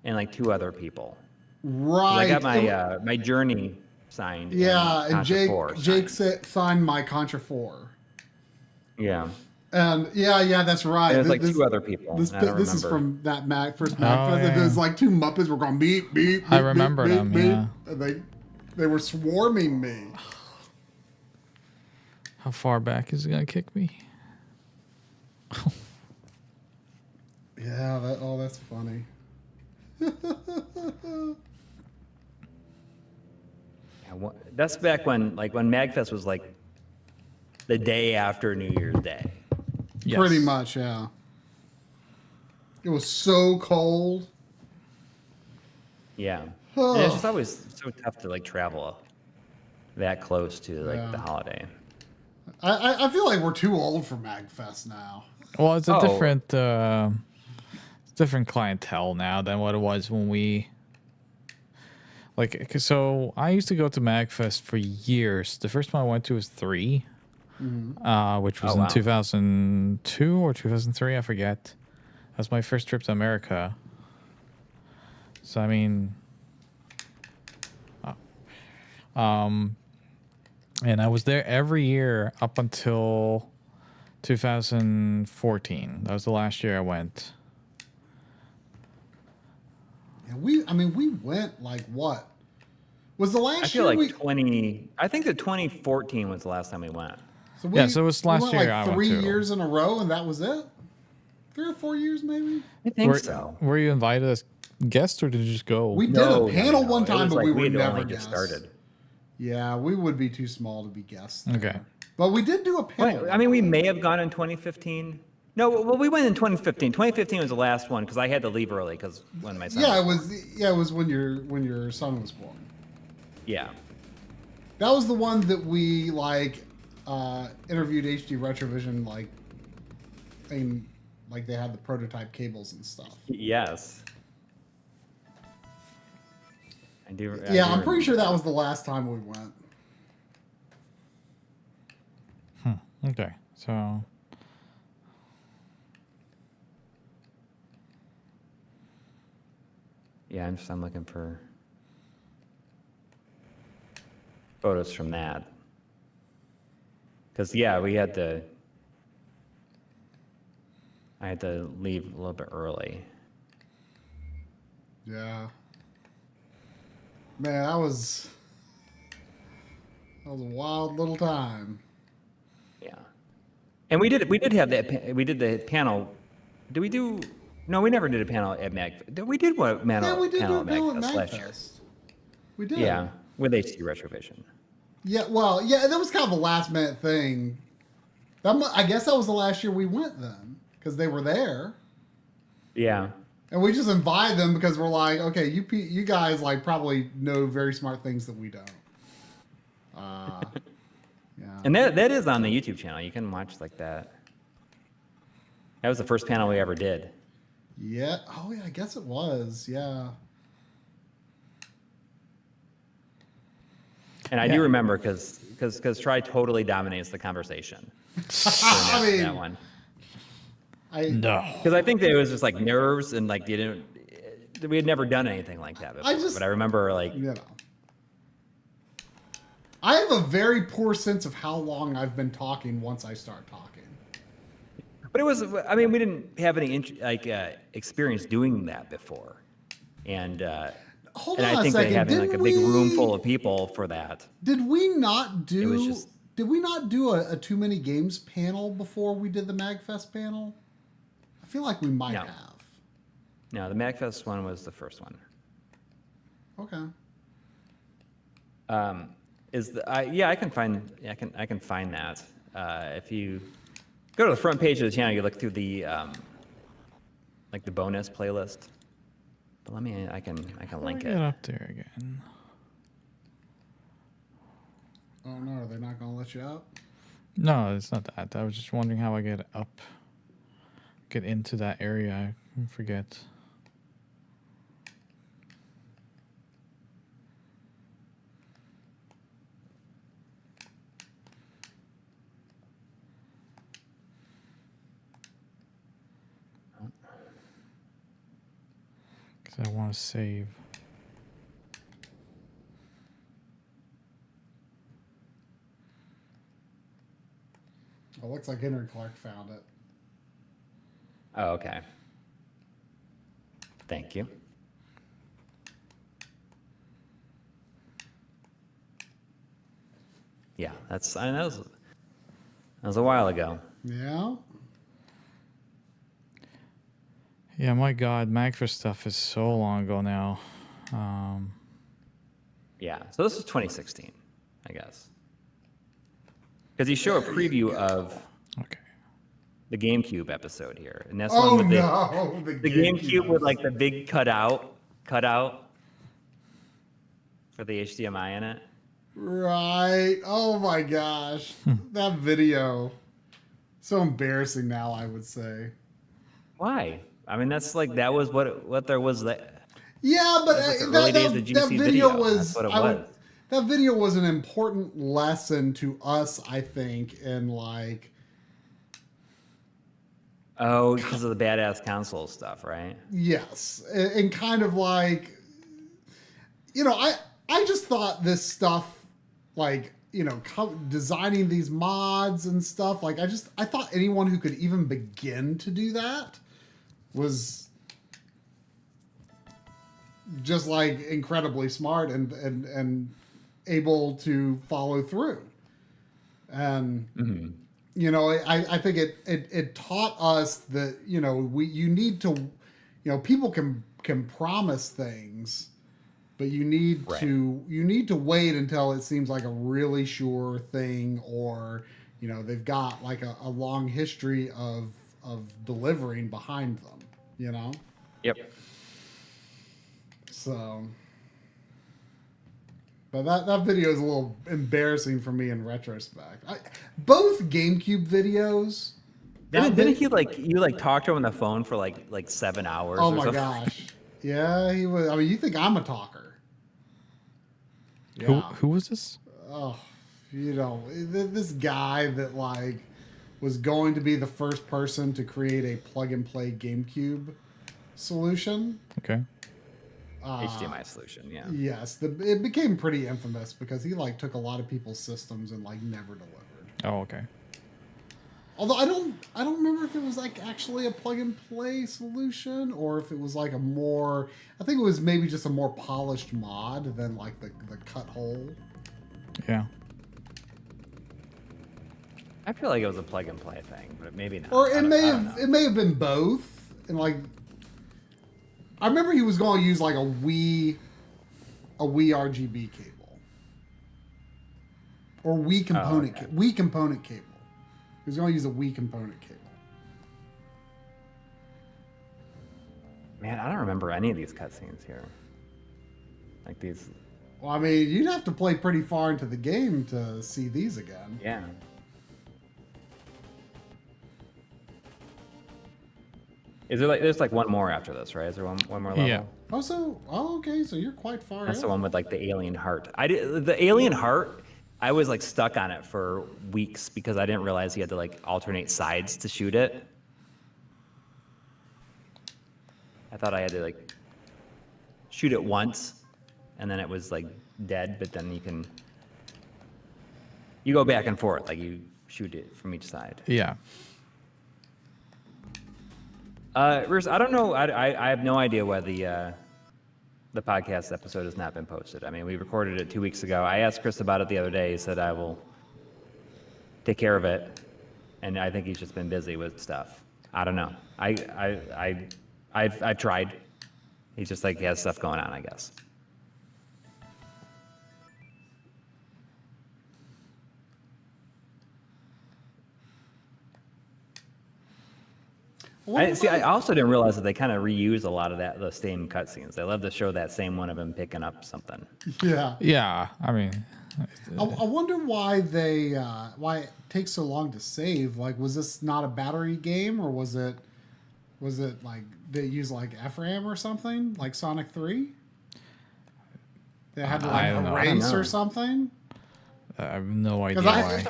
and like 2 other people. Right. I got my my Journey signed. Yeah, and and Jake Contra 4 Jake signed. signed my Contra 4. Yeah. And yeah, that's right. And there's like 2 other people. This I don't is remember. from that first MagFest. yeah. There's like 2 Muppets were going beep beep. I beep, remember beep, them, beep, yeah. And they were swarming me. How far back is it gonna kick me? Yeah, that's funny. That's back when MagFest was like the day after New Year's Day. Yes. Pretty much, yeah. It was so cold. Yeah. And it's just always so tough to like travel that close to like the holiday. I feel like we're too old for MagFest now. Well, it's a Oh. different clientele now than what it was when we. So I used to go to MagFest for years. The first one I went to was 3, which was in 2002 or 2003. I forget. That was my first trip to America. So I mean, and I was there every year up until 2014. That was the last year I went. Yeah, we went like what? Was the last I feel year like I think that 2014 was the last time we went. So it was last went year like I went 3 to. years in a row, and that was it. 3 or 4 years, maybe. I think so. Were you invited as guest or did you just go? We did a panel one It time, was but like we were we'd never only just guests. started. Yeah, we would be too small to be guests. there. Okay. But we did do a panel. Well, I mean, we may have gone in 2015. No, well, we went in 2015. 2015 was the last one because I had to leave early because when my son. Yeah, it was when your son was born. Yeah. That was the one that we interviewed HD Retrovision like they had the prototype cables and stuff. Yes. I do. I'm pretty sure that was the last time we went. Okay, so. Yeah, I'm looking for photos from that. Because, yeah, I had to leave a little bit early. Yeah. Man, that was a wild little time. Yeah. And we did have that, we did the panel. Did we do? No, we never did a panel at Mag. We did one panel, we did panel do a at panel at last year. MagFest. We did. Yeah, with HD Retrovision. Yeah, well, yeah, that was kind of a last minute thing. I guess that was the last year we went then, because they were there. Yeah. And we just invited them because we're like, okay, you guys probably know very smart things that we don't. Yeah. And that is on the YouTube channel. You can watch that. That was the first panel we ever did. Yeah. Oh, yeah. I guess it was. Yeah. And I do remember because Try totally dominates the conversation. I mean, that one. No. Because I think there was just nerves and we had never done anything like that before. But I remember I have a very poor sense of how long I've been talking once I start talking. But it was, I mean, we didn't have any experience doing that before. And Hold and on I think a second. they having a big room full of people for that. Did we not do? It was just, did we not do a Too Many Games panel before we did the MagFest panel? I feel like we might have. No, the MagFest one was the first one. Okay. I can find that. If you go to the front page of the channel, you look through the the bonus playlist. But I can link it. Get up there again. Oh no, are they not gonna let you up? No, it's not that. I was just wondering how I get into that area. I forget. Because I want to save. Oh, looks like Henry Clark found it. Oh, okay. Thank you. Yeah, that was a while ago. Yeah. Yeah, my God, MagFest stuff is so long ago now. Yeah, so this is 2016, I guess. Because you show a preview of the GameCube episode here, and that's one with the GameCube with the big cutout for the HDMI in it. Right. Oh my gosh, that video. So embarrassing now, I would say. Why? I mean, that's that was what there was. Yeah, but that video was. That's what it was. That video was an important lesson to us, I think, in Oh, because of the badass console stuff, right? Yes, and kind of I just thought this stuff, designing these mods and stuff, I thought anyone who could even begin to do that was just incredibly smart and able to follow through. And I think it taught us that you need to people can promise things, but you need to wait until it seems like a really sure thing, or you know, they've got like a long history of delivering behind them, you know? Yep. So, but that video is a little embarrassing for me in retrospect. Both GameCube videos. Didn't he you talk to him on the phone for like 7 hours? Oh or my something? gosh. Yeah, he was. I mean, you think I'm a talker? Yeah. Who was this? Oh, you know, this guy that like was going to be the first person to create a plug-and-play GameCube solution. Okay. HDMI solution, yeah. Yes, it became pretty infamous because he like took a lot of people's systems and like never delivered. Oh, okay. Although I don't remember if it was like actually a plug-and-play solution or if it was like I think it was maybe just a more polished mod than like the cut hole. Yeah. I feel like it was a plug and play thing, but maybe not. Or it may have been both. And like, I remember he was going to use like a Wii RGB cable or Wii component Wii component cable. He was going to use a Wii component cable. Man, I don't remember any of these cutscenes here. Like these. Well, I mean, you'd have to play pretty far into the game to see these again. Yeah. Is there there's like one more after this, right? Is there one more level? Yeah. Okay, so you're quite far. That's in. the one with like the alien heart. The alien heart. I was like stuck on it for weeks because I didn't realize you had to like alternate sides to shoot it. I thought I had to like shoot it once, and then it was like dead. But then you go back and forth, like you shoot it from each side. Yeah. Bruce, I don't know. I have no idea why the podcast episode has not been posted. I mean, we recorded it 2 weeks ago. I asked Chris about it the other day. He said I will take care of it, and I think he's just been busy with stuff. I don't know. I've tried. He's just like he has stuff going on, I guess. I also didn't realize that they kind of reuse a lot of the same cutscenes. They love to show that same one of him picking up something. Yeah. Yeah. I mean, I wonder why why it takes so long to save. Like, was this not a battery game, or was it like they use like FRAM or something, like Sonic 3? They had to like erase or something. I have no idea why.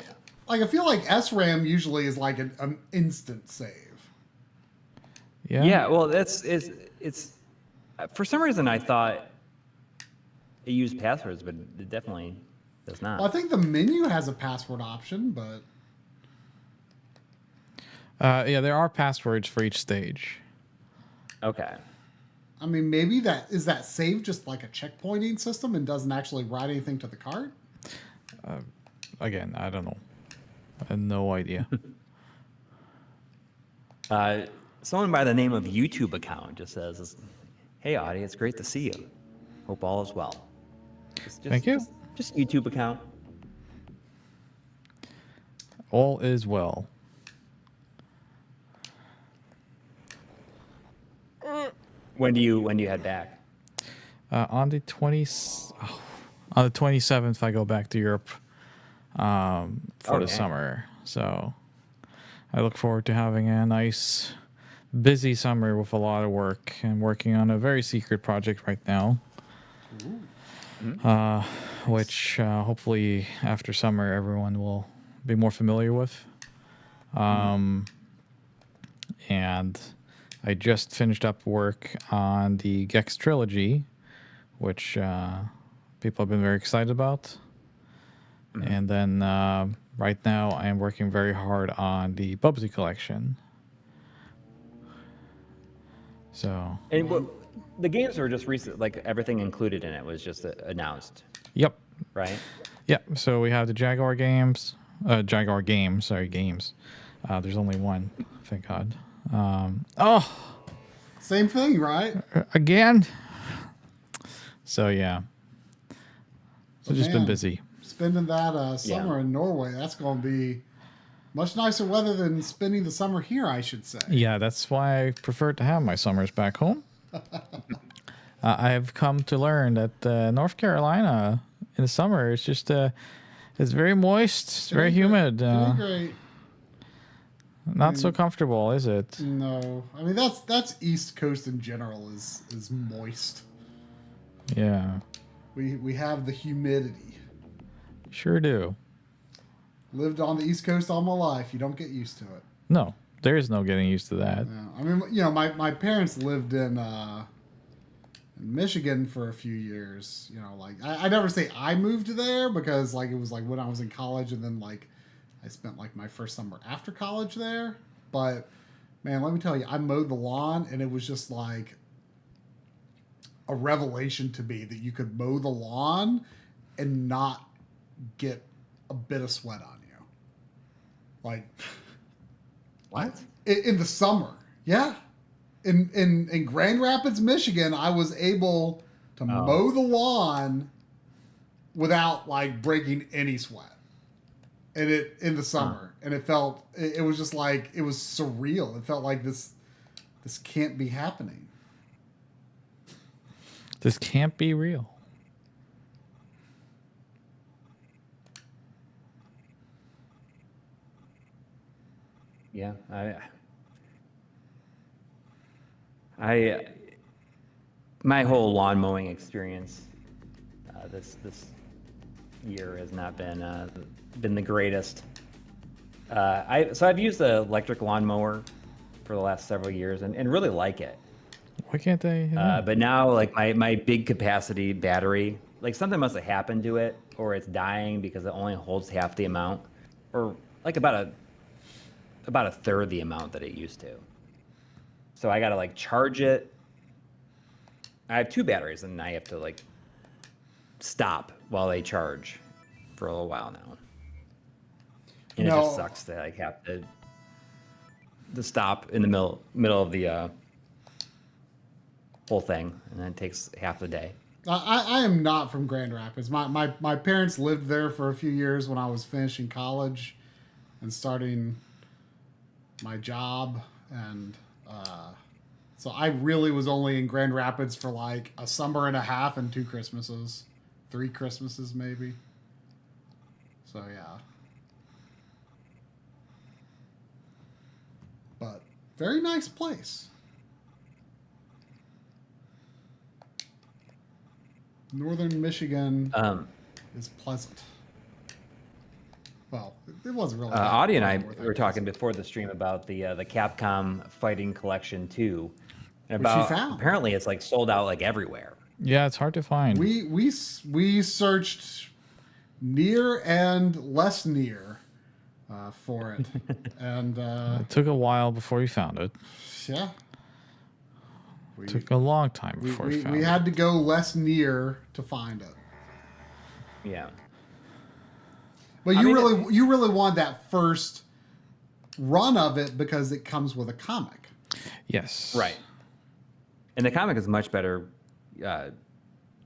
I feel like SRAM usually is like an instant save. Yeah. Yeah. Well, it's for some reason I thought it used passwords, but it definitely does not. Well, I think the menu has a password option, but yeah, there are passwords for each stage. Okay. I mean, maybe that save just like a checkpointing system and doesn't actually write anything to the card? Again, I don't know. I have no idea. Someone by the name of YouTube account just says, "Hey, Audi, it's great to see you. Hope all is well." Thank you. Just YouTube account. All is well. When do you head back? On the 27th, I go back to Europe for the summer. So I look forward to having a nice, busy summer with a lot of work. I'm working on a very secret project right now, which hopefully after summer everyone will be more familiar with. And I just finished up work on the Gex trilogy, which people have been very excited about. And then right now I am working very hard on the Bubsy collection. So. And the games were just recent, like everything included in it was just announced. Yep. Right. Yep. So we have the Jaguar games. Games. There's only one, thank God. Same thing, right? Again. So yeah. So just Man, been busy. Spending that summer in Norway, that's going to be Much nicer weather than spending the summer here, I should say. Yeah, that's why I prefer to have my summers back home. I have come to learn that North Carolina in the summer it's just it's very moist, it's very humid. Great. Not so comfortable, is it? No, I mean that's East Coast in general is moist. Yeah, We have the humidity. sure do. Lived on the East Coast all my life. You don't get used to it. No, there is no getting used to that. Yeah. I mean, my parents lived in Michigan for a few years. Like I never say I moved there because like it was like when I was in college and then like I spent like my first summer after college there. But man, let me tell you, I mowed the lawn and it was just like a revelation to me that you could mow the lawn and not get a bit of sweat on you. Like What? in the summer. Yeah. In Grand Rapids, Michigan, I was able to mow the lawn without like breaking any sweat. And in the summer. And it was just like it was surreal. It felt like this can't be happening. This can't be real. Yeah, my whole lawn mowing experience this year has not been the greatest. So I've used the electric lawnmower for the last several years and really like it. Why can't they? But now, like my big capacity battery, like something must have happened to it, or it's dying because it only holds half the amount, or like about a third the amount that it used to. So I gotta like charge it. I have two batteries, and I have to like stop while they charge for a little while now. And it just sucks that I have to stop in the middle of the whole thing, and then it takes half the day. I am not from Grand Rapids. My parents lived there for a few years when I was finishing college and starting my job, and so I really was only in Grand Rapids for like a summer and a half and 3 Christmases maybe. So yeah. But very nice place. Northern Michigan is pleasant. Well, it wasn't really. Audi and I were talking before the stream about the Capcom Fighting Collection 2, and about apparently it's like sold out like everywhere. Yeah, it's hard to find. We searched near and less near for it, and it took a while before we found it. Yeah. It took a long time before we found it. We had to go less near to find it. Yeah. But you really want that first run of it because it comes with a comic. Yes. Right. And the comic is much better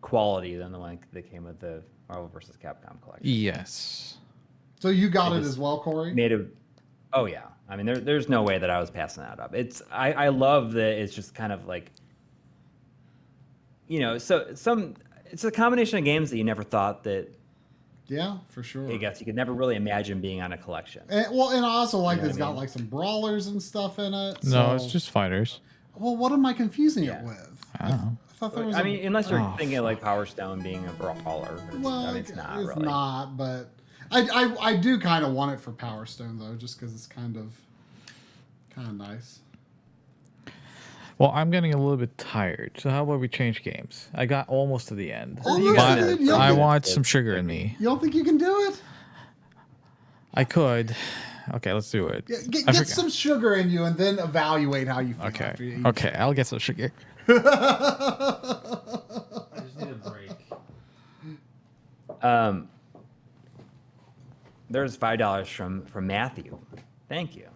quality than the one that came with the Marvel vs. Capcom collection. Yes. So you got it as well, Corey? Oh yeah. I mean, there's no way that I was passing that up. I love that it's just kind of like, it's a combination of games that you never thought that. Yeah, for sure. I guess you could never really imagine being on a collection. And I also like it's got like some brawlers and stuff in it. No, it's just fighters. Well, what am I confusing it with? I don't know. I thought there was. I mean, unless you're thinking of like Power Stone being a brawler. It's not really. It's not, but I do kind of want it for Power Stone though, just because it's kind of nice. Well, I'm getting a little bit tired, so how about we change games? I got almost to the end. I want some sugar in me. You don't think you can do it? I could. Okay, let's do it. Get some sugar in you and then evaluate how you feel. Okay, I'll get some sugar. I just need a break. There's $5 from Matthew. Thank you.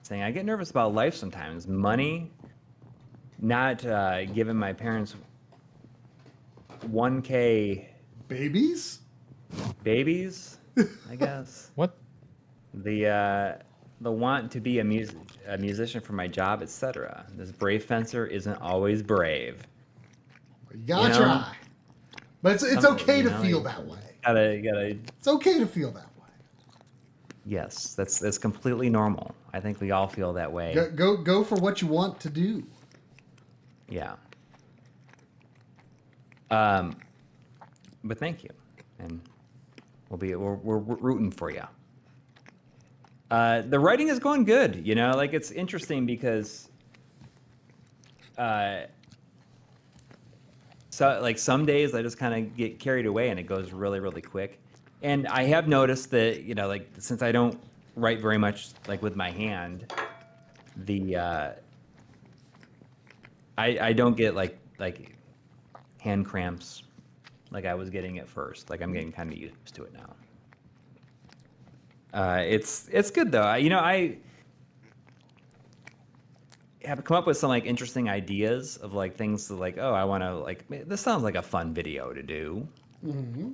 Saying, I get nervous about life sometimes. Money, not giving my parents $1K. Babies, I guess. What? The want to be a musician for my job, etc. This brave fencer isn't always brave. You gotta try. But it's okay to feel that way. You gotta. It's okay to feel that way. Yes, that's completely normal. I think we all feel that way. Go for what you want to do. Yeah. But thank you, and we're rooting for you. The writing is going good. You know, like it's interesting because, so like some days I just kind of get carried away and it goes really, really quick. And I have noticed that, you know, like since I don't write very much like with my hand, I don't get like hand cramps like I was getting at first. Like I'm getting kind of used to it now. It's good though. I have come up with some like interesting ideas of like things that like, oh, I want to like, this sounds like a fun video to do. Mm-hmm.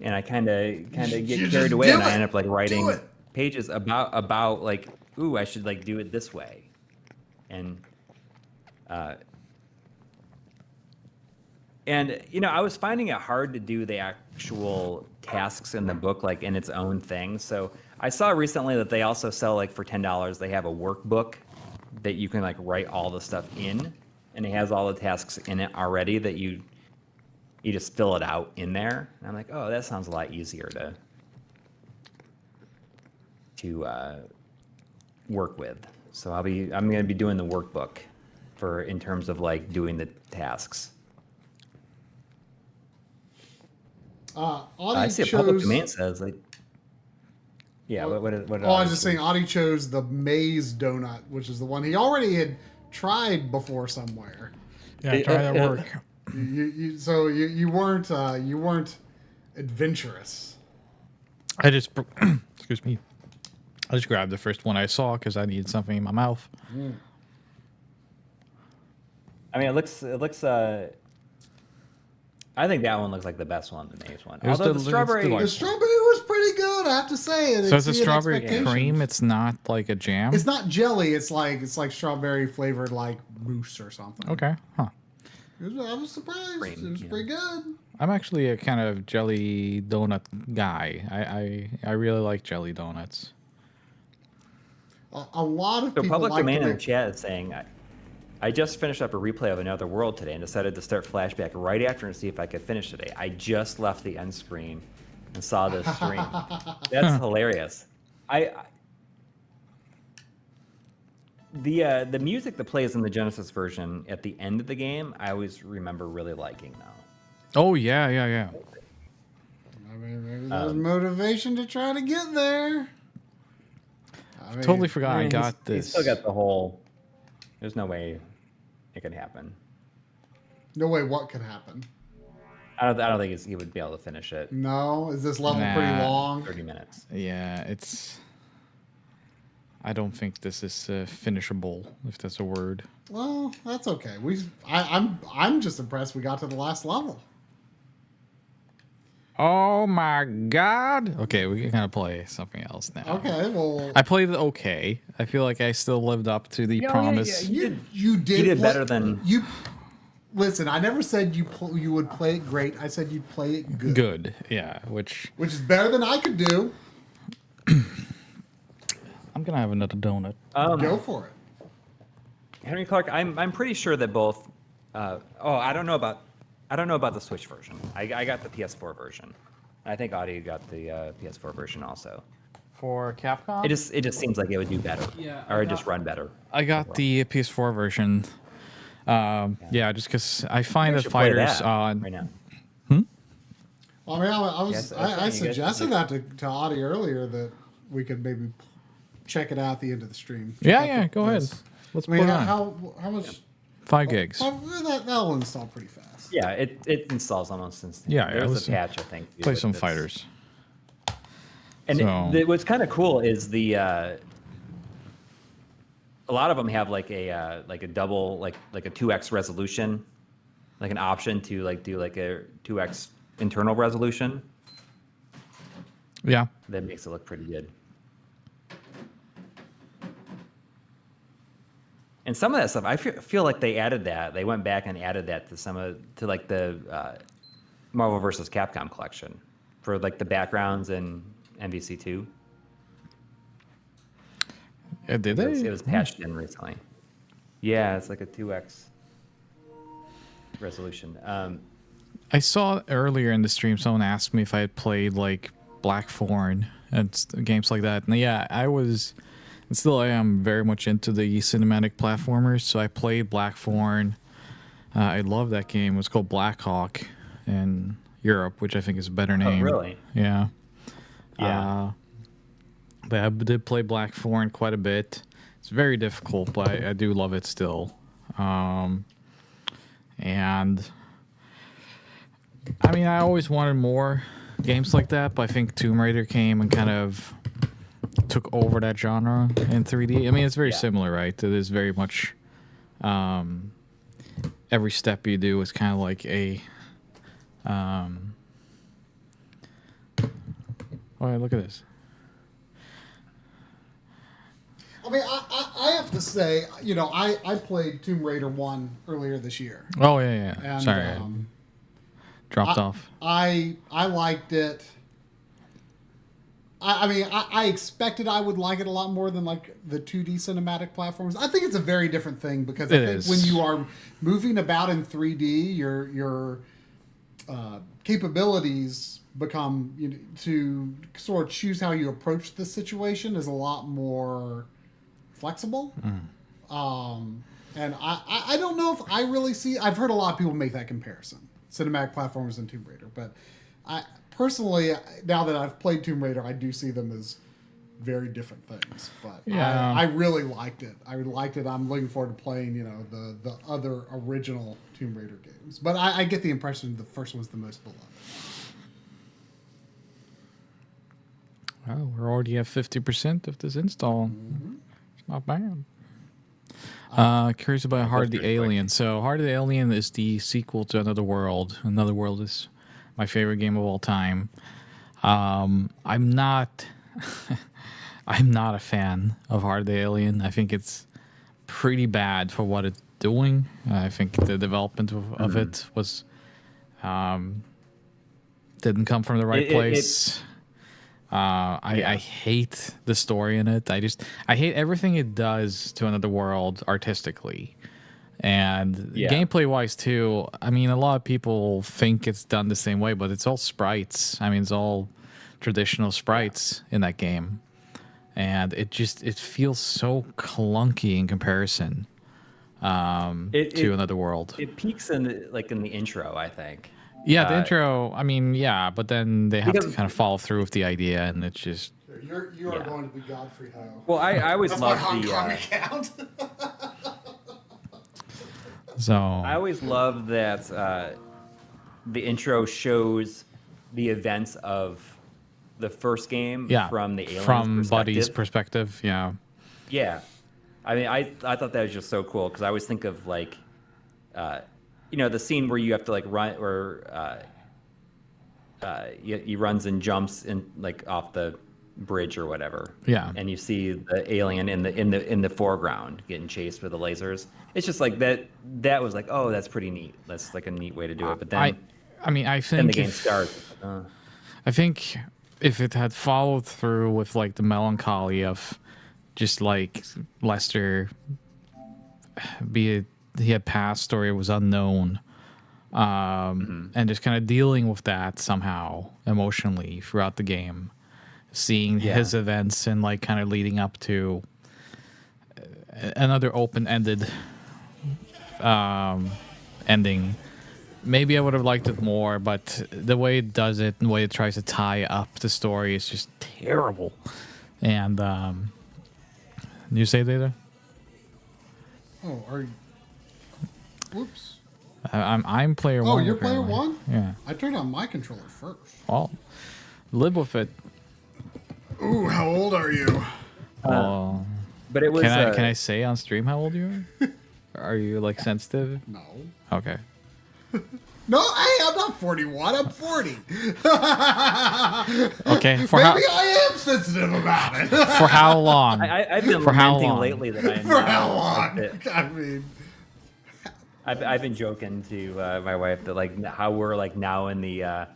And I kind of get carried away, and I end up like writing pages about like, ooh, I should like do it this way, and you know, I was finding it hard to do the actual tasks in the book like in its own thing. So I saw recently that they also sell like for $10, they have a workbook that you can like write all the stuff in, and it has all the tasks in it already that you just fill it out in there. And I'm like, oh, that sounds a lot easier to work with. So I'm going to be doing the workbook in terms of like doing the tasks. Audi I see a public domain says like, yeah. What I was just saying, Audi chose the maze donut, which is the one he already had tried before somewhere. Yeah, try that work. You weren't adventurous. I just excuse me. I just grabbed the first one I saw because I needed something in my mouth. Mm. I mean, it looks. I think that one looks like the best one, the maze one. Although The strawberry was pretty good, I have to say. So it's a strawberry cream. It's not like a jam. It's not jelly. It's like strawberry flavored like mousse or something. Okay, huh? I was surprised. It was pretty good. I'm actually a kind of jelly donut guy. I really like jelly donuts. A lot of people public like domain in the chat is saying, I just finished up a replay of Another World today and decided to start Flashback right after and see if I could finish today. I just left the end screen and saw this stream. That's hilarious. The music that plays in the Genesis version at the end of the game, I always remember really liking now. Oh yeah. I mean, maybe there's motivation to try to get there. I mean, totally forgot I got this. He's still got the whole. There's no way it could happen. No way. What could happen? I don't think he would be able to finish it. No, is this level pretty long? 30 minutes. Yeah, it's. I don't think this is finishable, if that's a word. Well, that's okay. I'm just impressed we got to the last level. Oh my god! Okay, we can kind of play something else now. Okay, well, I played it okay. I feel like I still lived up to the promise. You did. You did better than you. Listen, I never said you would play it great. I said you'd play it good. Good, yeah. Which is better than I could do. I'm gonna have another donut. Go for it, Henry Clark. I'm pretty sure that both. I don't know about the Switch version. I got the PS4 version. I think Audi got the PS4 version also. For Capcom? It just seems like it would do better. Yeah, or just run better. I got the PS4 version. Yeah, just because I find that fighters on right now. Well, I mean, I suggested that to Audi earlier that we could maybe check it out at the end of the stream. Yeah, go ahead. Let's put it on. How much? 5 gigs. That'll install pretty fast. Yeah, it installs almost instantly. Yeah, there's a patch, I think. Play some fighters. And what's kind of cool is a lot of them have like a double like a 2x resolution, like an option to like do like a 2x internal resolution. Yeah. That makes it look pretty good. And some of that stuff, I feel like they added that. They went back and added that to like the Marvel vs. Capcom collection for like the backgrounds in MVC2. Did they? It was patched in recently. Yeah, it's like a 2x resolution. I saw earlier in the stream someone asked me if I had played like Blackthorn and games like that. And yeah, I was, and still I am very much into the cinematic platformers. So I played Blackthorn. I love that game. It was called Blackhawk in Europe, which I think is a better name. Oh, really? Yeah. Yeah. But I did play Blackthorn quite a bit. It's very difficult, but I do love it still. And I mean, I always wanted more games like that, but I think Tomb Raider came and kind of took over that genre in 3D. I mean, it's very similar, right? It is very much every step you do is kind of like a oh, look at this. I mean, I have to say, you know, I played Tomb Raider 1 earlier this year. Oh, yeah. And, Sorry. Dropped off. I liked it. I mean, I expected I would like it a lot more than like the 2D cinematic platforms. I think it's a very different thing because I think when you are moving about in 3D, your capabilities become, you know, to sort of choose how you approach the situation is a lot more flexible. And I don't know if I really see. I've heard a lot of people make that comparison, cinematic platforms and Tomb Raider, but I personally, now that I've played Tomb Raider, I do see them as very different things. But Yeah. I really liked it. I liked it. I'm looking forward to playing, you know, the other original Tomb Raider games. But I get the impression the first one's the most beloved. Well, we're already at 50% of this install. It's not bad. Curious about Heart of the Alien. So Heart of the Alien is the sequel to Another World. Another World is my favorite game of all time. I'm not I'm not a fan of Heart of the Alien. I think it's pretty bad for what it's doing. I think the development of it was didn't come from the right place. I hate the story in it. I hate everything it does to Another World artistically. And gameplay wise too, I mean, a lot of people think it's done the same way, but it's all sprites. I mean, it's all traditional sprites in that game. And it feels so clunky in comparison to Another World. It peaks in the intro, I think. Yeah, the intro, I mean, yeah, but then they have to kind of follow through with the idea, and it's just... You are going to be Godfrey Ho. Well, I always loved the... account. So I always love that the intro shows the events of the first game from the alien's from Buddy's perspective. Yeah. I mean, I thought that was just so cool because I always think of like, you know, the scene where you have to like run or he runs and jumps in like off the bridge or whatever. Yeah. And you see the alien in the foreground getting chased with the lasers. It's just like that was like, oh, that's pretty neat. That's like a neat way to do it. But then I think then the game starts. I think if it had followed through with like the melancholy of just like Lester, be it he had passed or it was unknown, and just kind of dealing with that somehow emotionally throughout the game, seeing his events and like kind of leading up to another open-ended ending. Maybe I would have liked it more, but the way it does it and the way it tries to tie up the story is just terrible. And you say later? Oh, are you? Whoops. I'm player one. Oh, you're player one? Yeah. I turned on my controller first. Well, live with it. Ooh, how old are you? Oh. But it was. Can I say on stream how old you are? Are you like sensitive? No. Okay. No, hey, I'm not 41. I'm 40. Okay, Maybe I am sensitive about it. for how long? I've been For how lamenting long? lately that I am For now, how like, long? I mean, I've been joking to my wife that like how we're like now in the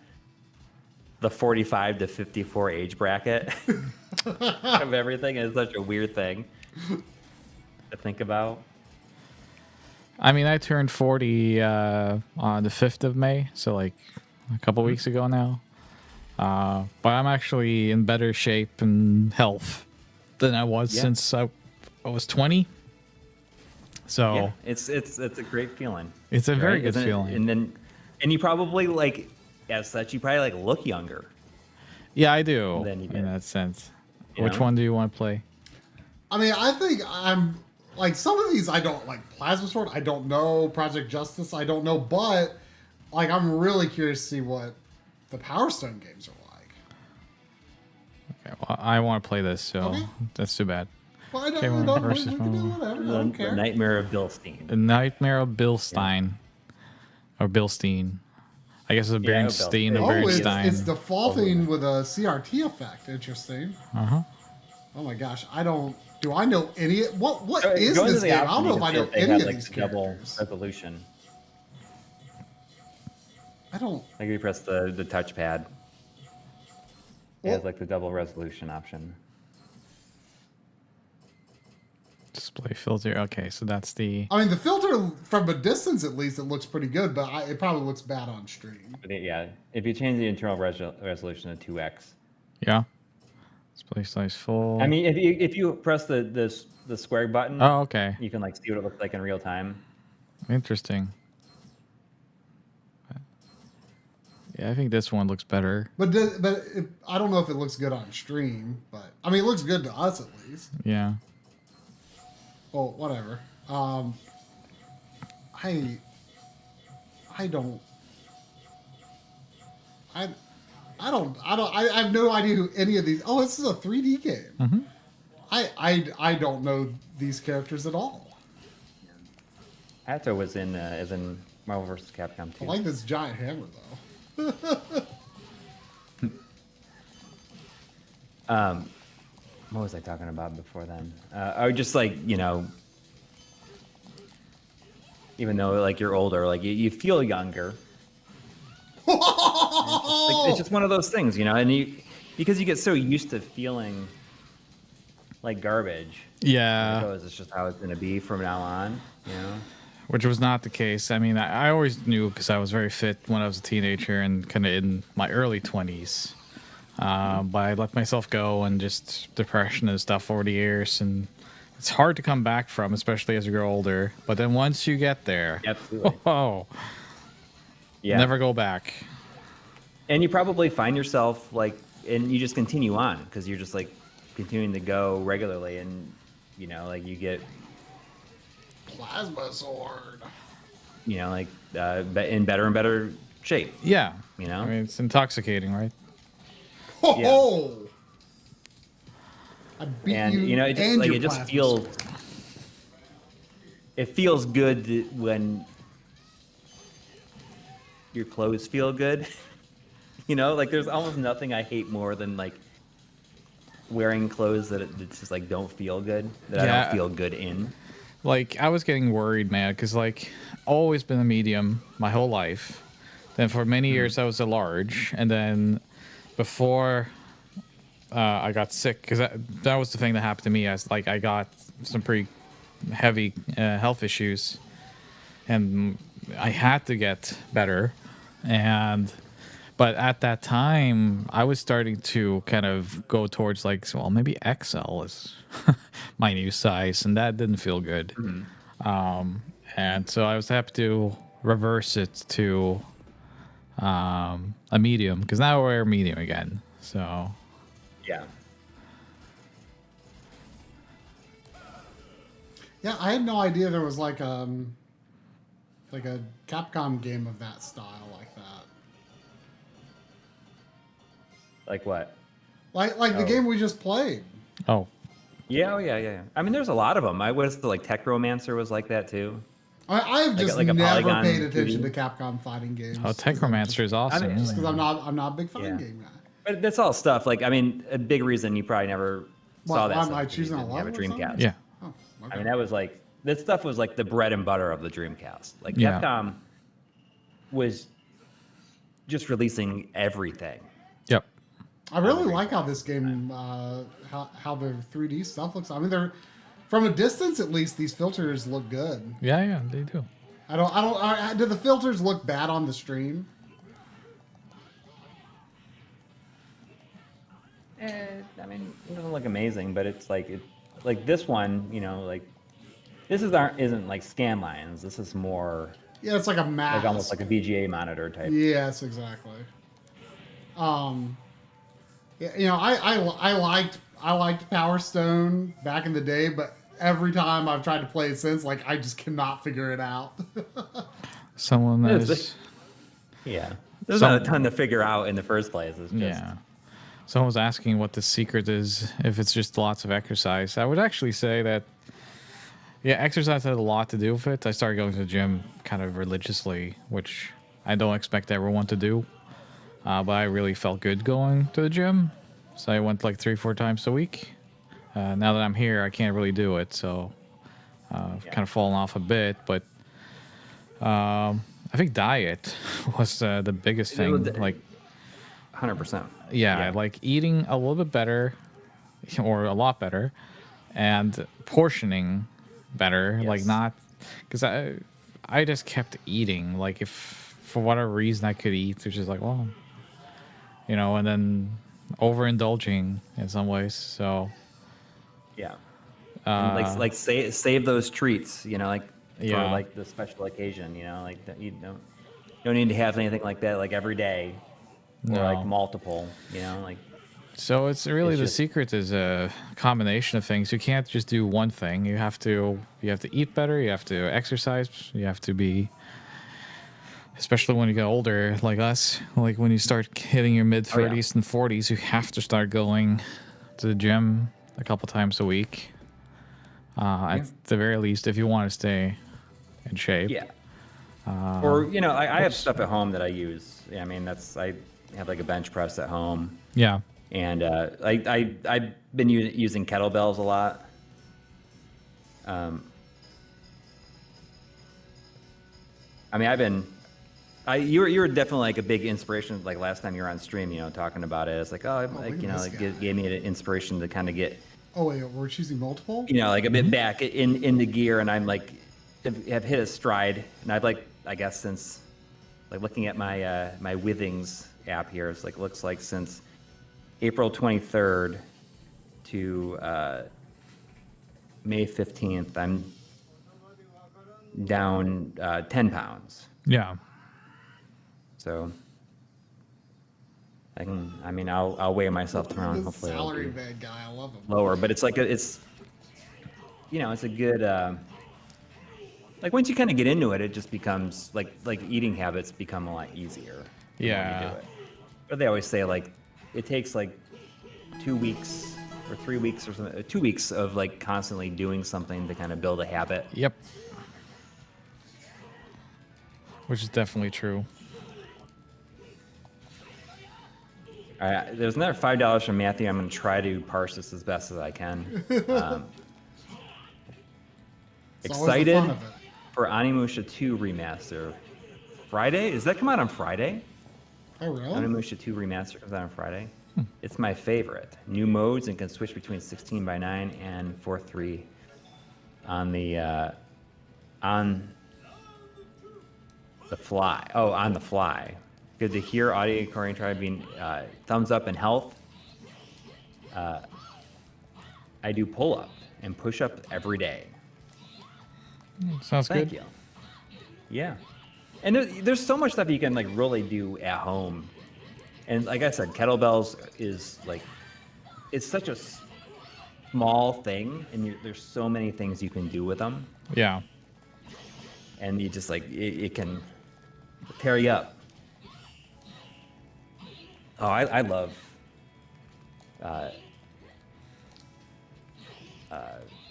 45 to 54 age bracket of everything is such a weird thing to think about. I mean, I turned 40 on the 5th of May, so like a couple weeks ago now. But I'm actually in better shape and health than I was since I was 20. So Yeah, it's a great feeling. it's a very right? good Isn't it? feeling. And you probably like as such you probably like look younger. Yeah, I do Then you in get- that sense. you Which know? one do you want to play? I mean, I think I'm like some of these I don't like. Plasma Sword, I don't know. Project Justice, I don't know. But like, I'm really curious to see what the Power Stone games are like. Okay, well, I want to play this, so Okay. that's too bad. Well, I don't, Okay, we well, can versus do whatever. I The, don't the care. Nightmare of Bilstein. The Nightmare of Bill Stein. Or Bill Steen. I guess it's a Yeah, Bernstein Bill or Oh, Bernstein. it's defaulting with a CRT effect. Interesting. Uh-huh. Oh my gosh, I don't. Do I know any? What So is go into this the game? I option, don't know you if I can see know that they any had, of like, these double characters. resolution. I don't. Like if you press the touchpad, it Well- has like the double resolution option. Display filter. Okay, so that's the... I mean, the filter from a distance, at least, it looks pretty good, but it probably looks bad on stream. But yeah, if you change the internal resolution to 2x. Yeah. Display size full. I mean, if you press the square button, Oh, okay. you can like see what it looks like in real time. Interesting. Yeah, I think this one looks better. But I don't know if it looks good on stream. But I mean, it looks good to us at least. Yeah. Oh, whatever. I don't. I have no idea who any of these. Oh, this is a 3D game. Mm-hmm. I don't know these characters at all. Atto was in Marvel vs. Capcom 2. I like this giant hammer though. What was I talking about before then? I would just like, you know, even though like you're older, like you feel younger. It's just one of those things, you know, and because you get so used to feeling like garbage. Yeah. Because it's just how it's going to be from now on, you know. Which was not the case. I mean, I always knew because I was very fit when I was a teenager and kind of in my early 20s. But I let myself go and just depression and stuff over the years. And it's hard to come back from, especially as you grow older. But then once you get there, Absolutely. oh, Yeah. never go back. And you probably find yourself like, and you just continue on because you're just like continuing to go regularly, and you know, like you get, Plasma Sword. you know, like in better and better shape. Yeah. You know? I mean, it's intoxicating, right? Ho Yeah. ho! I beat And you, you know, it just and like your it just Plasma feels, Sword. it feels good when your clothes feel good. You know, like there's almost nothing I hate more than like wearing clothes that just like don't feel good, that I Yeah. don't feel good in. Like, I was getting worried, man, because, like, always been a medium my whole life. Then for many years, I was a large. And then before I got sick, because that was the thing that happened to me. I got some pretty heavy health issues. And I had to get better. But at that time, I was starting to kind of go towards like, well, maybe XL is my new size, and that didn't feel good. And so I was happy to reverse it to a medium, because now I wear medium again. So Yeah. Yeah, I had no idea there was like a Capcom game of that style like that. Like what? Like the Oh. game we just played. oh, Yeah, oh yeah. I mean, there's a lot of them. I was like Tech Romancer was like that too. I've just like a never polygon paid attention 2D. to Capcom fighting games. Oh, Technomancer is awesome. Just because I'm not a big fighting game guy. But that's all stuff. Like, I mean, a big reason you probably never saw that Why am stuff I because you choosing a didn't have a level or something? Dreamcast. Yeah. Oh, okay. I mean, that was like, this stuff was like the bread and butter of the Dreamcast. Like, Yeah. Capcom was just releasing everything. Yep. I really like how this game, how the 3D stuff looks. I mean, they're from a distance at least. These filters look good. Yeah, they do. Do the filters look bad on the stream? I mean, it doesn't look amazing, but it's like like this one, you know, like this isn't like scan lines. This is more Yeah, it's like a mask. like almost like a VGA monitor type. Yes, exactly. Yeah, you know, I liked Power Stone back in the day, but every time I've tried to play it since, like I just cannot figure it out. Someone Yeah, is. Yeah, there's not a ton to figure out in the first place. It's just, Yeah. Someone was asking what the secret is, if it's just lots of exercise. I would actually say that, yeah, exercise has a lot to do with it. I started going to the gym kind of religiously, which I don't expect everyone to do. But I really felt good going to the gym. So I went like 3-4 times a week. Now that I'm here, I can't really do it. So I've kind of fallen off a bit. But I think diet was the biggest thing. Like, 100%. yeah, like eating a little bit better or a lot better and portioning better. Yes. Like not because I just kept eating. Like if for whatever reason I could eat, it's just like, well, you know, and then overindulging in some ways. So Yeah. And like save those treats, you know, like for Yeah. like the special occasion, you know, like that you don't need to have anything like that like every day or like No. multiple, you know, like So it's really It's the just- secret is a combination of things. You can't just do one thing. You have to eat better. You have to exercise. You have to be, especially when you get older, like us. Like when you start hitting your mid 30s and 40s, you have to start going to the gym a couple times a week. At the very least, if you want to stay in shape. yeah. Or you know, I have stuff at home that I use. Yeah, I mean I have like a bench press at home. Yeah. And I've been using kettlebells a lot. I mean, you were definitely like a big inspiration. Like last time you were on stream, you know, talking about it. It's like, like look you at know, this like guy. gave me an inspiration to kind of get, Oh wait, we're choosing multiple? you know, like a bit back into gear. And I'm like, have hit a stride. And I've like, I guess since, like looking at my my Withings app here, it's like looks like since April 23rd to May 15th, I'm down 10 pounds. Yeah. So I'll weigh myself tomorrow. This Hopefully it'll salary be bag guy, I love him. lower, but it's like it's a good like once you kind of get into it, it just becomes like eating habits become a lot easier. the more you Yeah. do it. But they always say like it takes like 2 weeks or 3 weeks or something, 2 weeks of like constantly doing something to kind of build a habit. Yep. Which is definitely true. All right, there's another $5 from Matthew. I'm going to try to parse this as best as I can. It's always the Excited fun of it. for Onimusha 2 remaster. Friday? Does that come out on Friday? Oh really? Onimusha 2 remaster comes out on Friday. It's my favorite. New modes and can switch between 16:9 and 4:3 on the fly. Oh, on the fly. Good to hear. Audi Coury Carlson being thumbs up in health. I do pull up and push up every day. Sounds Thank good. you. Yeah. And there's so much stuff you can like really do at home. And like I said, kettlebells is like, it's such a small thing, and there's so many things you can do with them. Yeah. And you just like, it can tear you up. Oh, I love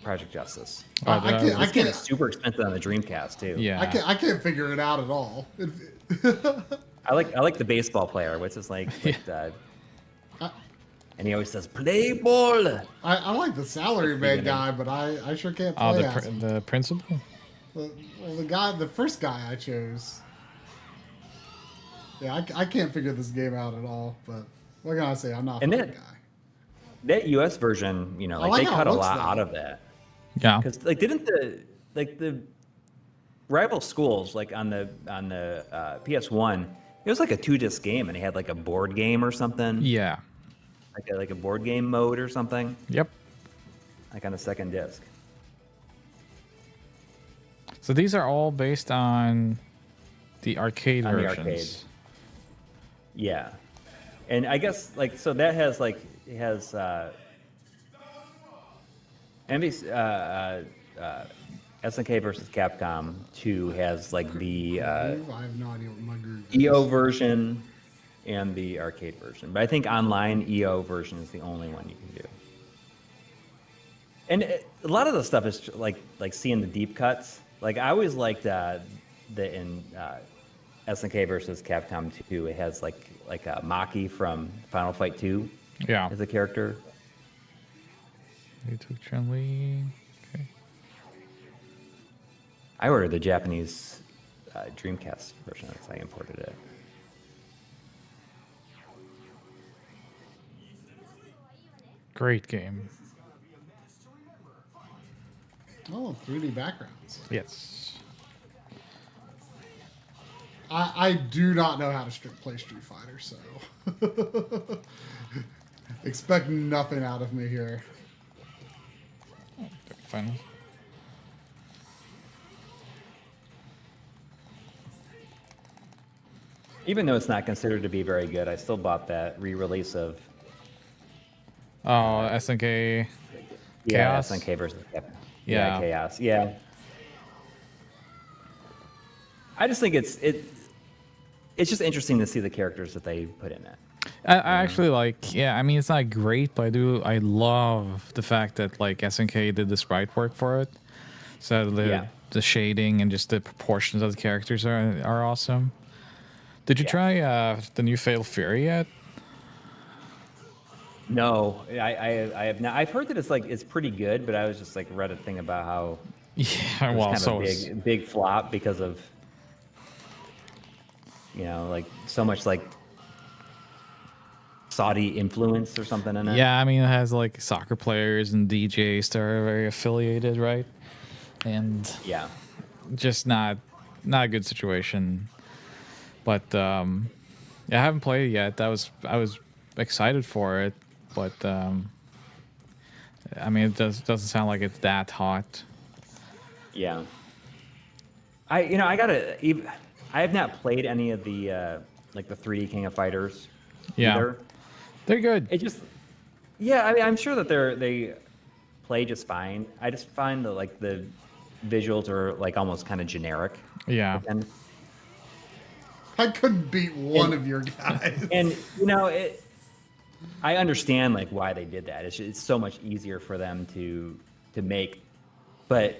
Project Justice. I This game is can't. super expensive on the Dreamcast too. Yeah. I can't figure it out at all. I like the baseball player. What's his like? And he always says, "Play ball." I like the salary-man guy, but I sure can't play as him. The principal. Well, the first guy I chose. Yeah, I can't figure this game out at all. But what can I say? I'm not a guy. That US version, you know, like they cut a lot out of that. Yeah. Because like didn't the rival schools like on the PS1, it was like a 2-disc game and it had like a board game or something. Yeah. Like a board game mode or something. Yep. Like on the second disc. So these are all based on the arcade versions. The arcade. Yeah. And I guess like so that has like it has SNK versus Capcom 2 has like the I have no idea what my group is. EO version and the arcade version. But I think online EO version is the only one you can do. And a lot of the stuff is like seeing the deep cuts. Like I always liked in SNK versus Capcom 2, it has like a Maki from Final Fight 2 as a character. You took Chun-Li. Okay. I ordered the Japanese Dreamcast version because I imported it. Great game. Oh, 3D backgrounds. Yes. I do not know how to play Street Fighter, so expect nothing out of me here. Final. Even though it's not considered to be very good, I still bought that re-release of SNK Chaos? SNK versus Capcom. Yeah. Chaos. Yeah. I just think it's just interesting to see the characters that they put in it. I actually like, I mean, it's not great, but I love the fact that like SNK did the sprite work for it. So the shading and just the proportions of the characters are awesome. Did you try the new Fatal Fury yet? No, I have not. I've heard that it's pretty good, but I was just like read a thing about how it was kind of a big flop because of like so much like Saudi influence or something in it. Yeah, I mean it has like soccer players and DJs that are very affiliated, right? And just not a good situation. But I haven't played it yet. I was excited for it, but I mean it doesn't sound like it's that hot. Yeah. I have not played any of the like the 3D King of Fighters. Yeah. Either. They're good. It just I mean I'm sure that they play just fine. I just find that like the visuals are like almost kind of generic. Yeah. And I couldn't beat one of your guys. And I understand like why they did that. It's so much easier for them to make. But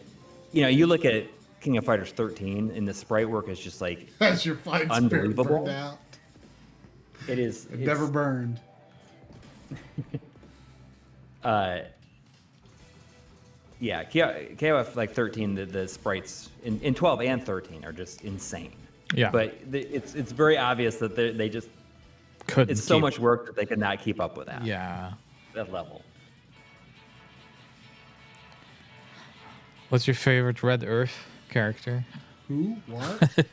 you look at King of Fighters 13 and the sprite work is just like that's your fight unbelievable. Spirit burned out. It is. It never burned. Yeah, KOF like 13, the sprites in 12 and 13 are just insane. Yeah. But it's very obvious that they just couldn't. It's so much work that they could not keep up with that. Yeah. That level. What's your favorite Red Earth character? Who? What?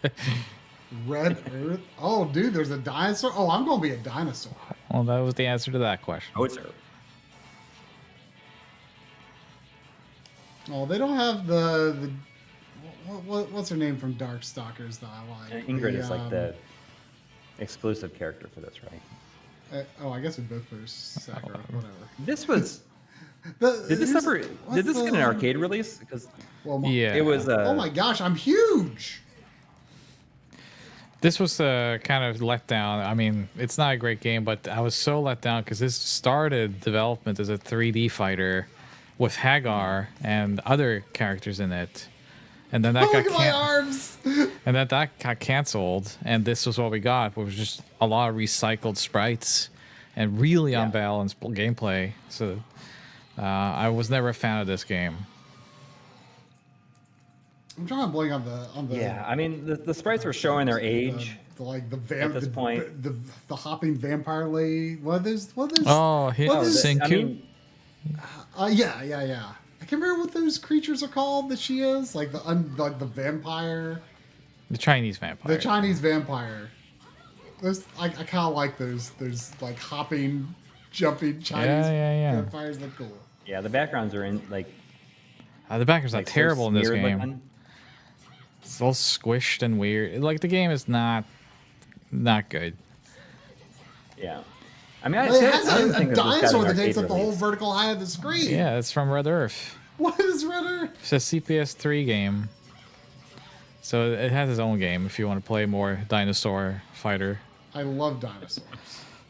Red Earth? Oh, dude, there's a dinosaur? Oh, I'm going to be a dinosaur. Well, that was the answer to that question. Oh, it's Earth. Oh, they don't have the what's her name from Darkstalkers that I like? Ingrid is like the exclusive character for this, right? I guess we both put Sakura, whatever. This was... Did this get an arcade release? Because it was. Oh my gosh, I'm huge. This was kind of let down. I mean, it's not a great game, but I was so let down because this started development as a 3D fighter, with Hagar and other characters in it, and then that Oh, look at my arms. and then that got canceled, and this was what we got, which was just a lot of recycled sprites and really unbalanced gameplay. So I was never a fan of this game. I'm trying to blank on the. Yeah, I mean the sprites were showing their age. At this point. The hopping vampire lady. What is? Oh, Sinku. I mean, Yeah. I can't remember what those creatures are called that she is. Like the vampire. The Chinese vampire. The Chinese vampire. Those I kind of like those like hopping, jumping Chinese vampires. They're cool. Yeah, the backgrounds are in like. The backgrounds are terrible in this game. Looking. It's all squished and weird. Like the game is not good. Yeah. I mean, It has a dinosaur that takes up the whole vertical height of the screen. Yeah, it's from Red Earth. What is Red Earth? It's a CPS3 game. So it has its own game if you want to play more dinosaur fighter. I love dinosaurs.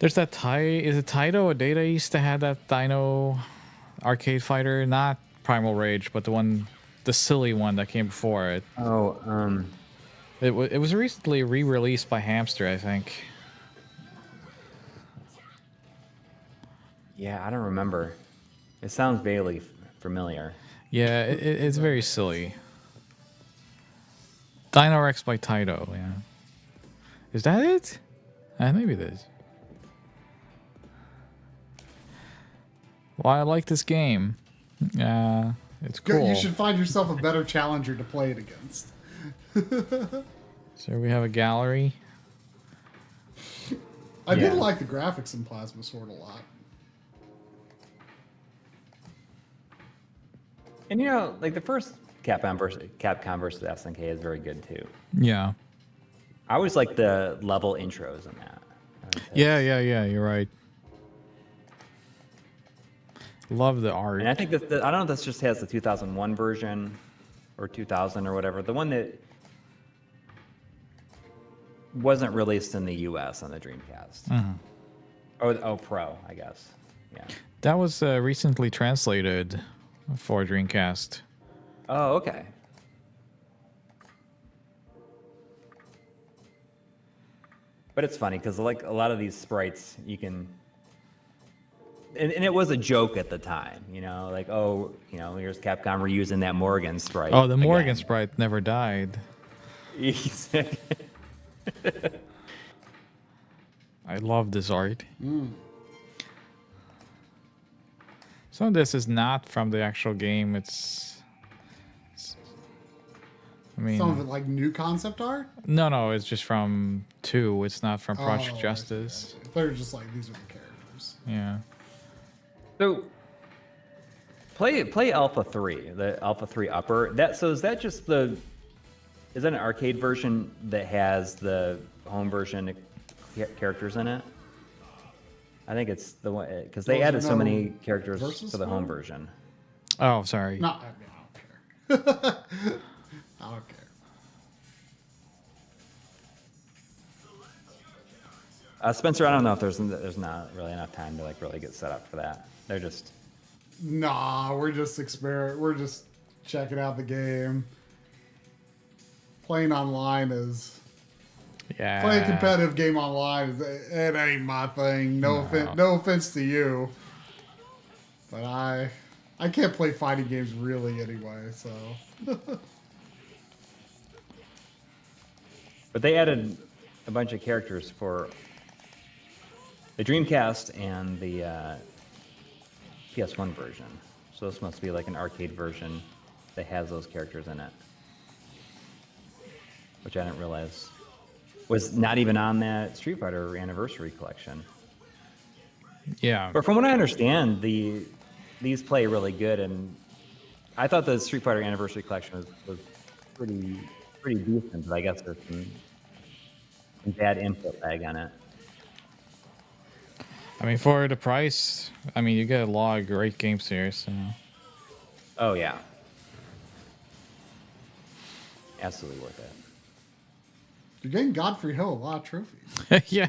There's that is it Taito or Data East that had that dino arcade fighter? Not Primal Rage, but the silly one that came before it. Oh, It was recently re-released by Hamster, I think. yeah, I don't remember. It sounds vaguely familiar. Yeah, it's very silly. Dino Rex by Taito, yeah. Is that it? Maybe it is. Well, I like this game. It's cool. You should find yourself a better challenger to play it against. So we have a gallery. I did like the graphics in Plasma Sword a lot. And you know, like the first Capcom versus SNK is very good too. Yeah. I always like the level intros in that. Yeah, you're right. Love the art. And I think that I don't know if this just has the 2001 version or 2000 or whatever. The one that wasn't released in the US on the Dreamcast. Mm-hmm. Oh, Pro, I guess. Yeah. That was recently translated for Dreamcast. Oh, okay. But it's funny because like a lot of these sprites you can, and it was a joke at the time, you know, like, oh, you know, here's Capcom reusing that Morgan sprite. Oh, the Morgan again. sprite never died. I love this art. Some of this is not from the actual game. I mean, Some of it like new concept art? no, it's just from 2. It's not from Project Oh, Justice. I they're just like, these are the characters. Yeah. So play Alpha 3, the Alpha 3 upper. Is that just is that an arcade version that has the home version characters in it? I think it's the one because they added so many characters to the home version. Oh, sorry. No, I don't care. I don't care. Spencer, I don't know if there's not really enough time to like really get set up for that. They're just Nah, we're just checking out the game. Playing online is playing a competitive game online it ain't my thing. No offense to you. But I can't play fighting games really anyway, so But they added a bunch of characters for the Dreamcast and the PS1 version. So this must be like an arcade version that has those characters in it. Which I didn't realize was not even on that Street Fighter Anniversary Collection. Yeah. But from what I understand, these play really good, and I thought the Street Fighter Anniversary Collection was pretty decent, but I guess there's some bad input lag on it. I mean, for the price, I mean, you get a lot of great games here, so. Oh, yeah. Absolutely worth it. you're getting Godfrey Hill a lot of trophies. Yeah.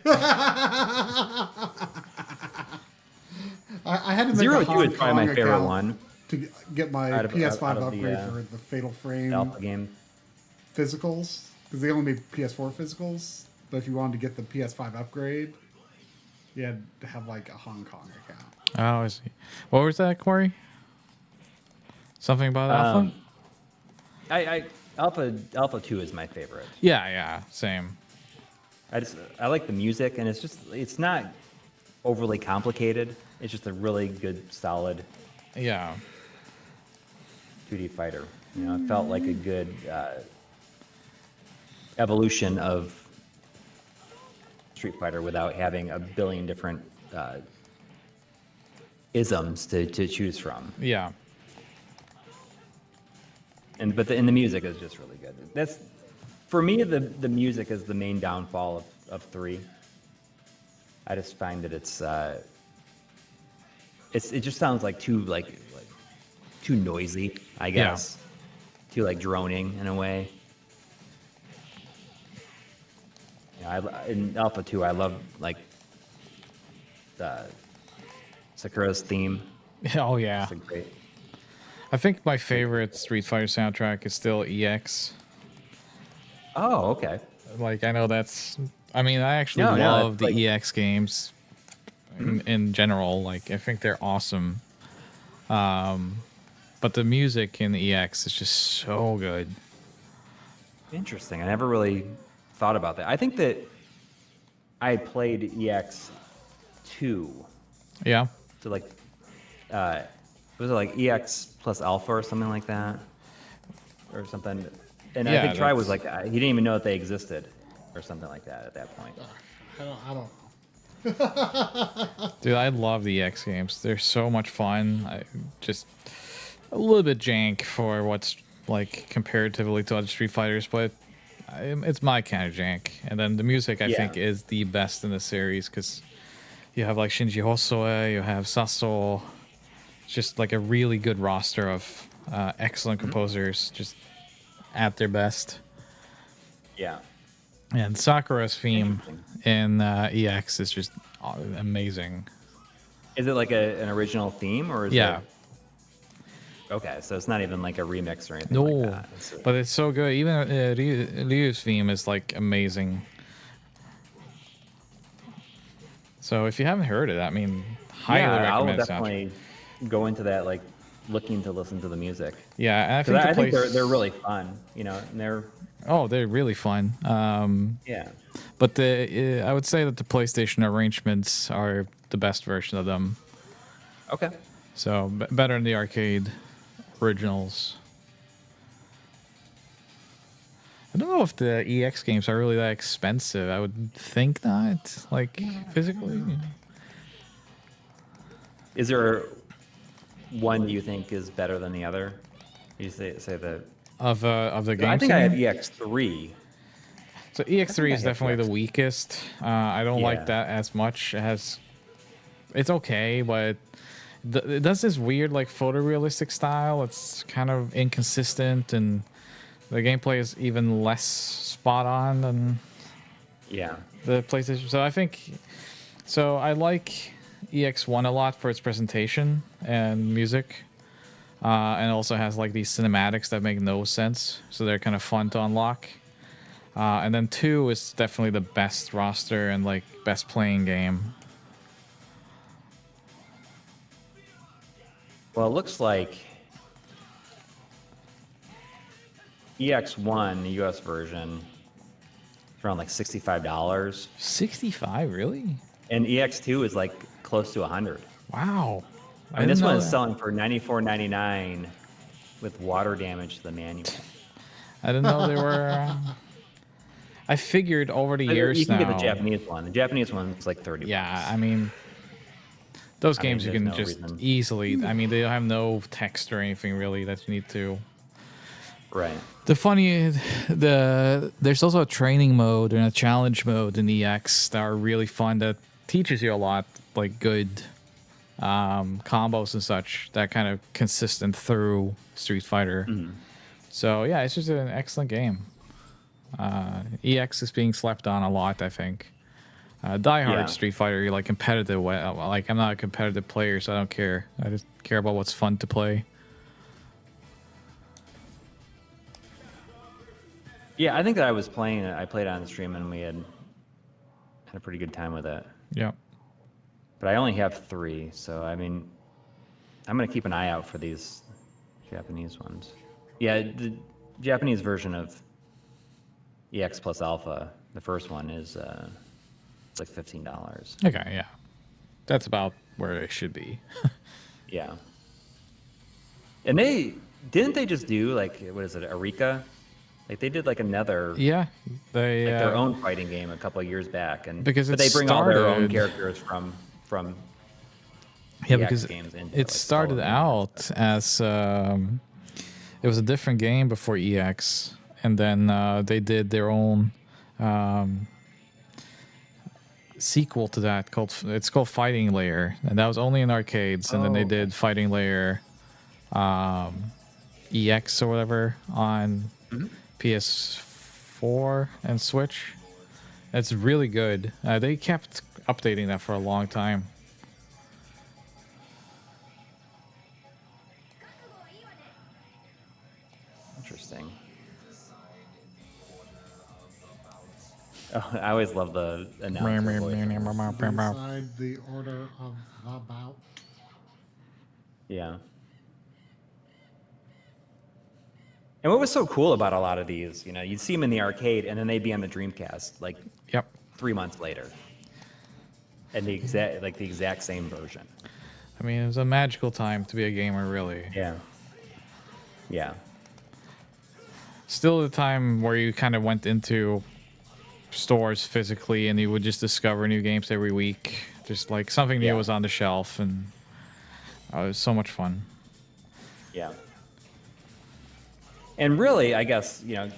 I had to make Zero a Two Hong is probably my Kong favorite account one. to get my PS5 upgrade for the Fatal Frame alpha game physicals, because they only made PS4 physicals. But if you wanted to get the PS5 upgrade, you had to have like a Hong Kong account. Oh, I see. What was that, Coury? Something about Alpha? Alpha 2 is my favorite. Yeah, same. I like the music, and it's not overly complicated. It's just a really good, solid 2D fighter. You know, it felt like a good evolution of Street Fighter without having a billion different isms to choose from. Yeah. But the music is just really good. That's, for me, the music is the main downfall of 3. I just find that it just sounds like too noisy, I guess. Too like droning in a way. In Alpha 2, I love like the Sakura's theme. Oh yeah. It's great. I think my favorite Street Fighter soundtrack is still EX. Oh, okay. Like, I know that's... I mean, I actually love the EX games in general. Like, I think they're awesome. But the music in EX is just so good. Interesting. I never really thought about that. I think that I played EX2. Yeah. So, like... was it like EX plus Alpha or something like that? Or something. And I think Try was like, he didn't even know that they existed or something like that at that point. I don't know. Dude, I love the EX games. They're so much fun. Just a little bit jank for what's like comparatively to other Street Fighters, but it's my kind of jank. And then the music, I think, is the best in the series because you have like Shinji Hosoe, you have Sasso. Just like a really good roster of excellent composers, just at their best. Yeah. And Sakura's theme in EX is just amazing. Is it like an original theme, or is it? Okay, so it's not even like a remix or anything no, like that. But it's so good. Even Ryu's theme is like amazing. So if you haven't heard it, I mean, highly recommend it. I'll definitely go into that, like looking to listen to the music. Yeah, and I think they're really fun, you know, and they're really fun. Yeah. But I would say that the PlayStation arrangements are the best version of them. Okay. So better than the arcade originals. I don't know if the EX games are really that expensive. I would think not, like physically. Is there one you think is better than the other? You say the of the games. I think I have EX3. So EX3 is definitely the weakest. I don't like that as much. It's okay, but it does this weird like photorealistic style. It's kind of inconsistent, and the gameplay is even less spot on than the PlayStation. So I like EX1 a lot for its presentation and music, and also has like these cinematics that make no sense, so they're kind of fun to unlock. And then 2 is definitely the best roster and like best playing game. Well, it looks like EX1, the US version, is around like $65. 65, really? And EX2 is like close to 100. Wow. I mean, this one is selling for $94.99 with water damage to the manual. I didn't know they were. I figured over the years you can now. get the Japanese one. The Japanese one is like $30. Yeah, I mean, those games you can just easily. I mean, they have no text or anything really that you need to. Right. There's also a training mode and a challenge mode in EX that are really fun. That teaches you a lot, like good combos and such. That kind of consistent through Street Fighter. Mm-hmm. So yeah, it's just an excellent game. EX is being slept on a lot, I think. Die-hard Street Fighter, like competitive. Like I'm not a competitive player, so I don't care. I just care about what's fun to play. Yeah, I think that I was playing it. I played it on the stream, and we had a pretty good time with it. Yeah. But I only have 3, so I mean, I'm gonna keep an eye out for these Japanese ones. Yeah, the Japanese version of EX plus Alpha, the first one is it's like $15. Okay, yeah. That's about where it should be. Yeah. And they just do like, what is it, Eureka? Like they did like another Yeah, they their own fighting game a couple of years back, and because but they bring all their own started- characters from yeah, EX because games into it like, started Solid out as it was a different game before EX, and then they did their own sequel to that it's called Fighting Layer, and that was only in arcades, and then they did Fighting Layer EX or whatever on PS4 and Switch. It's really good. They kept updating that for a long time. Interesting. Oh, I always love the announcer voice. Decide the order of the bout. Yeah. And what was so cool about a lot of these, you know, you'd see them in the arcade, and then they'd be on the Dreamcast like Yep. 3 months later, and the exact same version. I mean, it was a magical time to be a gamer, really. Yeah. Yeah. Still the time where you kind of went into stores physically and you would just discover new games every week. Just like something new Yeah. was on the shelf, and it was so much fun. Yeah. And really, I guess, you know,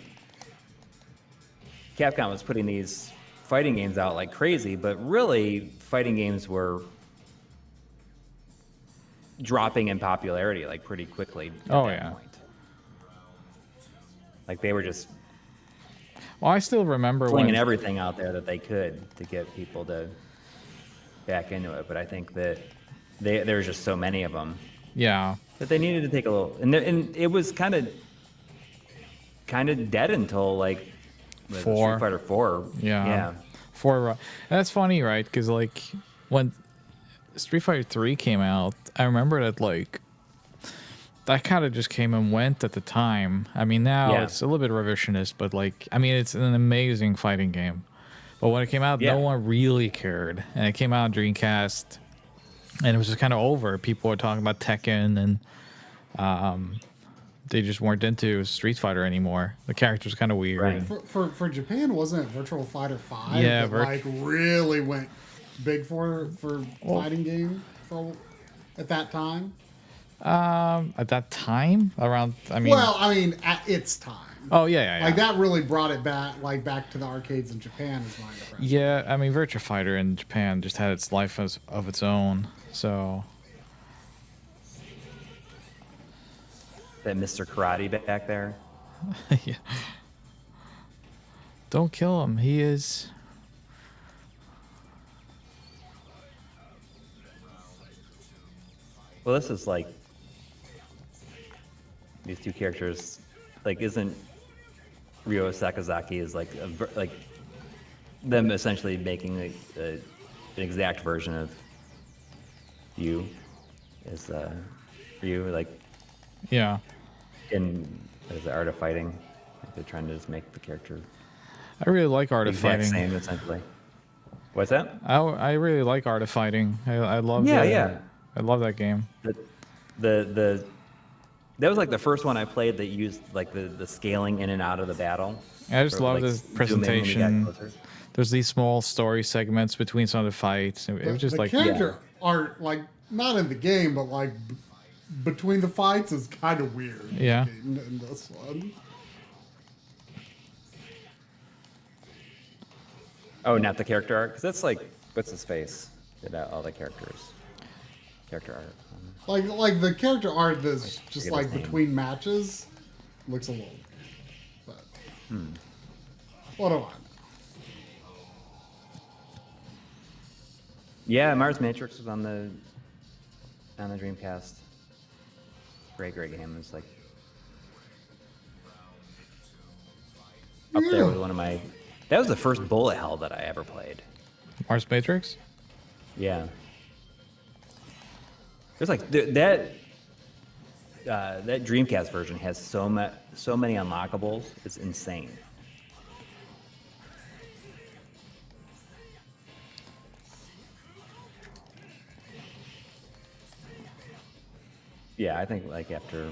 Capcom was putting these fighting games out like crazy, but really, fighting games were dropping in popularity like pretty quickly at Oh, that yeah. point. Like they were just Well, I still remember flinging when everything out there that they could to get people to back into it. But I think that there was just so many of them yeah. that they needed to take a little, and it was kind of dead until like what is it, 4. Street Fighter 4. Yeah. Yeah. And that's funny, right? Because like when Street Fighter 3 came out, I remember that like that kind of just came and went at the time. I mean, now Yeah. it's a little bit revisionist, but like, I mean, it's an amazing fighting game. But when it came out, Yeah. no one really cared, and it came out on Dreamcast, and it was just kind of over. People were talking about Tekken, and they just weren't into Street Fighter anymore. The character's kind of weird. Right. For Japan, wasn't it Virtual Fighter 5 Yeah, that like really went big for fighting game at that time? At that time, around, I mean, Well, I mean, at its time. oh yeah. Like that really brought it back to the arcades in Japan, is my impression. Yeah, I mean, Virtua Fighter in Japan just had its life of its own. So That Mr. Karate back there. yeah. Don't kill him. He is. Well, this is like these two characters. Like, isn't Ryo Sakazaki is like like them essentially making an exact version of you as Ryu, like Yeah. in as the Art of Fighting. Like they're trying to just make the character I really like Art the of exact Fighting. same, essentially. What's that? I really like Art of Fighting. I love Yeah. I love that game. The that was like the first one I played that used like the scaling in and out of the battle. I just Or, love like, this zoom in when you got presentation. closer. There's these small story segments between some of the fights. It was just the like character art, like not in the game, but like between the fights, is kind of weird. Yeah. In this one. Oh, not the character art, because that's like what's his face? Did all the character art. Like the character art that's just forget like his name. between matches looks a little weird. But what do I know? Yeah, Mars Matrix was on the Dreamcast. Great game. It's like up there with one of my. That was the first bullet hell that I ever played. Mars Matrix. Yeah. There's like that Dreamcast version has so many unlockables. It's insane. Yeah, I think like after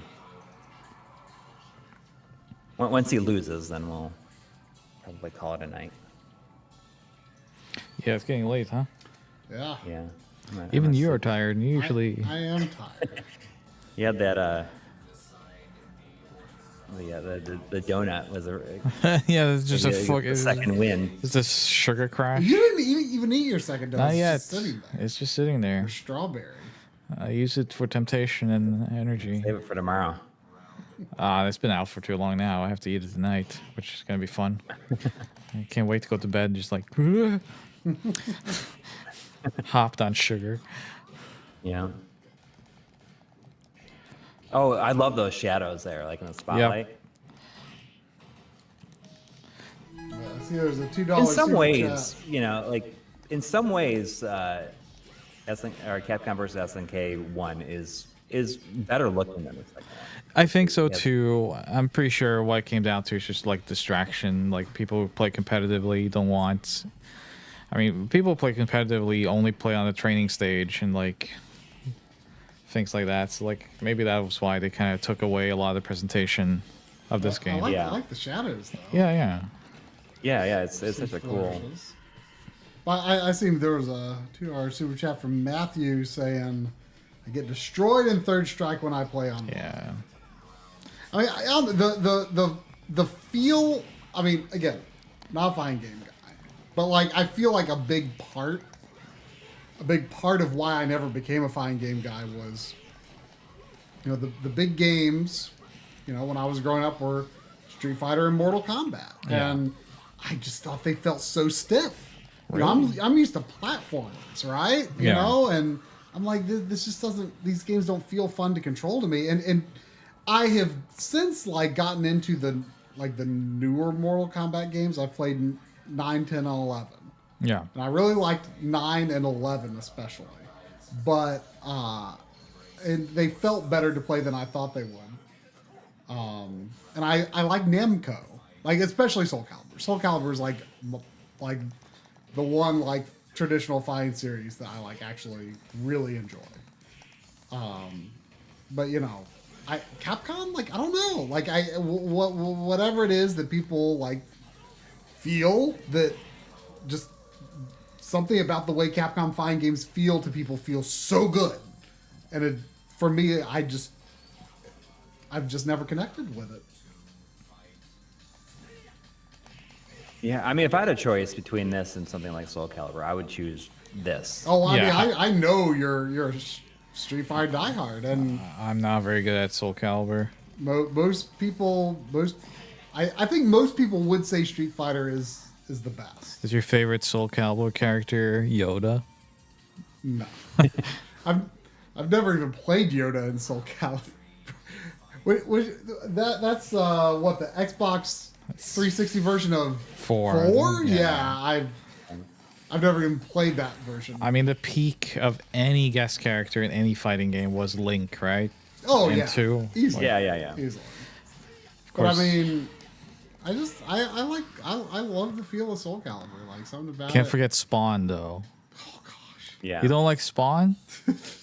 once he loses, then we'll probably call it a night. Yeah, it's getting late, huh? Yeah. Yeah. Even you are tired. And usually, I am tired. You had that. The donut was a. yeah, it's just a fucking second win. It's a sugar crash. You didn't even eat your second donut. Not yet. It's just sitting there. It's just sitting there. Or strawberry. I use it for temptation and energy. Save it for tomorrow. It's been out for too long now. I have to eat it tonight, which is gonna be fun. I can't wait to go to bed. Just like hopped on sugar. Yeah. Oh, I love those shadows there, like in the spotlight. Yeah, see, there's a $2 In some super ways, chat. you know, like in some ways, Capcom versus SNK 1 is better looking than the second one. I think so too. I'm pretty sure what it came down to is just like distraction. Like people who play competitively don't want. I mean, people who play competitively only play on the training stage and like things like that. So like maybe that was why they kind of took away a lot of the presentation of this game. I like the shadows though. Yeah. Yeah, it's such a cool. Flourishes. But I seen there was a $2 super chat from Matthew saying, "I get destroyed in Third Strike when I play on." Yeah. I mean, the feel. I mean, again, not a fighting game guy, but like I feel like a big part of why I never became a fighting game guy was, you know, the big games, you know, when I was growing up were Street Fighter and Mortal Kombat, and I just thought they felt so stiff. Really? You know, I'm used to platformers, right? You know, and I'm like, this just doesn't. These games don't feel fun to control to me, and I have since like gotten into the newer Mortal Kombat games. I've played 9, 10, and 11. Yeah. And I really liked 9 and 11 especially. But and they felt better to play than I thought they would. And I like Namco. Like especially Soul Calibur. Soul Calibur is like the one like traditional fighting series that I like actually really enjoy. But you know, Capcom, like I don't know, like whatever it is that people like feel that just something about the way Capcom fighting games feel to people feels so good, and for me, I've just never connected with it. Yeah, I mean, if I had a choice between this and something like Soul Calibur, I would choose this. Oh, I mean, I know you're a Street Fighter diehard, and I'm not very good at Soul Calibur. Most people, I think most people would say Street Fighter is the best. Is your favorite Soul Calibur character Yoda? No, I've never even played Yoda in Soul Calibur. That's what the Xbox 360 version of 4? Yeah, I've never even played that version. I mean, the peak of any guest character in any fighting game was Link, right? Oh, and yeah. 2. Easily. Yeah. Easily. Of course. But I mean, I love the feel of Soul Calibur. Like something about Can't it. forget Spawn, though. Oh gosh. Yeah. You don't like Spawn?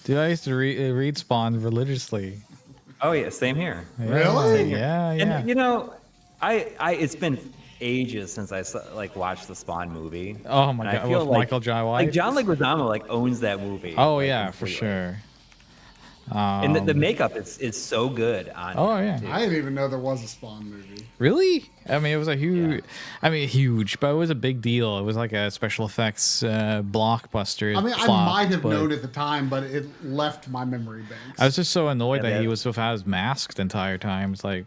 Dude, I used to read Spawn religiously. Oh yeah, same here. Yeah, Really? Yeah. And you know, I it's been ages since I watched the Spawn movie. Oh my And I god, feel with like, Michael Jai White. Like John Leguizamo owns that movie. Oh like, yeah, for completely. sure. And the makeup is so good on Oh it, yeah. too. I didn't even know there was a Spawn movie. Really? I mean, it was a huge. I mean, huge, but it was a big deal. It was like a special effects blockbuster. I mean, flop, I might have but known at the time, but it left my memory banks. I was just so annoyed Yeah, that he that- was without his mask the entire time. It's like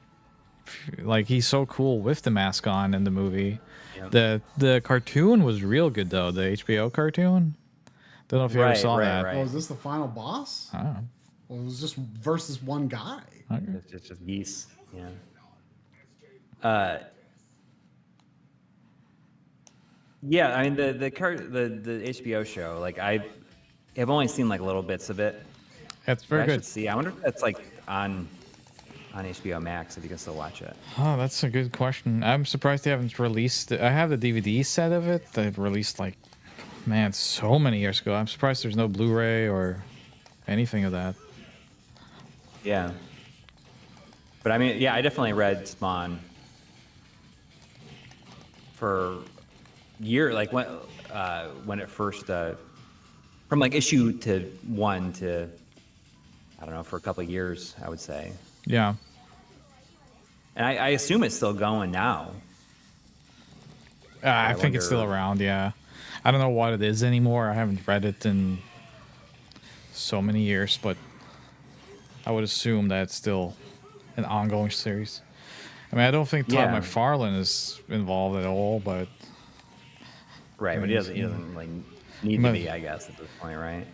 he's so cool with the mask on in the movie. Yeah. The cartoon was real good though. The HBO cartoon. Don't know if you ever saw that. right. Oh, is this the final boss? I don't know. Well, it was just versus one guy. Okay. It's just geese. Yeah. Yeah, I mean the HBO show, like I've only seen like little bits of it. It's very I good. should see. I wonder if that's like on HBO Max, if you can still watch it. Oh, that's a good question. I'm surprised they haven't released it. I have the DVD set of it. They've released like, man, so many years ago. I'm surprised there's no Blu-ray or anything of that. Yeah. But I mean, yeah, I definitely read Spawn for year, like when it first from like issue to 1 to, I don't know, for a couple of years, I would say. Yeah. And I assume it's still going now. I think it's still wonder- around, yeah. I don't know what it is anymore. I haven't read it in so many years, but I would assume that it's still an ongoing series. I mean, I don't think Todd Yeah. McFarlane is involved at all, but Right, but he doesn't like need to be, I guess, at this point, right?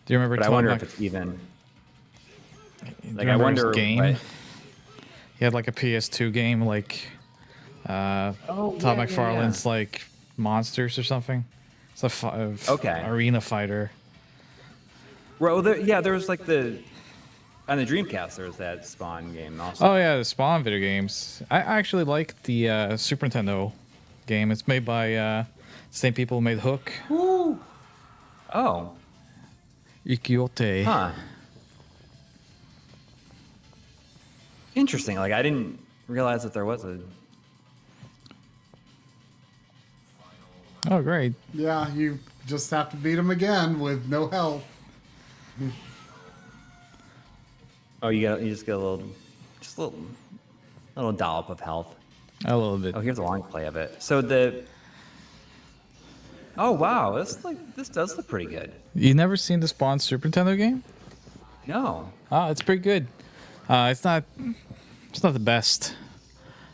do you remember But I Todd wonder Mc- if it's even. do you Like I remember his wonder. game? What, He had like a PS2 game, like Todd McFarlane's like Monsters or something. It's a Okay. arena fighter. well, there was like on the Dreamcast there was that Spawn game also. Oh yeah, the Spawn video games. I actually like the Super Nintendo game. It's made by the same people who made Hook. Oh, Ikiote. huh. Interesting. Like I didn't realize that there was a. Oh great. Yeah, you just have to beat him again with no health. Oh, you just get a little dollop of health. A little bit. Oh, here's a long play of it. So the. Oh wow, this does look pretty good. You never seen the Spawn Super Nintendo game? No, Oh, it's pretty good. It's not the best.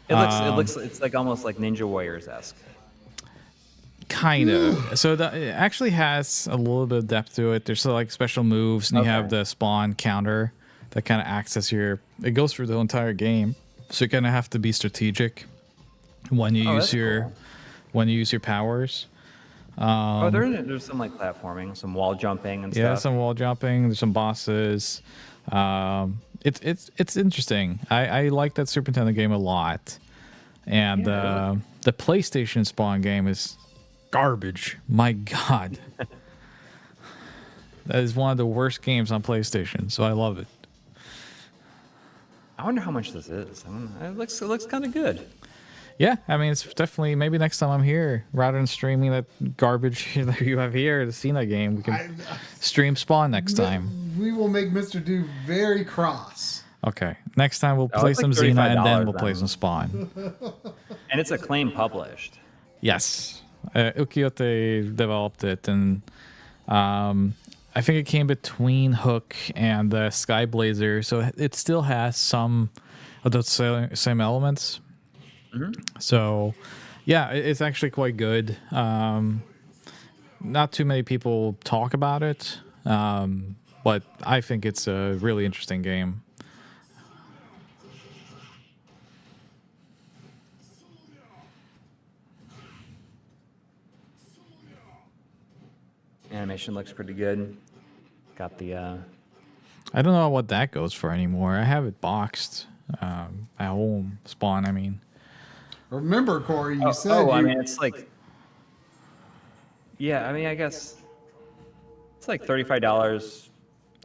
it's like almost like Ninja Warriors esque. Kind of. So it actually has a little bit of depth to it. There's like special moves, and you have Okay. the spawn counter that kind of acts as your. It goes through the entire game, so you kind of have to be strategic when you use that's your cool. when you use your powers. There's some like platforming, some wall jumping and Yeah, stuff. some wall jumping. There's some bosses. It's interesting. I like that Super Nintendo game a lot, and the PlayStation Spawn game is garbage. My God, that is one of the worst games on PlayStation. So I love it. I wonder how much this is. I don't know. It looks kind of good. Yeah, I mean it's definitely maybe next time I'm here, rather than streaming that garbage that you have here to see that game, we can stream Spawn next time. We will make Mr. Do very cross. Okay, next time we'll play it's like some Xena and then $35 we'll play then. some Spawn. And it's acclaim published. Yes, Ukiyote developed it, and I think it came between Hook and Sky Blazer, so it still has some of those same elements. So, yeah, it's actually quite good. Not too many people talk about it, but I think it's a really interesting game. Animation looks pretty good. Got the I don't know what that goes for anymore. I have it boxed at home. Spawn, I mean. Remember, Corey, you said I you, mean it's like. Yeah, I mean I guess it's like $35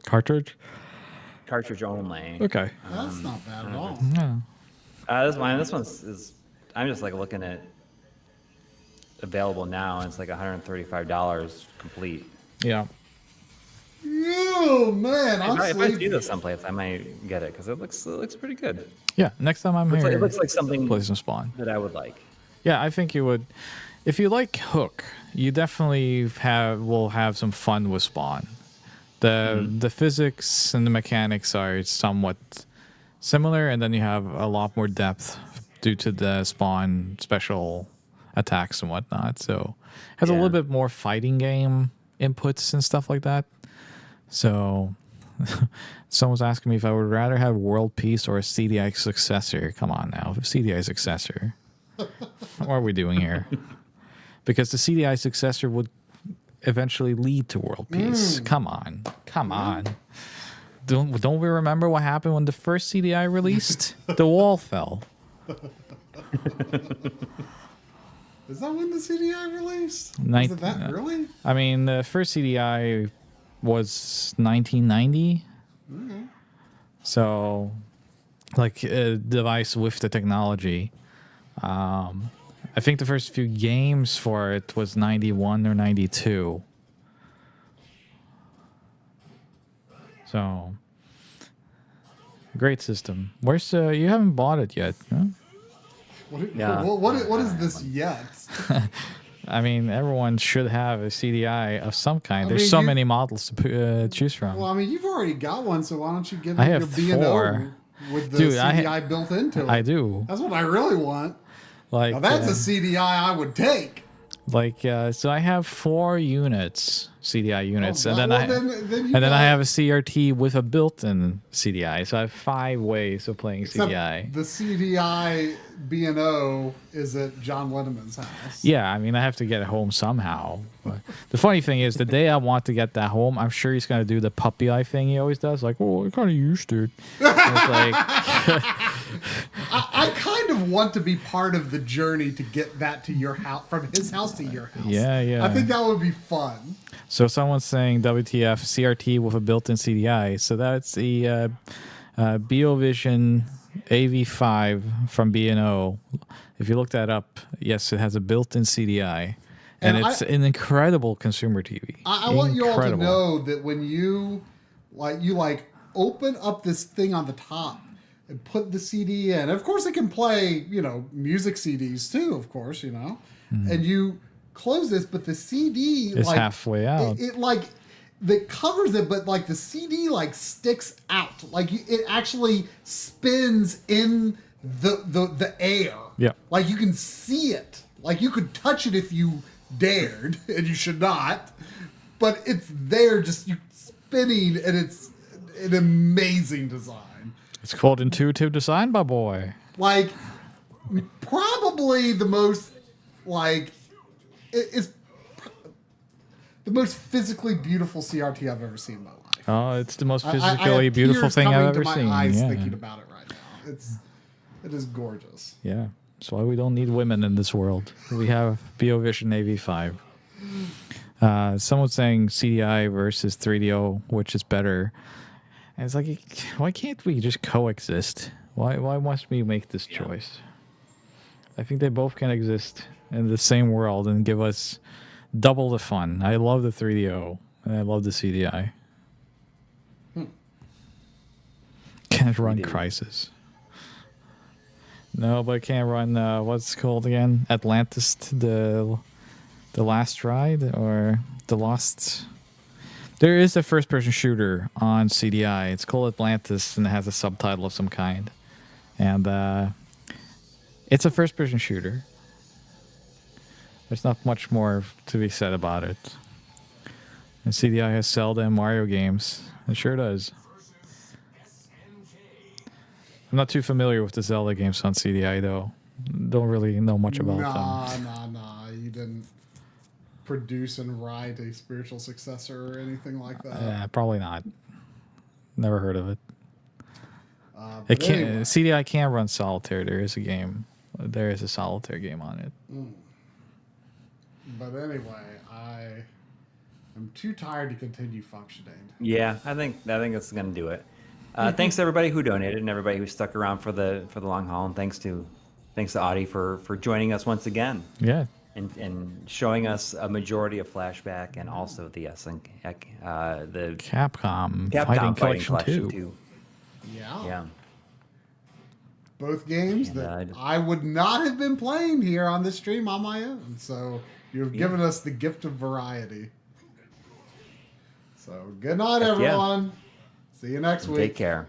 Cartridge? cartridge only. Okay. that's not bad at all. Yeah. This one's is. I'm just like looking at available now, and it's like $135 complete. Yeah. Oh man, I'm If I see sleeping. this someplace, I might get it because it looks pretty good. Yeah, next time I'm here, It looks like something play some Spawn. that I would like. Yeah, I think you would. If you like Hook, you definitely will have some fun with Spawn. The physics and the mechanics are somewhat similar, and then you have a lot more depth due to the Spawn special attacks and whatnot. So it has a little bit more fighting game inputs and stuff like that. So someone's asking me if I would rather have World Peace or a CDI successor. Come on now, CDI successor. What are we doing here? because the CDI successor would eventually lead to world peace. Come on. Don't we remember what happened when the first CDI released? The wall fell. Is that when the CDI released? Is it that early? I mean, the first CDI was 1990. Mm-hmm. So, like a device with the technology. I think the first few games for it was 91 or 92. So, great system. Where's you haven't bought it yet? Huh? What is this yet? I mean, everyone should have a CDI of some kind. There's so many models to choose from. Well, I mean, you've already got one, so why don't you give I me have your four. B&O with the CDI built into it? I do. That's what I really want. Like now that's a CDI I would take. So I have 4 units, CDI units, and then I have a CRT with a built-in CDI. So I have 5 ways of playing CDI. The CDI B&O is at John Linneman's house. Yeah, I mean, I have to get it home somehow. But the funny thing is, the day I want to get that home, I'm sure he's going to do the puppy eye thing he always does. Like, oh, I kind of used it. It's like... I kind of want to be part of the journey to get that to your house, from his house to your house. Yeah. I think that would be fun. So someone's saying WTF CRT with a built-in CDI. So that's the BioVision AV5 from B&O. If you look that up, yes, it has a built-in CDI. And it's an incredible consumer TV. I want you all to know that when you open up this thing on the top and put the CD in, of course it can play, music CDs too, of course, and you close this, but the CD is halfway out. That covers it, but the CD sticks out, it actually spins in the air. Yeah, you can see it, you could touch it if you dared, and you should not, but it's there, just spinning, and it's an amazing design. It's called intuitive design, my boy. Probably the most it's the most phically beautiful CRT I've ever seen in my life. Oh, it's the most physically beautiful thing I've ever seen. I have tears coming to my eyes thinking about it right now. It is gorgeous. Yeah, that's why we don't need women in this world. We have BioVision AV5. Someone's saying CDI versus 3DO, which is better. And it's like, why can't we just coexist? Why must we make this choice? I think they both can exist in the same world and give us double the fun. I love the 3DO, and I love the CDI. Can't run Crisis. No, but I can't run, what's it called again? Atlantis, the Last Ride, or the Lost... There is a first-person shooter on CDI. It's called Atlantis, and it has a subtitle of some kind. And it's a first-person shooter. There's not much more to be said about it. And CDI has Zelda and Mario games. It sure does. I'm not too familiar with the Zelda games on CDI, though. Don't really know much about them. Nah. You didn't produce and write a spiritual successor or anything like that? Probably not. Never heard of it. It can't. Anyway. CDI can't run solitaire. There is a solitaire game on it. But anyway, I am too tired to continue functioning. Yeah, I think that's gonna do it. Thanks to everybody who donated and everybody who stuck around for the long haul, and thanks to Audi for joining us once again. Yeah. And showing us a majority of Flashback and also the the Capcom Fighting Collection 2. Yeah. Both games that I would not have been playing here on this stream on my own. So you've given us the gift of variety. So good night, everyone. See you next week. Take care.